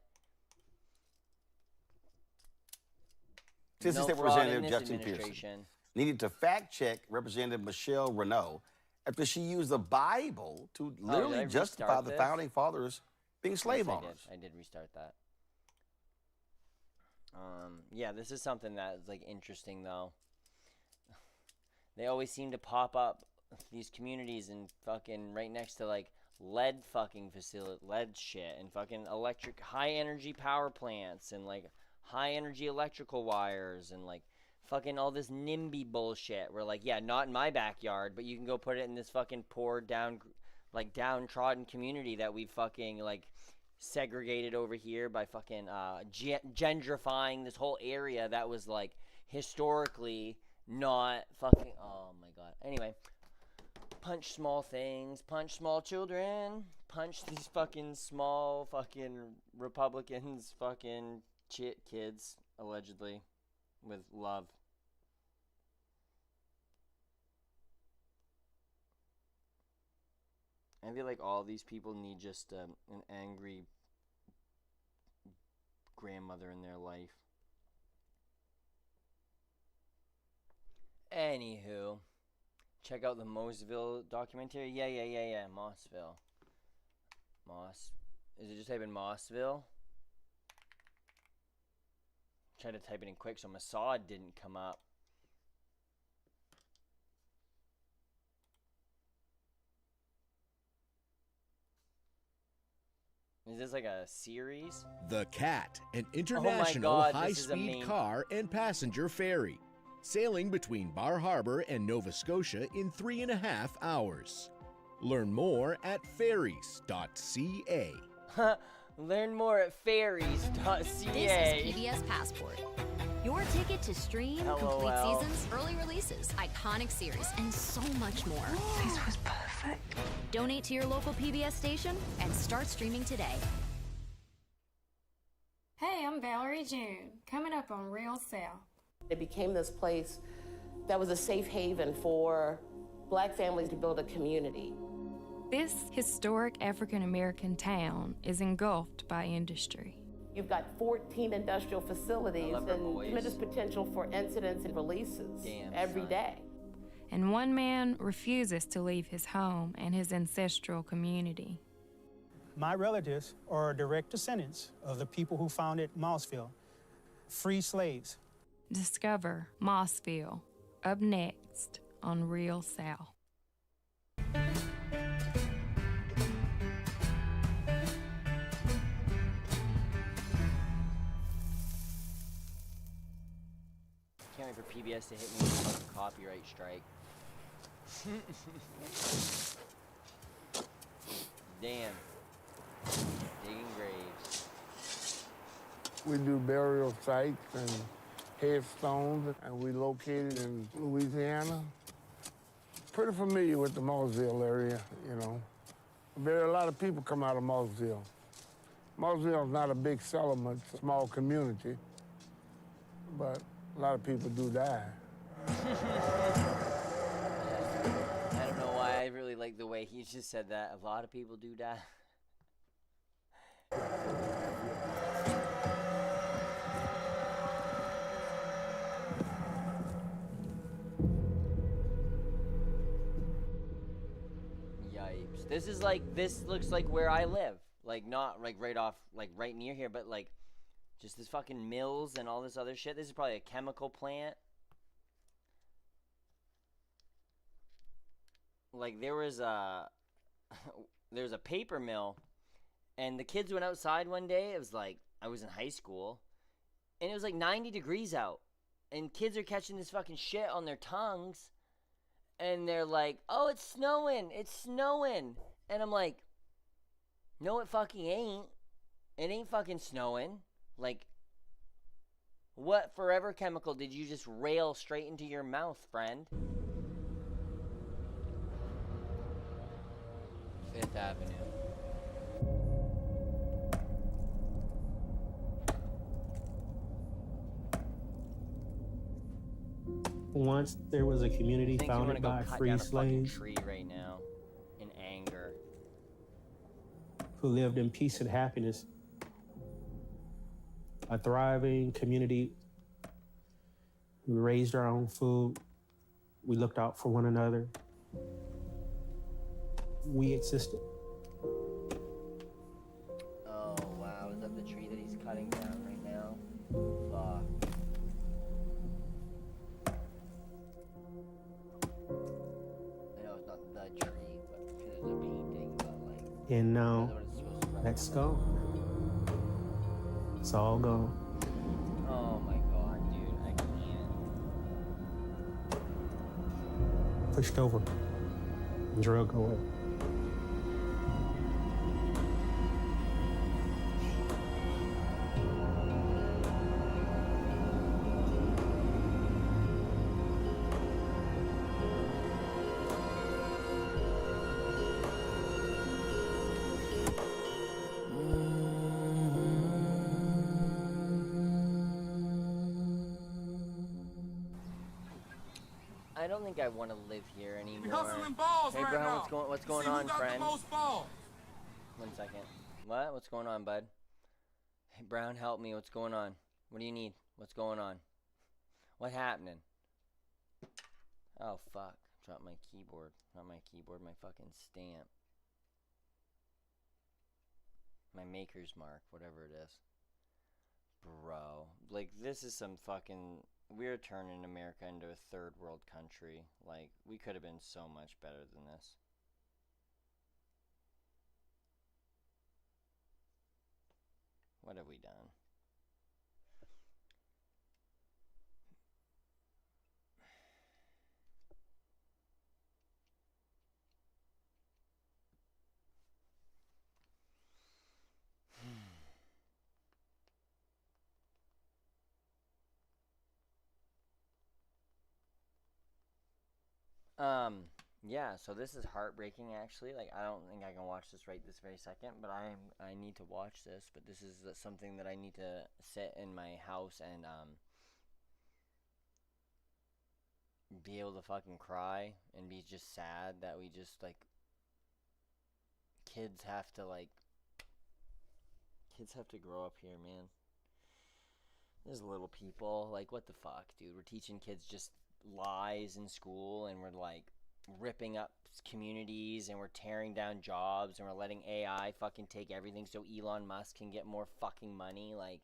Tennessee State Representative Justin Pearson needed to fact-check Representative Michelle Renault after she used the Bible to literally justify the Founding Fathers being slave owners. I did restart that. Yeah, this is something that is, interesting, though. They always seem to pop up these communities and fucking right next to, lead fucking lead shit, and fucking high-energy power plants, and, high-energy electrical wires, and, fucking all this NIMBY bullshit. Where, yeah, not in my backyard, but you can go put it in this fucking poor, downtrodden community that we fucking, segregated over here by fucking gentrifying this whole area that was, historically not fucking... Oh, my God. Anyway, punch small things, punch small children, punch these fucking small fucking Republicans fucking kids, allegedly, with love. I feel like all these people need just an angry grandmother in their life. Anywho, check out the Mossville documentary. Yeah. Mossville. Is it just type in Mossville? Try to type it in quick so Mossad didn't come up. Is this like a series? The Cat, an international God, high-speed car and passenger ferry, sailing between Bar Harbor and Nova Scotia in 3.5 hours. Learn more at ferries.ca. Learn more at ferries.ca. This is PBS Passport. Your ticket to stream, complete LOL. seasons, early releases, iconic series, and so much more. This was perfect. Donate to your local PBS station and start streaming today. Hey, I'm Valerie June, coming up on Real Sale. It became this place that was a safe haven for Black families to build a community. This historic African-American town is engulfed by industry. You've got 14 industrial facilities and tremendous potential for incidents and releases every day. And one man refuses to leave his home and his ancestral community. My relatives are direct descendants of the people who founded Mossville, free slaves. Discover Mossville, up next on Real South. Can't wait for PBS to hit me with a fucking copyright strike. Damn. Digging graves. We do burial sites and headstones, and we located in Louisiana. Pretty familiar with the Mossville area, you know. There are a lot of people come out of Mossville. Mossville is not a big settlement, it's a small community, but a lot of people do die. I don't know why I really like the way he just said that. A lot of people do die. Yipes. This looks like where I live. Like, not like right off, like right near here, but like just this fucking mills and all this other shit. This is probably a chemical plant. Like there was a paper mill, and the kids went outside one day. It was like I was in high school, and it was like 90 degrees out, and kids are catching this fucking shit on their tongues, and they're like, "Oh, it's snowing! It's snowing!" And I'm like, "No, it fucking ain't. It ain't fucking snowing." Like, what forever chemical did you just rail straight into your mouth, friend? Fifth Avenue. Once there was a community I think you wanna founded go by cut free down a fucking slaves tree right now, in anger. who lived in peace and happiness. A thriving community. We raised our own food. We looked out for one another. We existed. Oh wow, is that the tree that he's cutting down right now? Fuck. I know it's not the tree, but because there's a painting, but like. And now, that's what it's supposed to let's go. It's all gone. Oh my god, dude, I can't. Pushed over. Drug away. I don't think I want to live here anymore. We hustling balls hey, right Brown, now. what's going See on, who got friend? the most balls. 1 second. What? What's going on, bud? Hey, Brown, help me. What's going on? What do you need? What's going on? What happening? Oh, fuck. Dropped my keyboard. Not my keyboard, my fucking stamp. My maker's mark, whatever it is. Bro. Like, this is some fucking... We're turning America into a third world country. Like, we could have been so much better than this. What have we done? Yeah, so this is heartbreaking actually. Like, I don't think I can watch this right this very second, but I need to watch this, but this is something that I need to sit in my house and be able to fucking cry and be just sad that we just like kids have to grow up here, man. There's little people, like, what the fuck, dude? We're teaching kids just lies in school, and we're like ripping up communities, and we're tearing down jobs, and we're letting AI fucking take everything so Elon Musk can get more fucking money. Like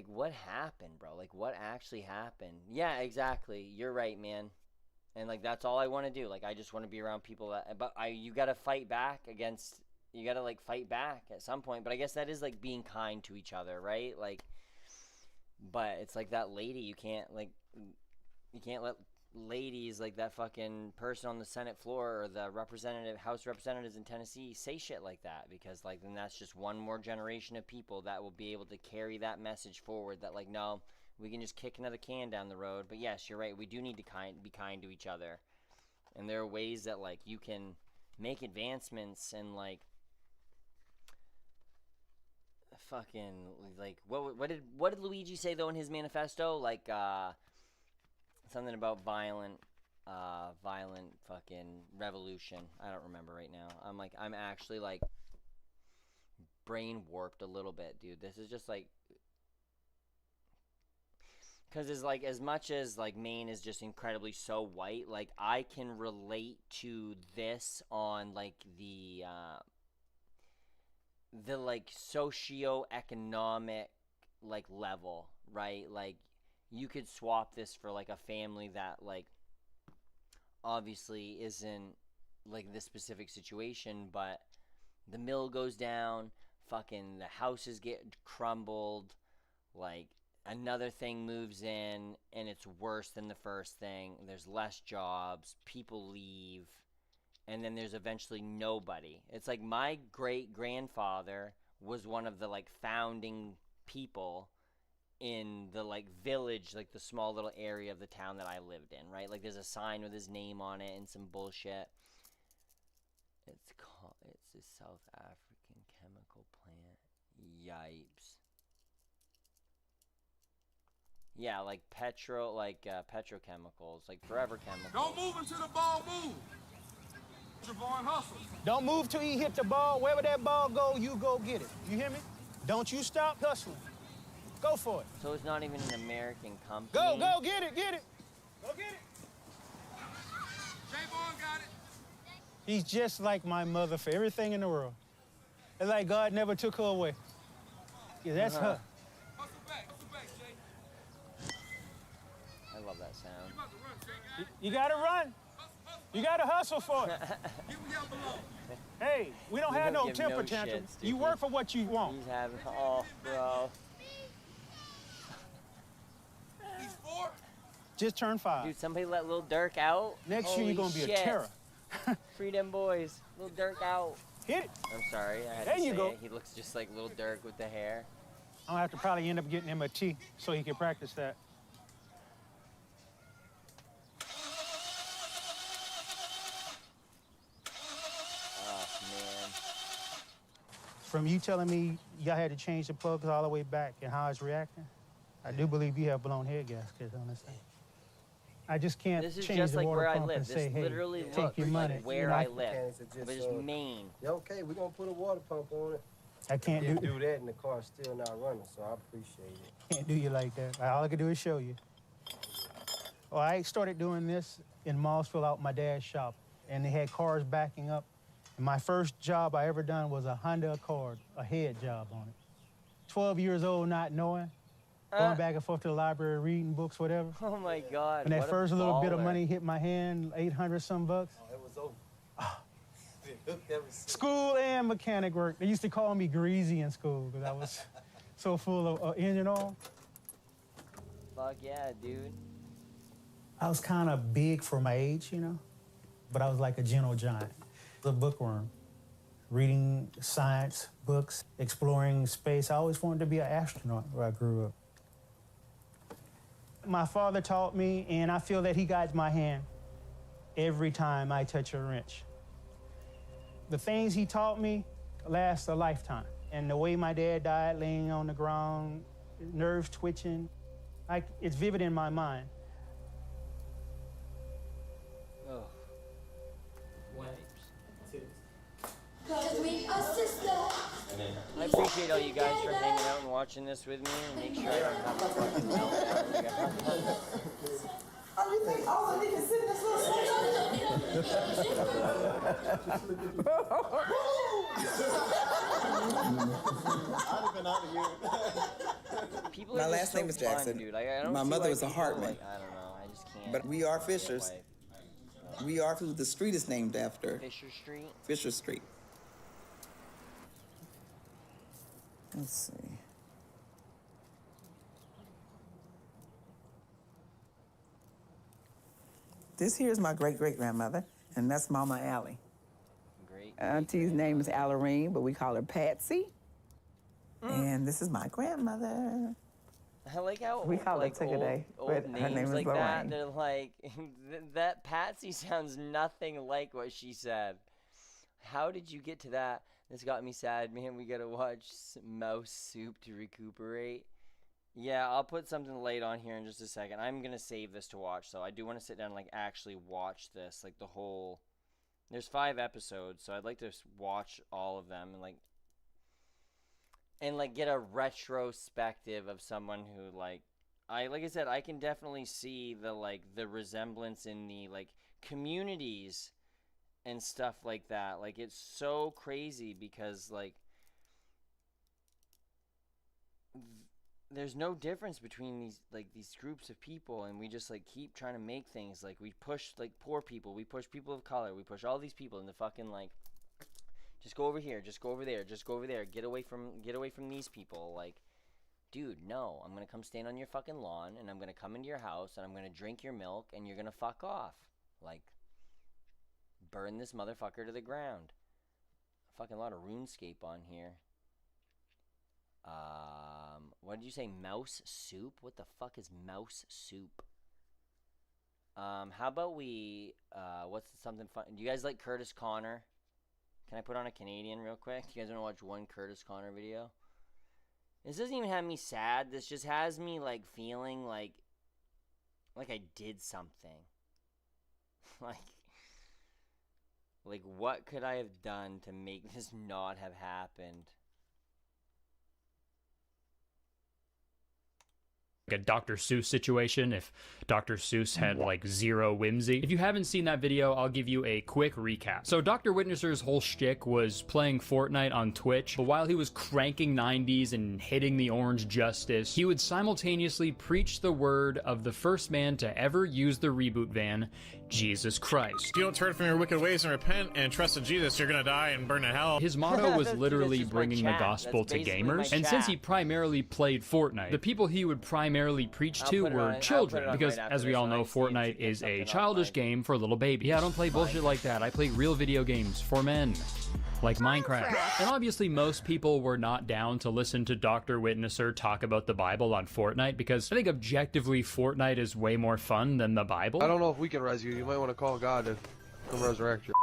what happened, bro? Like, what actually happened? Yeah, exactly. You're right, man. And like, that's all I want to do. Like, I just want to be around people that, but you gotta fight back against, you gotta like fight back at some point. But I guess that is like being kind to each other, right? Like, but it's like that lady, you can't let ladies like that fucking person on the Senate floor or the House Representatives in Tennessee say shit like that, because like then that's just one more generation of people that will be able to carry that message forward that like, no, we can just kick another can down the road. But yes, you're right, we do need to be kind to each other, and there are ways that like you can make advancements and like fucking like what did Luigi say though in his manifesto? Like something about violent fucking revolution. I don't remember right now. I'm actually like brain warped a little bit, dude. This is just like, because it's like, as much as like Maine is just incredibly so white, like I can relate to this on like the like socio-economic like level, right? Like you could swap this for like a family that like obviously isn't like this specific situation, but the mill goes down, fucking the houses get crumbled, like another thing moves in and it's worse than the first thing. There's less jobs, people leave, and then there's eventually nobody. It's like my great-grandfather was one of the like founding people in the like village, like the small little area of the town that I lived in, right? Like there's a sign with his name on it and some bullshit. It's a South African chemical plant. Yipes. Yeah, like petrochemicals, like Forever Chemicals. Don't move until the ball moves. Javon hustle. Don't move till you hit the ball. Wherever that ball go, you go get it. You hear me? Don't you stop hustling. Go for it. So it's not even an American company? Go, get it. Go get it. Javon got it. He's just like my mother for everything in the world. It's like God never took her away. Yeah, that's her. Hustle back, Jay. I love that sound. You about to run, Jay. You gotta run. You gotta hustle for it. Give me your below. Hey, we don't have no temper tantrum. You work for what you want. He's having, oh, bro. He's 4. Just turn 5. Dude, somebody let Lil Durk out? Next year, you're gonna be a terror. Free them boys. Lil Durk out. Hit it. I'm sorry, I had there to say you go. it. He looks just like Lil Durk with the hair. I'm gonna have to probably end up getting him a tea so he can practice that. Oh, man. From you telling me y'all had to change the plugs all the way back and how it's reacting, I do believe you have blown head gaskets on this thing. I just can't This is change just the like water where I pump live. and This say, hey, literally take looks your money. like where You know, I live. But it's Maine. Yeah, okay, we're gonna put a water pump on it. I can't do that, and the car's still not running, so I appreciate it. Can't do you like that. All I can do is show you. Well, I started doing this in Mossville out my dad's shop, and they had cars backing up. And my first job I ever done was a Honda Accord, a head job on it. 12 years old, not knowing, going back and forth to the library, reading books, whatever. Oh my God. And that what a first little bit of baller. money hit my hand, 800 some bucks. Oh, it was over. School and mechanic work. They used to call me greasy in school because I was so full of engine oil. Fuck yeah, dude. I was kind of big for my age, you know, but I was like a gentle giant, a bookworm, reading science books, exploring space. I always wanted to be an astronaut where I grew up. My father taught me, and I feel that he guides my hand every time I touch a wrench. The things he taught me last a lifetime. And the way my dad died, laying on the ground, nerves twitching, it's vivid in my mind. Oh. I appreciate all you guys for hanging out and watching this with me, and make sure I don't have a fucking meltdown. Oh, you think all of niggas sit in this People My are just last so name is fun, Jackson. dude. I don't My see mother why was a people, Hartman. like, I don't know. I just can't. But we are Fishers. We are who the street is named after. Fisher Street? Fisher Street. Let's see. This here is my great-great-grandmother, and that's Mama Allie. Great. Auntie's name is Allarine, but we call her Patsy. And this is my grandmother. I like how We call her like, Tickaday, old but her names name is like that. Lorraine. They're like that. Patsy sounds nothing like what she said. How did you get to that? This got me sad, man. We gotta watch Mouse Soup to recuperate. Yeah, I'll put something late on here in just a second. I'm gonna save this to watch, so I do want to sit down and like actually watch this, like the whole. There's 5 episodes, so I'd like to watch all of them and get a retrospective of someone who like I said, I can definitely see the resemblance in the communities and stuff like that. Like, it's so crazy because there's no difference between these groups of people, and we just keep trying to make things we push poor people, we push people of color, we push all these people into fucking just go over here, just go over there, just go over there, get away from these people. Dude, no, I'm gonna come stand on your fucking lawn, and I'm gonna come into your house, and I'm gonna drink your milk, and you're gonna fuck off. Burn this motherfucker to the ground. A fucking lot of RuneScape on here. What did you say? Mouse soup? What the fuck is mouse soup? How about we, what's something fun? Do you guys like Curtis Connor? Can I put on a Canadian real quick? You guys want to watch one Curtis Connor video? This doesn't even have me sad. This just has me, feeling like I did something. What could I have done to make this not have happened? A Dr. Seuss situation if Dr. Seuss had zero whimsy. If you haven't seen that video, I'll give you a quick recap. So Dr. Witnesser's whole shtick was playing Fortnite on Twitch, but while he was cranking 90s and hitting the orange justice, he would simultaneously preach the word of the first man to ever use the reboot van, Jesus Christ. If you don't turn from your wicked ways and repent and trust in Jesus, you're gonna die and burn in hell. His motto was literally bringing the gospel to gamers, and since he primarily played Fortnite, the people he would primarily preach to were children, because as we all know, Fortnite is a childish game for little babies. Yeah, I don't play bullshit like that. I play real video games for men. Like Minecraft. And obviously most people were not down to listen to Dr. Witnesser talk about the Bible on Fortnite, because I think objectively Fortnite is way more fun than the Bible. I don't know if we can res you. You might want to call God to come resurrect you.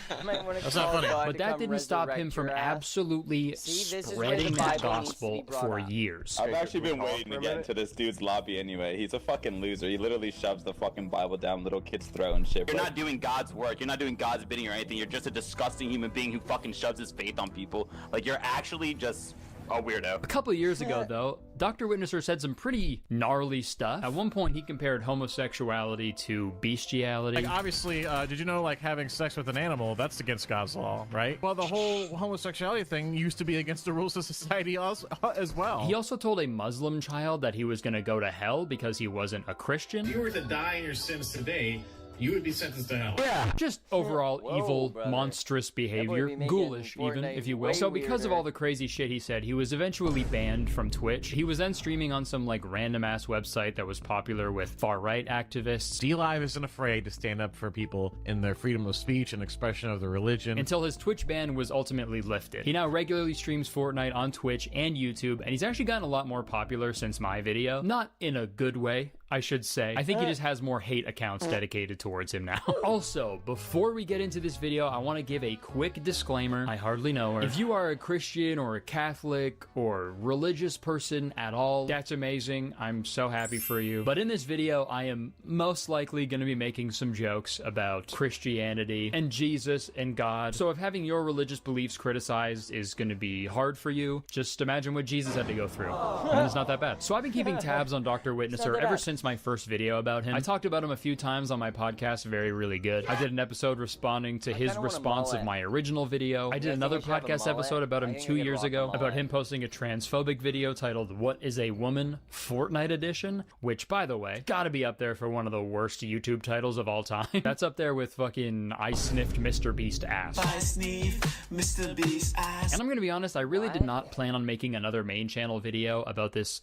That's not funny. But that didn't stop him from absolutely spreading that gospel for years. I've actually been waiting to get into this dude's lobby anyway. He's a fucking loser. He literally shoves the fucking Bible down little kids' throat and shit. You're not doing God's work. You're not doing God's bidding or anything. You're just a disgusting human being who fucking shoves his faith on people. Like, you're actually just a weirdo. A couple of years ago, though, Dr. Witnesser said some pretty gnarly stuff. At one point, he compared homosexuality to bestiality. Like, obviously, did you know, like, having sex with an animal, that's against God's law, right? Well, the whole homosexuality thing used to be against the rules of society as well. He also told a Muslim child that he was going to go to hell because he wasn't a Christian. If you were to die in your sins today, you would be sentenced to hell. Yeah, just overall evil, brother. monstrous behavior, ghoulish even, if you will. So because of all the crazy shit he said, he was eventually banned from Twitch. He was then streaming on some like random ass website that was popular with far-right activists. D-Live isn't afraid to stand up for people in their freedom of speech and expression of their religion. Until his Twitch ban was ultimately lifted. He now regularly streams Fortnite on Twitch and YouTube, and he's actually gotten a lot more popular since my video. Not in a good way, I should say. I think he just has more hate accounts dedicated towards him now. Also, before we get into this video, I want to give a quick disclaimer. I hardly know her. If you are a Christian or a Catholic or religious person at all, that's amazing. I'm so happy for you. But in this video, I am most likely going to be making some jokes about Christianity and Jesus and God. So if having your religious beliefs criticized is going to be hard for you, just imagine what Jesus had to go through. And it's not that bad. So I've been keeping tabs on Dr. Witnesser ever since my first video about him. I talked about him a few times on my podcast, Really Good. I did an episode responding to his response of my original video. I did another podcast episode about him 2 years ago, about him posting a transphobic video titled What is a Woman? Fortnite Edition, which, by the way, gotta be up there for one of the worst YouTube titles of all time. That's up there with fucking I Sniffed Mr. Beast Ass. I sniff Mr. Beast ass. And I'm gonna be honest, I really did not plan on making another main channel video about this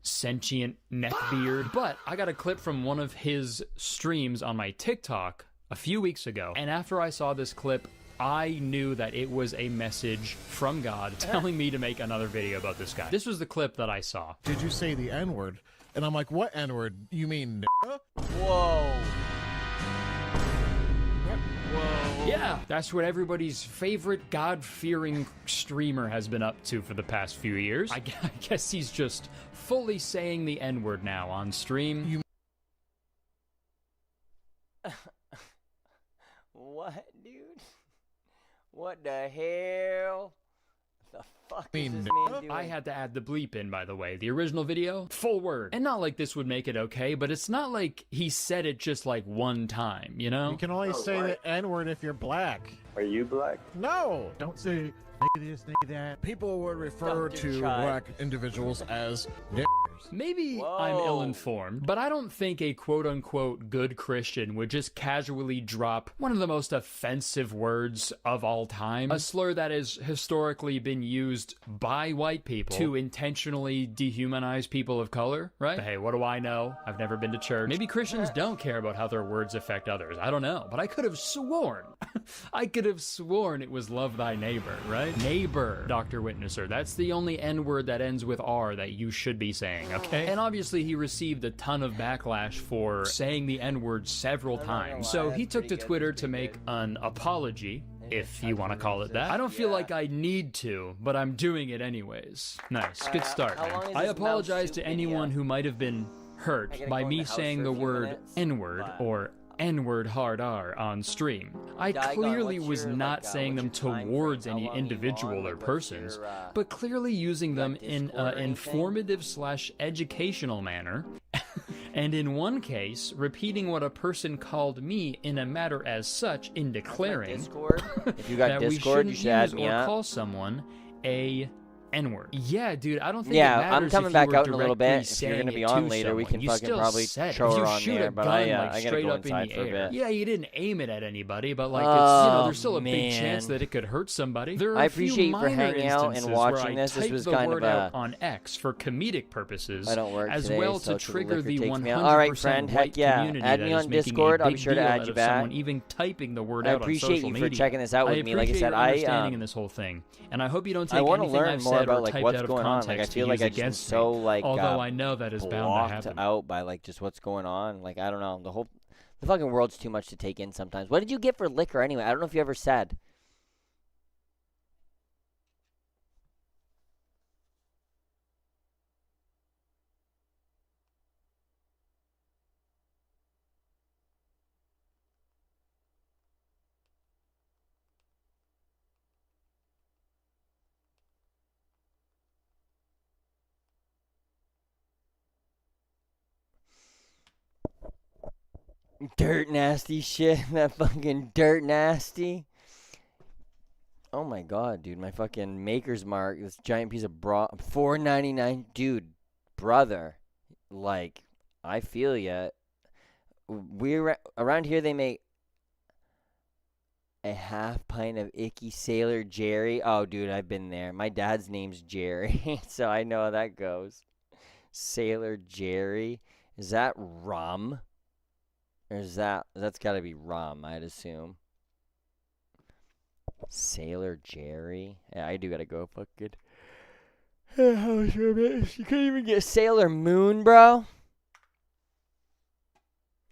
sentient neckbeard, but I got a clip from one of his streams on my TikTok a few weeks ago, and after I saw this clip, I knew that it was a message from God telling me to make another video about this guy. This was the clip that I saw. Did you say the N-word? And I'm like, what N-word? You mean Whoa. Whoa. Yeah, that's what everybody's favorite God-fearing streamer has been up to for the past few years. I guess he's just fully saying the N-word now on stream. What, dude? What the hell? The fuck is this man doing? I had to add the bleep in, by the way. The original video, full word. And not like this would make it okay, but it's not like he said it just like one time, you know? You can only say the N-word if you're black. Are you black? No! Don't say this, that. People would refer to black individuals as niggers. Maybe I'm ill-informed, but I don't think a quote-unquote good Christian would just casually drop one of the most offensive words of all time, a slur that has historically been used by white people to intentionally dehumanize people of color, right? But hey, what do I know? I've never been to church. Maybe Christians don't care about how their words affect others. I don't know, but I could have sworn, it was love thy neighbor, right? Neighbor, Dr. Witnesser. That's the only N-word that ends with R that you should be saying, okay? And obviously he received a ton of backlash for saying the N-word several times. So he took to Twitter to make an apology, if you want to call it that. I don't feel like I need to, but I'm doing it anyways. Nice, good start, man. I apologize to anyone who might have been hurt by me saying the word N-word or N-word hard R on stream. I clearly was not saying them towards any individual or persons, but clearly using them in an informative/educational manner. And in one case, repeating what a person called me in a matter as such in declaring if you got that Discord, we you should add shouldn't me use or up. call someone a N-word. Yeah, dude, I don't think it Yeah, matters I'm coming if you back were out in a little directly bit. If you're saying gonna be it on to later, we someone. can You fucking still probably said it. throw If her you on shoot there, a but gun, I like, gotta straight go up in inside the for a air. bit. Yeah, you didn't aim it at anybody, but like it's there's still a big chance that it could hurt somebody. There are I a few appreciate you for minor hanging out and instances watching where I this. This typed was the kind word of out a- on X for comedic purposes, I don't work as today, well so to trigger liquor the takes 100% me out. All right, friend, white heck yeah. community Add that me is on making Discord. a I'll big be sure to deal add out you of back. someone even typing the word I out on appreciate social you for media. checking this out with me. Like I appreciate said, your understanding in this whole thing, and I hope you don't take I want to anything learn I've more said about or like typed what's out of going on. context Like I feel to like use I just been against so me. like Although I know that is bound to blocked happen. out by like just what's going on. Like I don't know, the The fucking world's too much to take in sometimes. What did you get for liquor anyway? I don't know if you ever said. Dirt nasty shit. That fucking dirt nasty. Oh my god, dude. My fucking Maker's Mark. This giant piece of bra. $4.99. Dude, brother. Like, I feel ya. Around here they make a half pint of icky Sailor Jerry. Oh, dude, I've been there. My dad's name's Jerry, so I know how that goes. Sailor Jerry. Is that rum? Or is that's got to be rum, I'd assume. Sailor Jerry. Yeah, I do got to go fucking. You can't even get Sailor Moon, bro.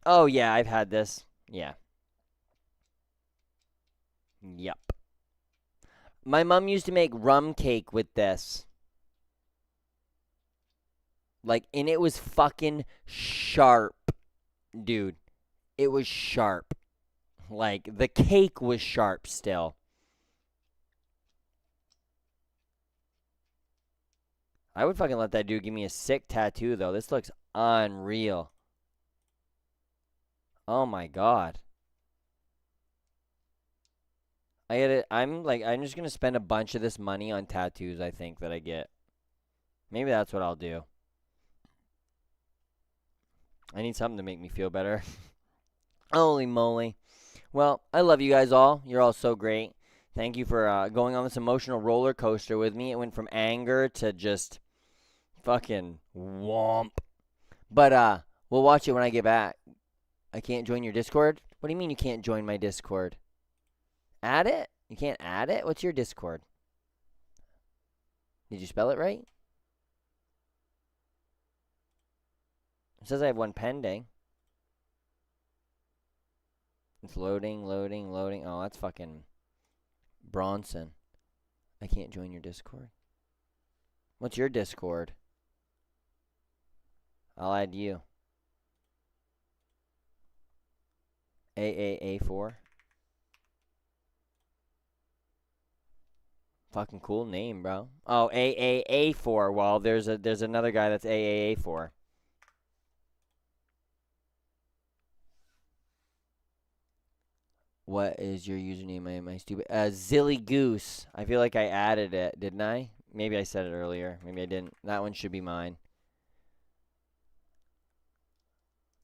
Oh, yeah, I've had this. Yeah. Yup. My mom used to make rum cake with this. Like, and it was fucking sharp, dude. It was sharp. Like, the cake was sharp still. I would fucking let that dude give me a sick tattoo, though. This looks unreal. Oh, my God. I'm just going to spend a bunch of this money on tattoos, I think, that I get. Maybe that's what I'll do. I need something to make me feel better. Holy moly. Well, I love you guys all. You're all so great. Thank you for going on this emotional roller coaster with me. It went from anger to just fucking womp. But we'll watch it when I get back. I can't join your Discord? What do you mean you can't join my Discord? Add it? You can't add it? What's your Discord? Did you spell it right? It says I have one pending. It's loading. Oh, that's fucking Bronson. I can't join your Discord. What's your Discord? I'll add you. AAA4. Fucking cool name, bro. Oh, AAA4. Well, there's another guy that's AAA4. What is your username? Am I stupid? Zilly Goose. I feel like I added it, didn't I? Maybe I said it earlier. Maybe I didn't. That one should be mine.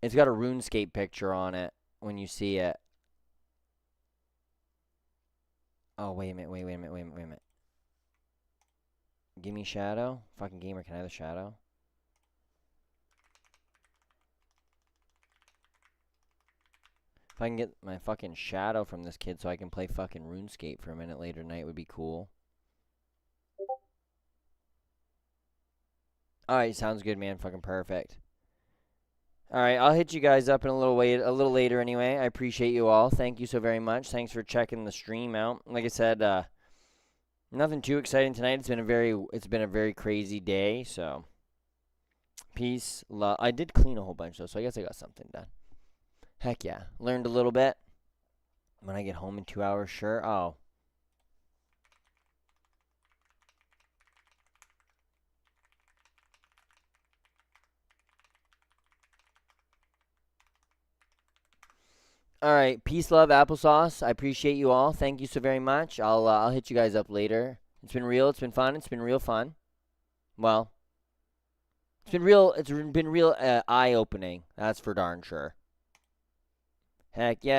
It's got a RuneScape picture on it when you see it. Oh, wait a minute. Give me shadow? Fucking gamer, can I have the shadow? If I can get my fucking shadow from this kid so I can play fucking RuneScape for a minute later tonight would be cool. Alright, sounds good, man. Fucking perfect. Alright, I'll hit you guys up in a little later anyway. I appreciate you all. Thank you so very much. Thanks for checking the stream out. Like I said, nothing too exciting tonight. It's been a very crazy day, so peace, love. I did clean a whole bunch though, so I guess I got something done. Heck yeah. Learned a little bit. When I get home in 2 hours, sure. Oh. All right. Peace, love, applesauce. I appreciate you all. Thank you so very much. I'll hit you guys up later. It's been real. It's been fun. It's been real fun. Well, it's been real. It's been real eye-opening. That's for darn sure. Heck yeah.